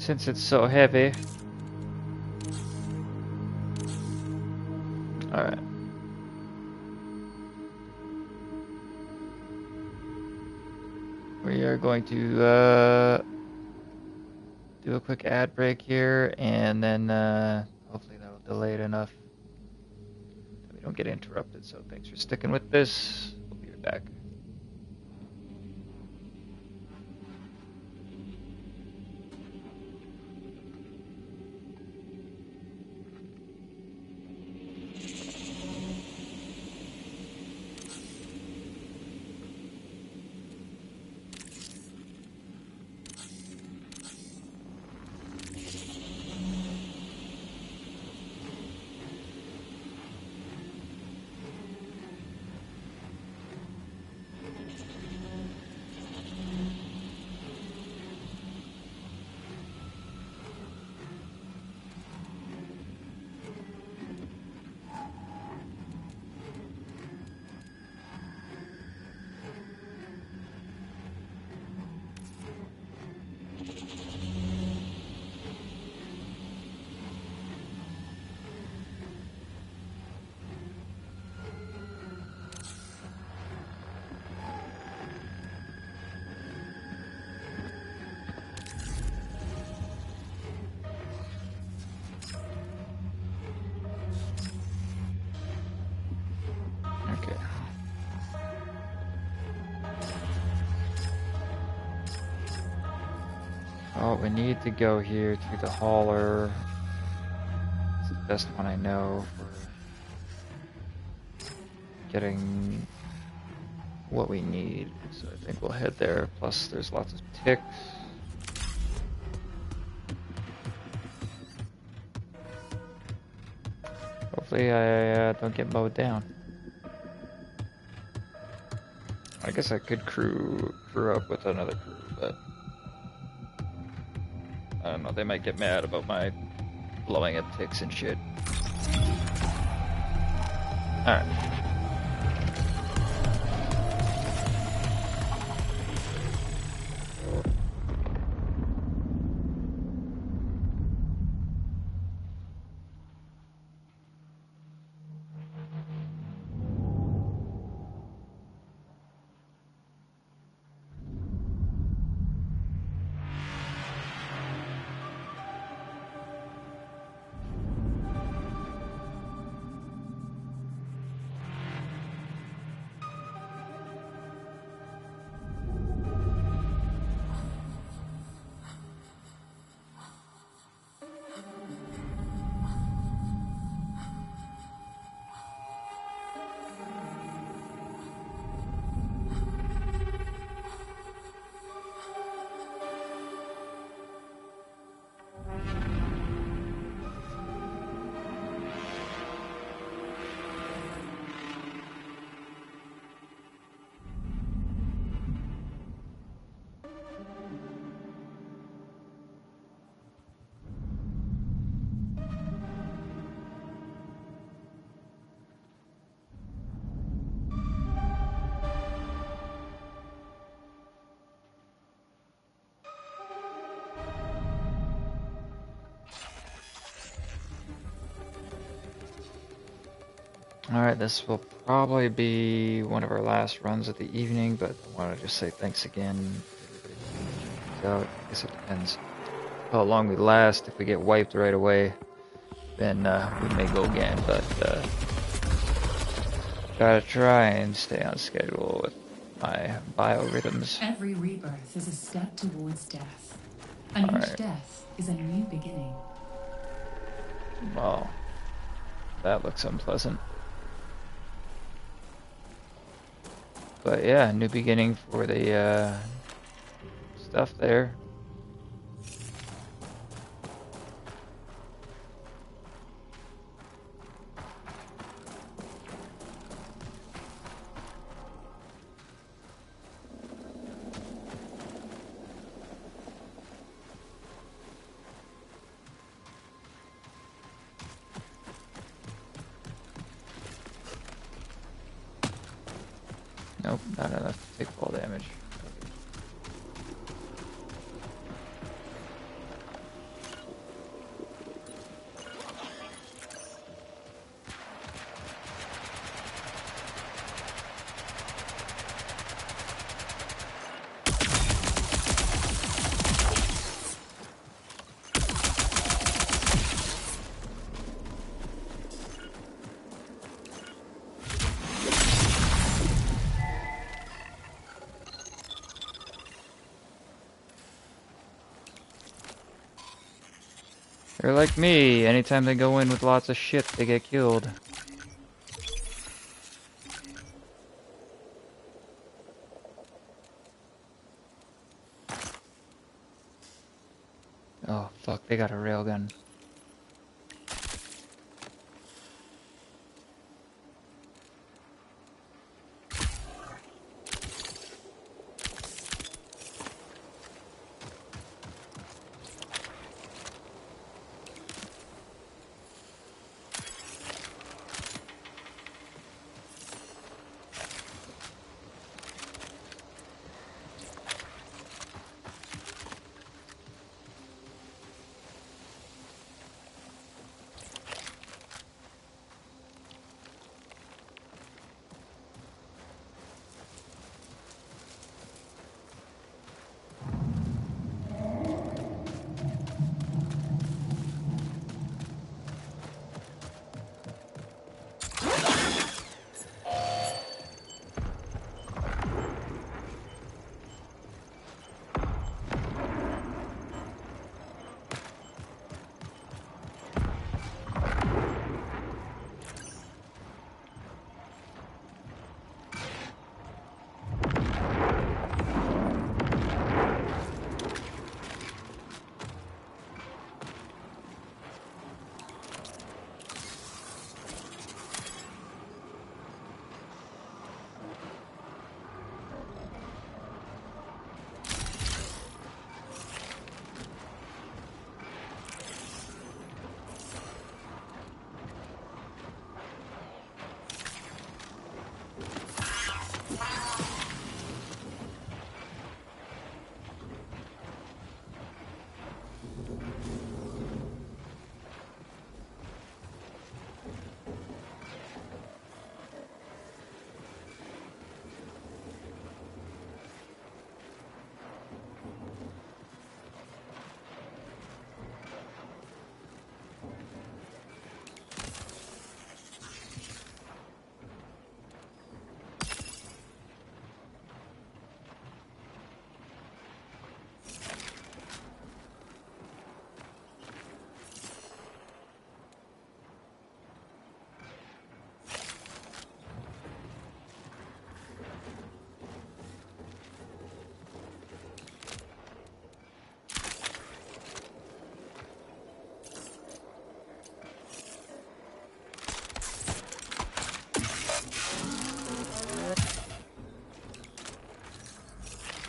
since it's so heavy. Alright. We are going to do a quick ad break here, and then hopefully that'll delay it enough that we don't get interrupted. So thanks for sticking with this. We'll be right back. Okay. Oh, we need to go here through the hauler. It's the best one I know for getting what we need. So I think we'll head there. Plus, there's lots of ticks. Hopefully, I don't get mowed down. I guess I could crew up with another crew, but I don't know. They might get mad about my blowing at ticks and shit. All right. Alright, this will probably be one of our last runs of the evening, but I want to just say thanks again. So, I guess it depends how long we last. If we get wiped right away, then we may go again, but gotta try and stay on schedule with my biorhythms. Every rebirth is a step towards death, and each death is a new beginning. Well, that looks unpleasant. But yeah, new beginning for the stuff there. Nope, not enough to take fall damage. They're like me. Anytime they go in with lots of shit, they get killed. Oh, fuck. They got a railgun.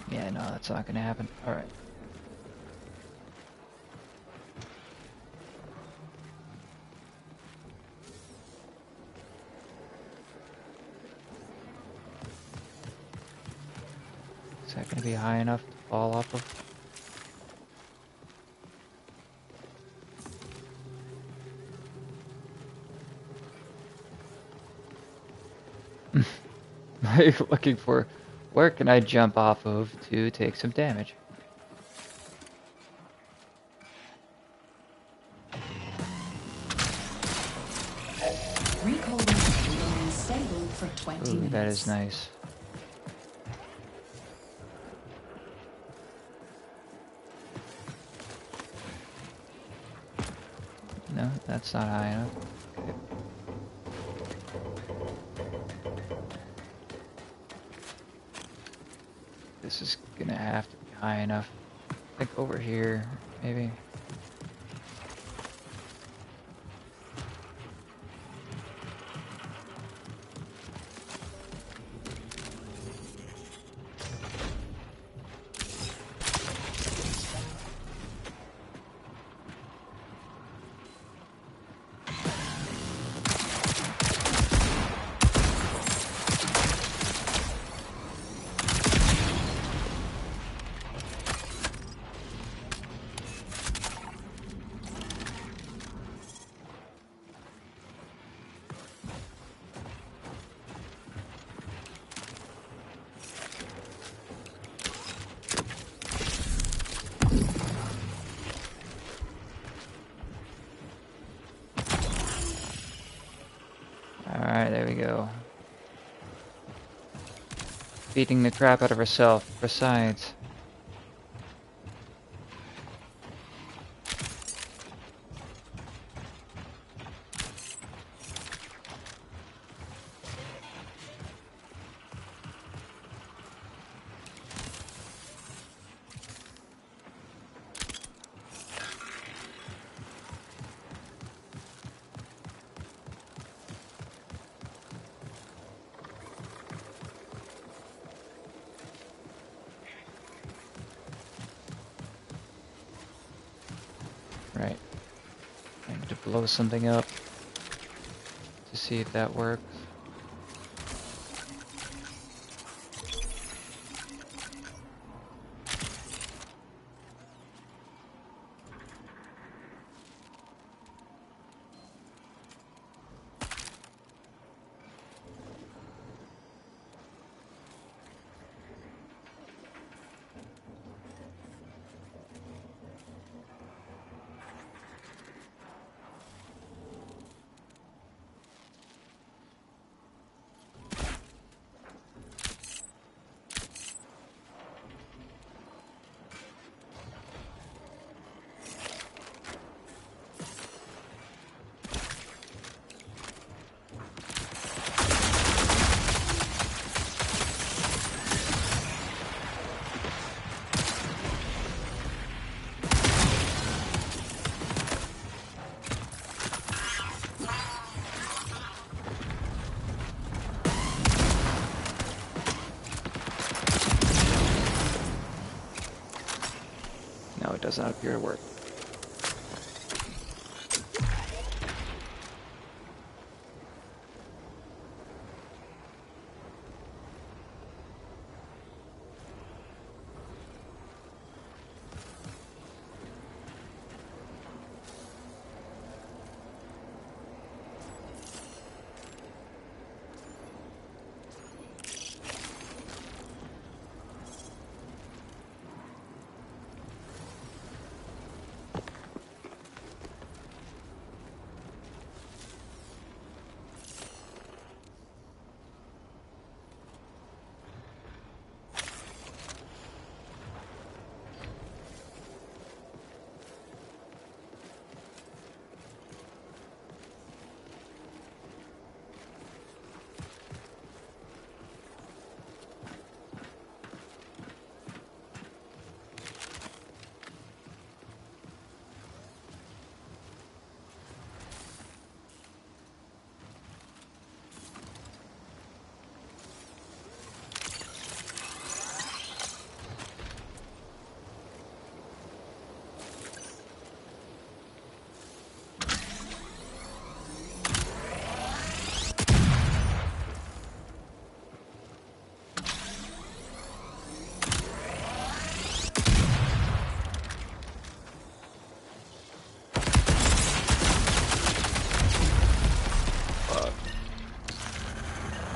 Yeah, no, that's not gonna happen. Alright. Is that gonna be high enough to fall off of? I'm looking for where can I jump off of to take some damage? Recall window will remain stable for 20 Ooh, minutes. that is nice. No, that's not high enough. Okay. This is gonna have to be high enough. I think over here, maybe. Alright, there we go. Beating the crap out of herself, besides. blow something up to see if that works. No, it does not appear to work.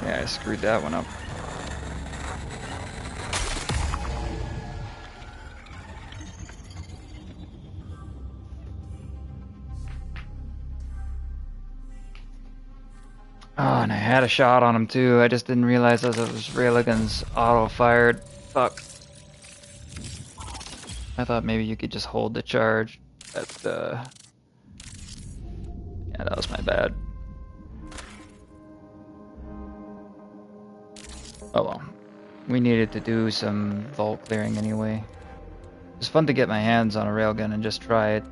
Yeah, I screwed that one up. Oh, and I had a shot on him too. I just didn't realize that it was railguns auto-fired. Fuck. I thought maybe you could just hold the charge. That's yeah, that was my bad. Oh well. We needed to do some vault clearing anyway. It was fun to get my hands on a railgun and just try it.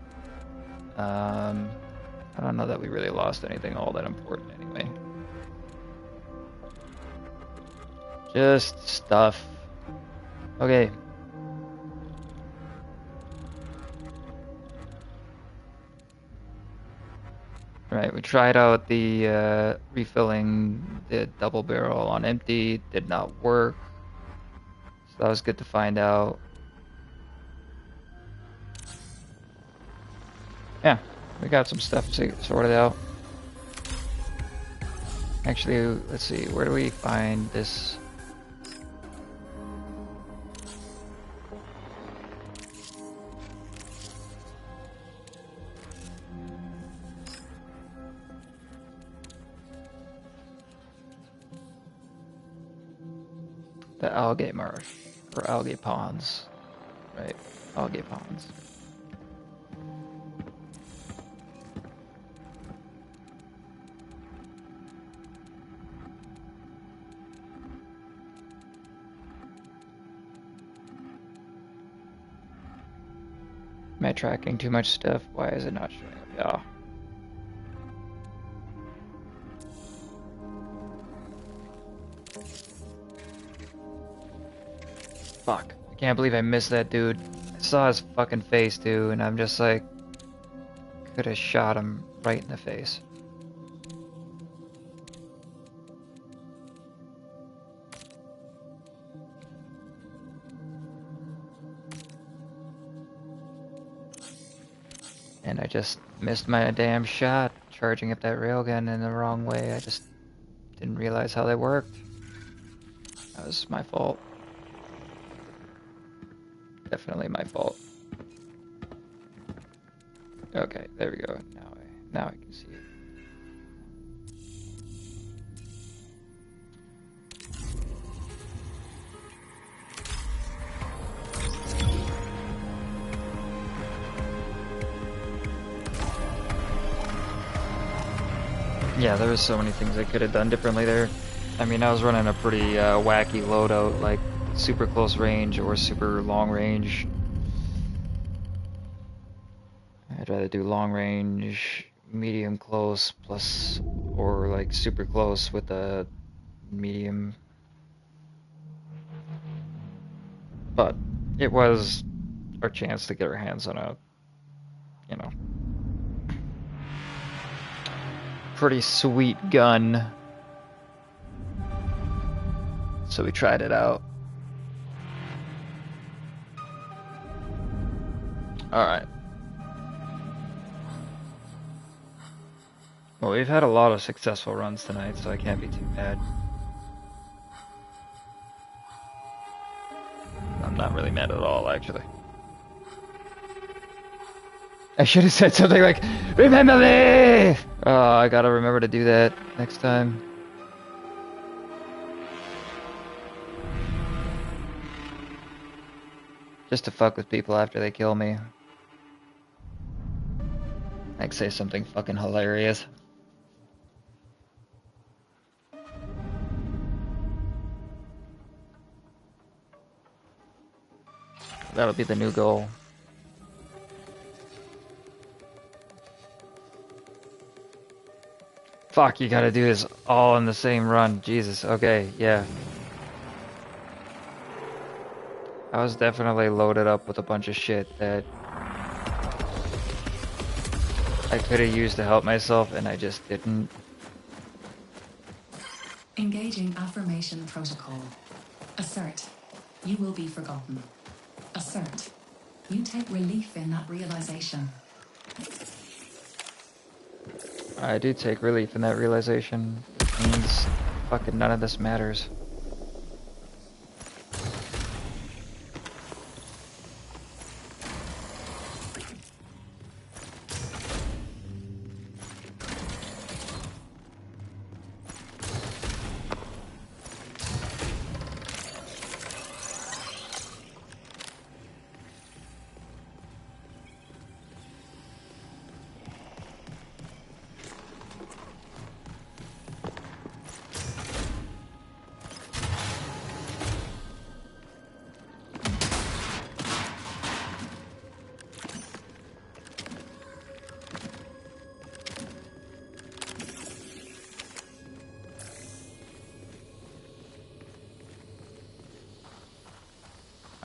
I don't know that we really lost anything all that important anyway. Just stuff. Okay. Right, we tried out the refilling the double barrel on empty. Did not work. So that was good to find out. Yeah, we got some stuff sorted out. Actually, let's see, where do we find this? The algae marsh, or algae ponds, right? Algae ponds. Am I tracking too much stuff? Why is it not showing up? Yeah. Fuck. I can't believe I missed that dude. I saw his fucking face too, and I'm just like, could have shot him right in the face. And I just missed my damn shot, charging up that railgun in the wrong way. I just didn't realize how they worked. That was my fault. Definitely my fault. Okay, there we go. Now I can see it. Yeah, there was so many things I could have done differently there. I mean, I was running a pretty wacky loadout, like super close range or super long range. I'd rather do long range, medium close, plus, or like super close with a medium. But it was our chance to get our hands on a, you know, pretty sweet gun. So we tried it out. Alright. Well, we've had a lot of successful runs tonight, so I can't be too bad. I'm not really mad at all, actually. I should have said something like, "Remember me!" Oh, I gotta remember to do that next time. Just to fuck with people after they kill me. Like, say something fucking hilarious. That'll be the new goal. Fuck, you gotta do this all in the same run. Jesus, okay, yeah. I was definitely loaded up with a bunch of shit that I could have used to help myself, and I just didn't. Engaging affirmation protocol. Assert. You will be forgotten. Assert. You take relief in that realization. I do take relief in that realization. It means fucking none of this matters.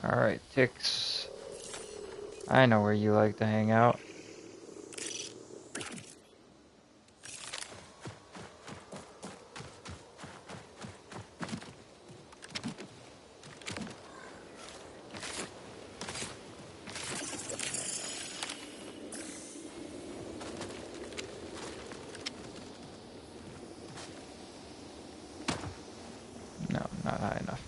Alright, Tix. I know where you like to hang out. No, not high enough.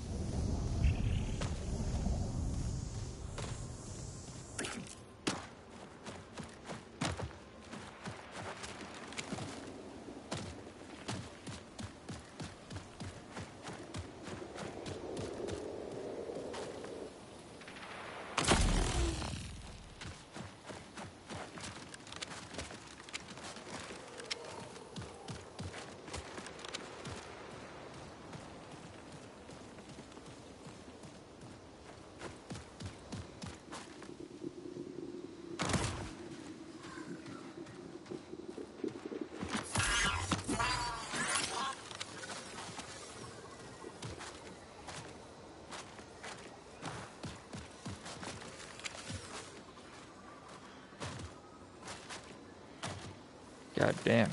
God damn.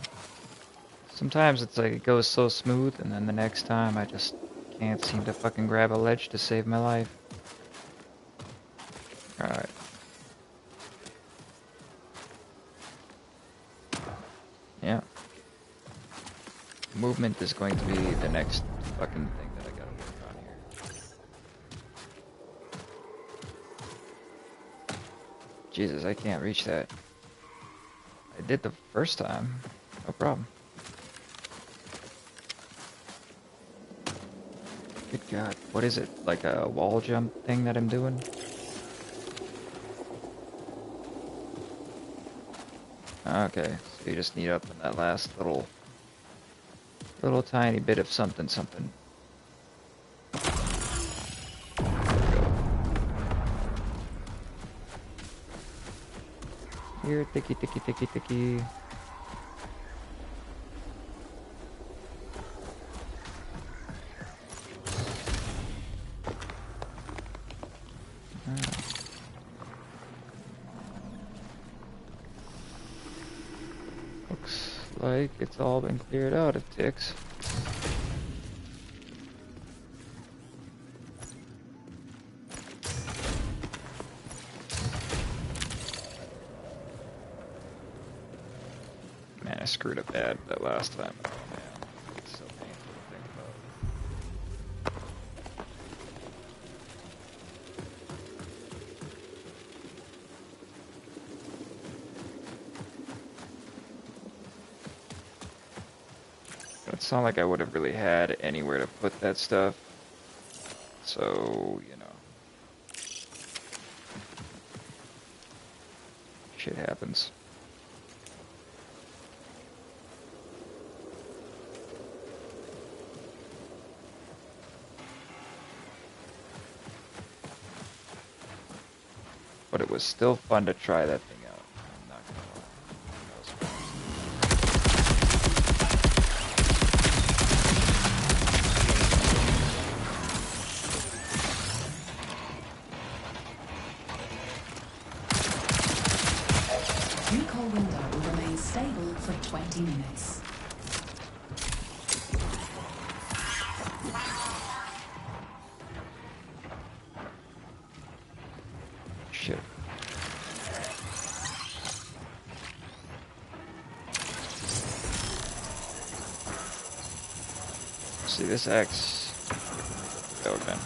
Sometimes it's like it goes so smooth, and then the next time I just can't seem to fucking grab a ledge to save my life. Alright. Yeah. Movement is going to be the next fucking thing that I gotta work on here. Jesus, I can't reach that. I did the first time. No problem. Good God. What is it? Like a wall jump thing that I'm doing? Okay, so you just need up in that last little tiny bit of something. There we go. Here, ticky. Looks like it's all been cleared out of ticks. Man, I screwed up bad that last time. Oh man, it's so painful to think about. It's not like I would have really had anywhere to put that stuff. So, you know. Shit happens. But it was still fun to try that thing out. I'm not gonna lie. That was fun. Recall window will remain stable for 20 minutes. Shit. See this X. Go again.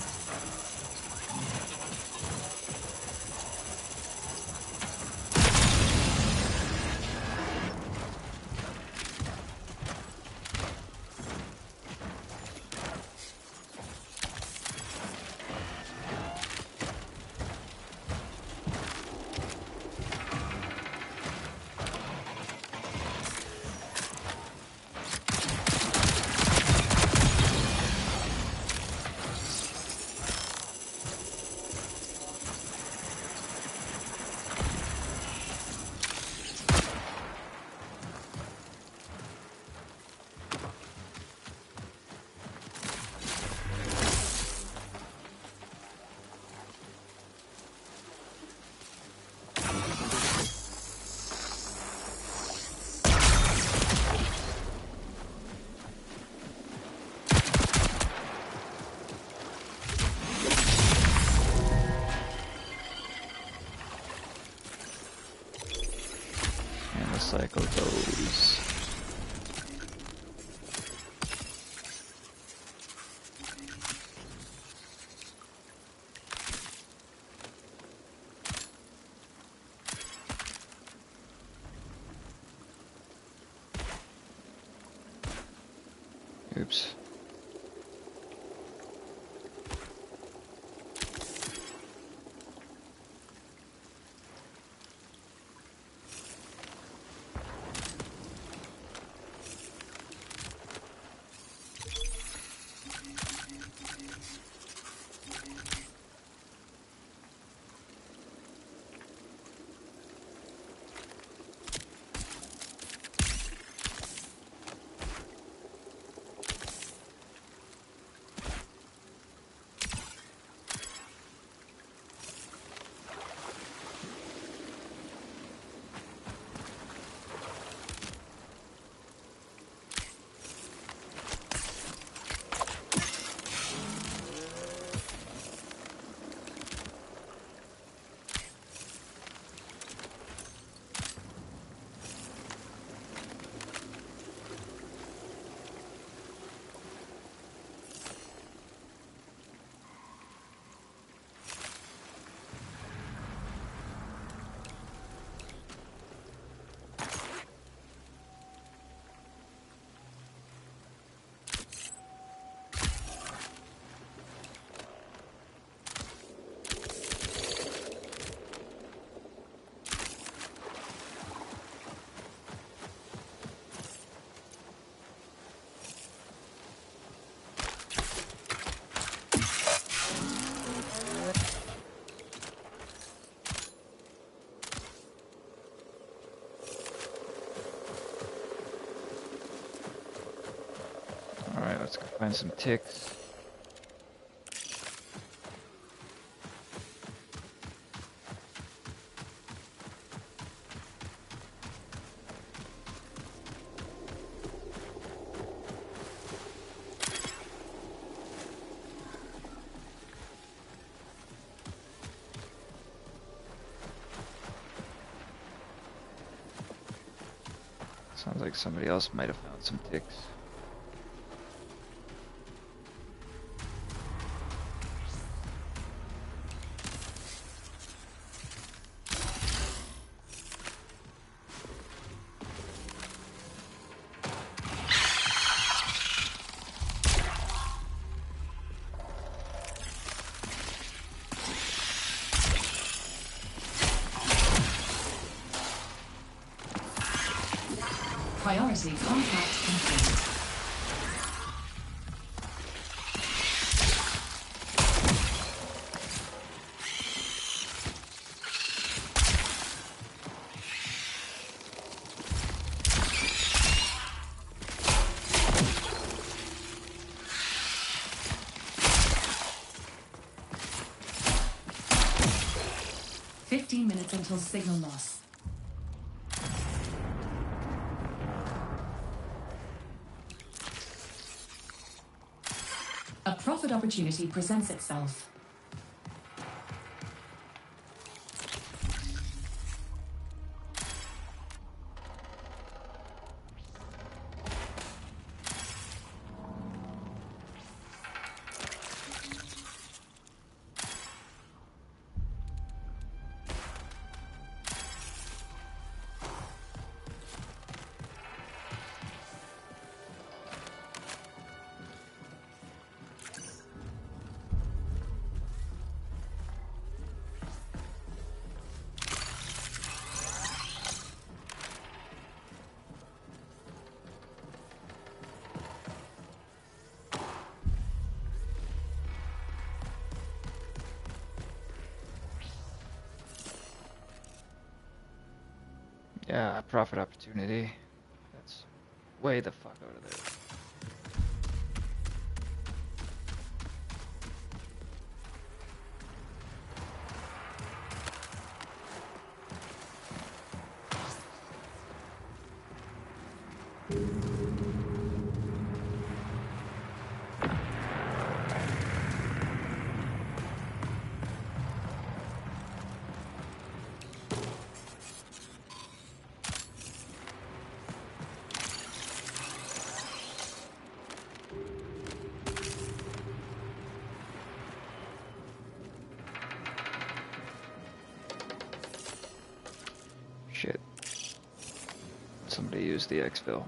And the cycle goes. Oops. let's go find some ticks. Sounds like somebody else might have found some ticks. Priority contract complete. Until signal loss. A profit opportunity presents itself. Yeah, profit opportunity. That's way the fuck out of there. Shit. Somebody used the exfil.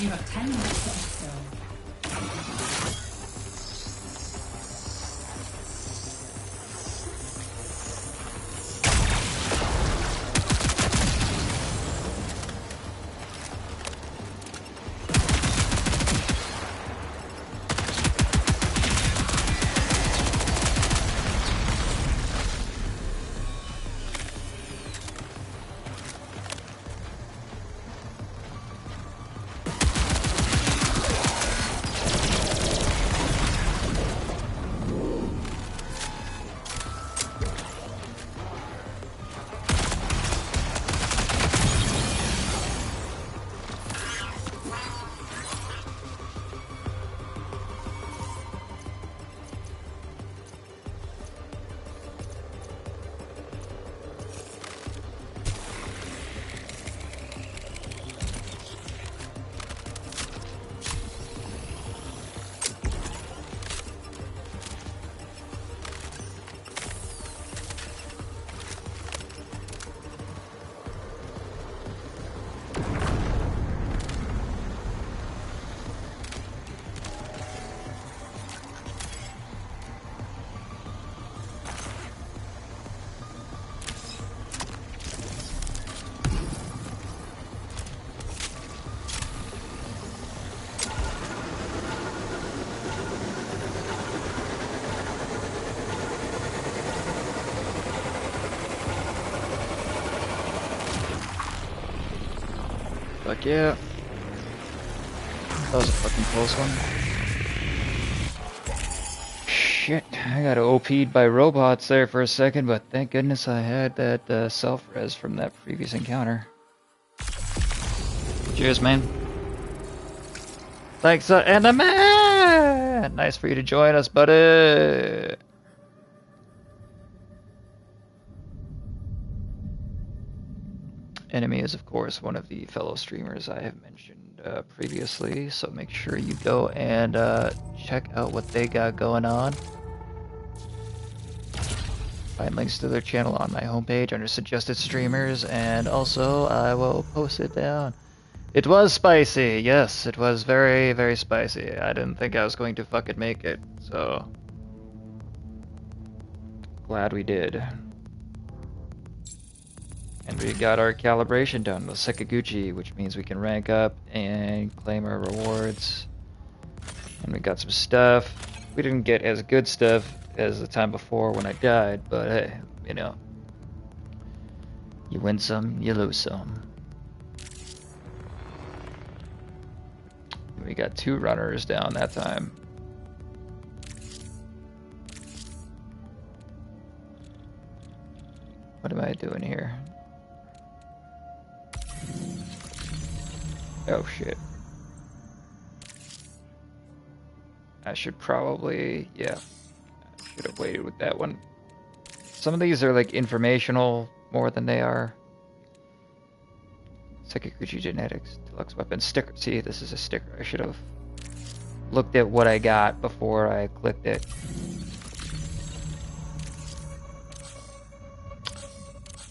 You have 10 minutes to exfil. Fuck yeah. That was a fucking close one. Shit, I got OP'd by robots there for a second, but thank goodness I had that self-res from that previous encounter. Cheers, man. Thanks, and the man! Nice for you to join us, buddy! Enemy is, of course, one of the fellow streamers I have mentioned previously, so make sure you go and check out what they got going on. Find links to their channel on my homepage under suggested streamers, and also I will post it down. It was spicy, yes, it was very, very spicy. I didn't think I was going to fucking make it, so glad we did. And we got our calibration done with Sakaguchi, which means we can rank up and claim our rewards. And we got some stuff. We didn't get as good stuff as the time before when I died, but hey, you know. You win some, you lose some. We got 2 runners down that time. What am I doing here? Oh shit. I should probably, yeah. I should have waited with that one. Some of these are like informational more than they are. Sakaguchi Genetics, Deluxe Weapon Sticker. See, this is a sticker. I should have looked at what I got before I clicked it.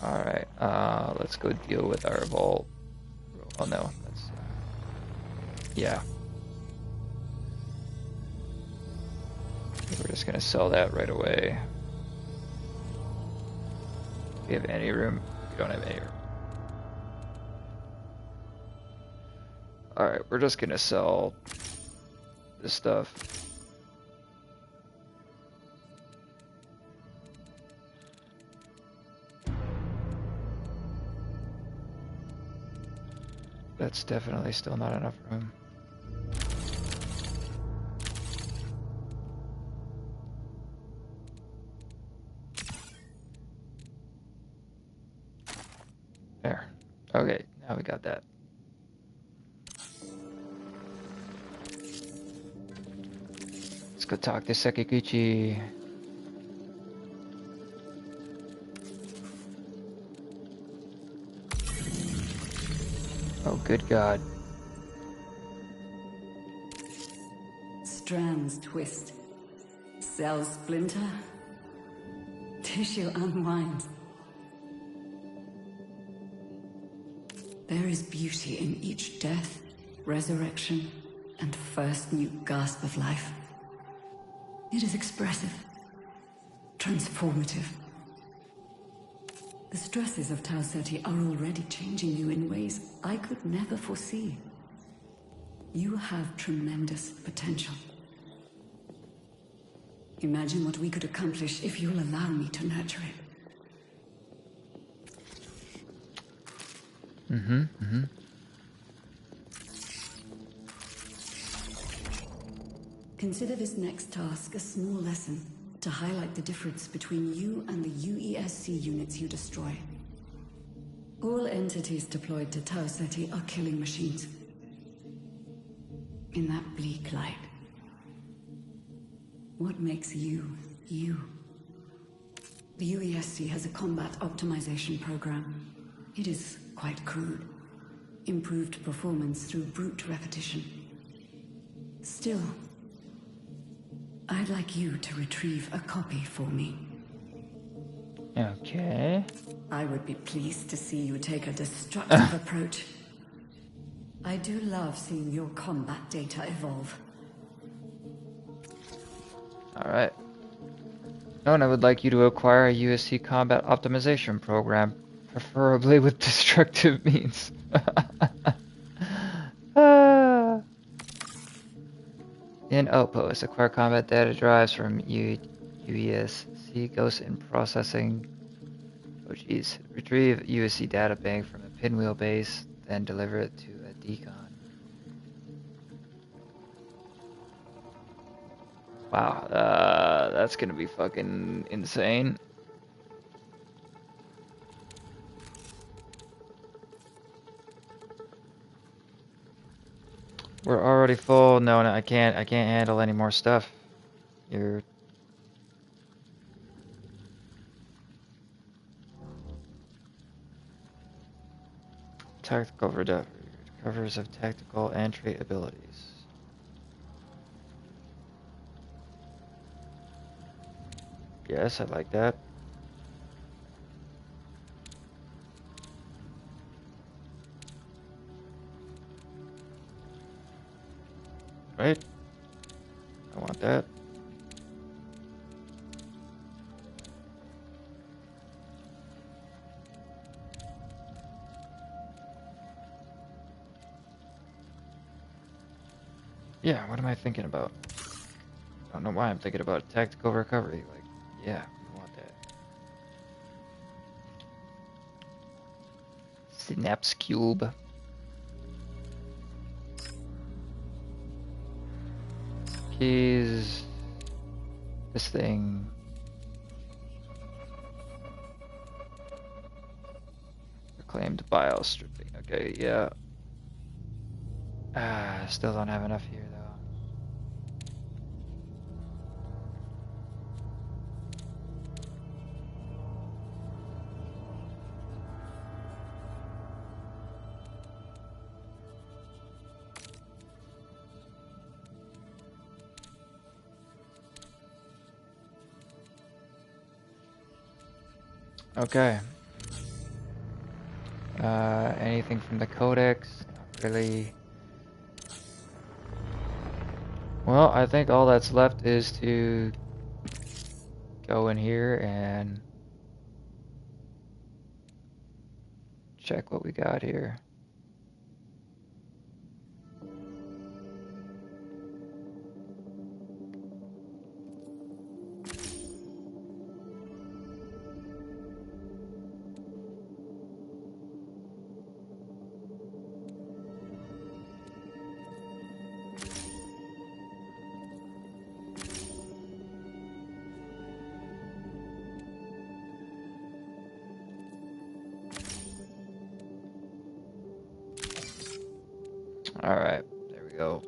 Alright, let's go deal with our vault. Oh no, that's... yeah. We're just gonna sell that right away. Do we have any room? We don't have any room. Alright, we're just gonna sell this stuff. That's definitely still not enough room. There. Okay, now we got that. Let's go talk to Sakaguchi. Oh, good God. Strands twist. Cells splinter. Tissue unwinds. There is beauty in each death, resurrection, and first new gasp of life. It is expressive, transformative. The stresses of Tau Ceti are already changing you in ways I could never foresee. You have tremendous potential. Imagine what we could accomplish if you'll allow me to nurture it. Consider this next task a small lesson to highlight the difference between you and the UESC units you destroy. All entities deployed to Tau Ceti are killing machines. In that bleak light, what makes you, you? The UESC has a combat optimization program. It is quite crude. Improved performance through brute repetition. Still, I'd like you to retrieve a copy for me. Okay. I would be pleased to see you take a destructive approach. I do love seeing your combat data evolve. Alright. Oh, and I would like you to acquire a USC combat optimization program, preferably with destructive means. Ah. In Outpost, acquire combat data drives from UESC Ghost in Processing. Oh jeez. Retrieve USC data bank from a pinwheel base, then deliver it to a decon. Wow, that's gonna be fucking insane. We're already full. No, I can't handle any more stuff. You're... Tactical recovers of tactical and trait abilities. Yes, I like that. Right? I want that. Yeah, what am I thinking about? I don't know why I'm thinking about tactical recovery. Like, yeah, I want that. Synapse cube. Keys. This thing. Reclaimed bile stripping. Okay, yeah. Still don't have enough here though. Okay. Anything from the codex? Not really. Well, I think all that's left is to go in here and check what we got here. Alright, there we go.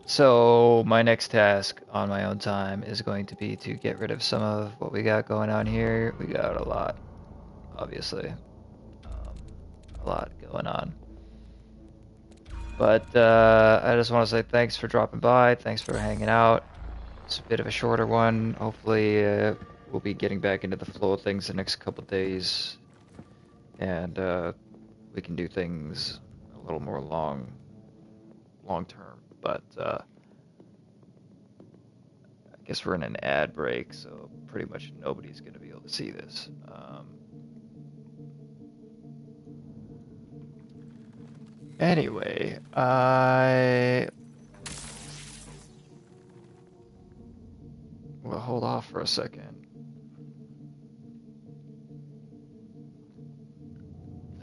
So, my next task on my own time is going to be to get rid of some of what we got going on here. We got a lot, obviously. A lot going on. But, I just want to say thanks for dropping by. Thanks for hanging out. It's a bit of a shorter one. Hopefully, we'll be getting back into the flow of things the next couple days. and we can do things a little more long term. But I guess we're in an ad break, so pretty much nobody's going to be able to see this. Anyway, will hold off for a second.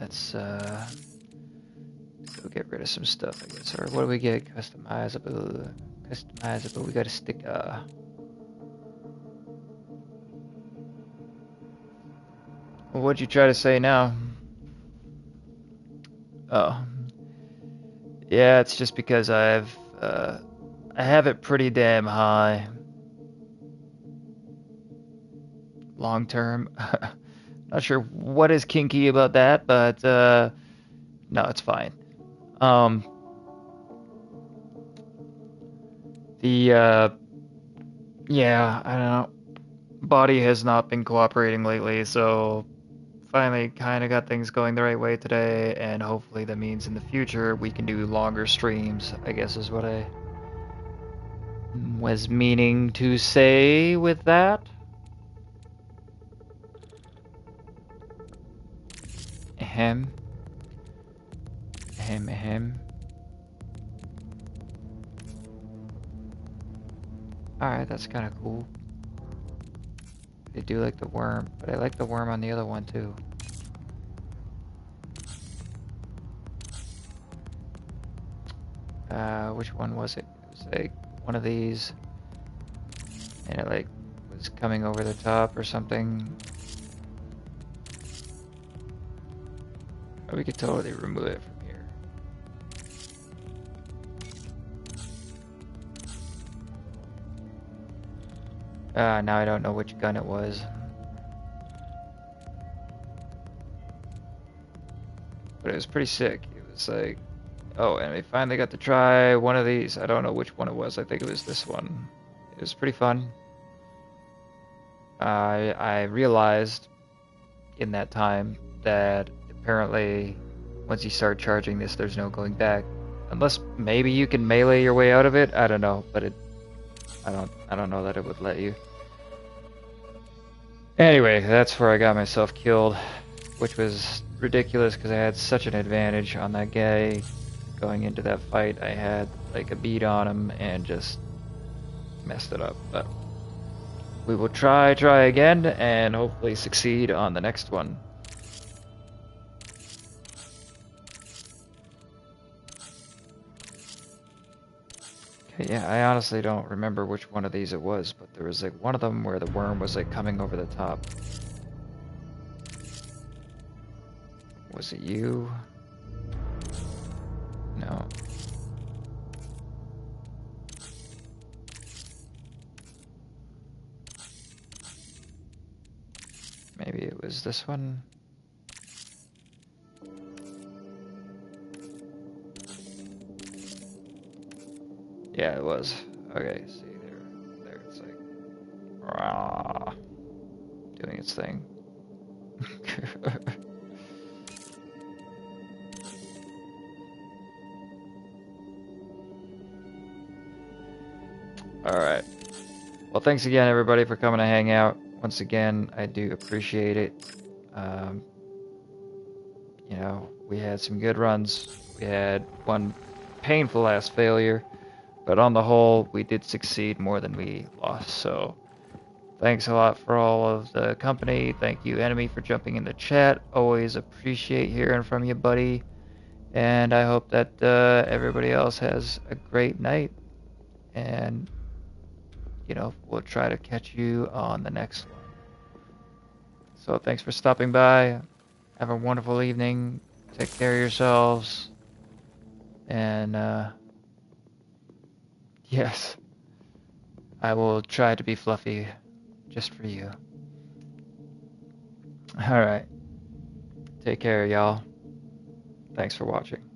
Let's go get rid of some stuff, I guess. Or what do we get? Customizable. We got to stick. What'd you try to say now? Oh, yeah. It's just because I have it pretty damn high. Long term. Not sure what is kinky about that, but no, it's fine. Yeah, I don't know. Body has not been cooperating lately, so finally kind of got things going the right way today, and hopefully that means in the future we can do longer streams, I guess is what I was meaning to say with that. Ahem. Ahem, ahem. Alright, that's kind of cool. I do like the worm, but I like the worm on the other one too. Which one was it? It was like one of these, and it like was coming over the top or something. Or we could totally remove it from here. Now I don't know which gun it was. But it was pretty sick. It was like, oh, and we finally got to try one of these. I don't know which one it was. I think it was this one. It was pretty fun. I realized in that time that apparently once you start charging this, there's no going back. Unless maybe you can melee your way out of it. I don't know, but I don't know that it would let you. Anyway, that's where I got myself killed, which was ridiculous because I had such an advantage on that guy going into that fight. I had like a beat on him and just messed it up. But we will try again and hopefully succeed on the next one. Okay, yeah, I honestly don't remember which one of these it was, but there was like one of them where the worm was like coming over the top. Was it you? No. Maybe it was this one. Yeah, it was. Okay, see there it's like rah, doing its thing. Alright. Well, thanks again, everybody, for coming to hang out. Once again, I do appreciate it. You know, we had some good runs. We had one painful ass failure, but on the whole, we did succeed more than we lost. So, thanks a lot for all of the company. Thank you, Enemy, for jumping in the chat. Always appreciate hearing from you, buddy. And I hope that everybody else has a great night. And you know, we'll try to catch you on the next one. So thanks for stopping by. Have a wonderful evening. Take care of yourselves. And yes, I will try to be fluffy just for you. All right. Take care, y'all. Thanks for watching.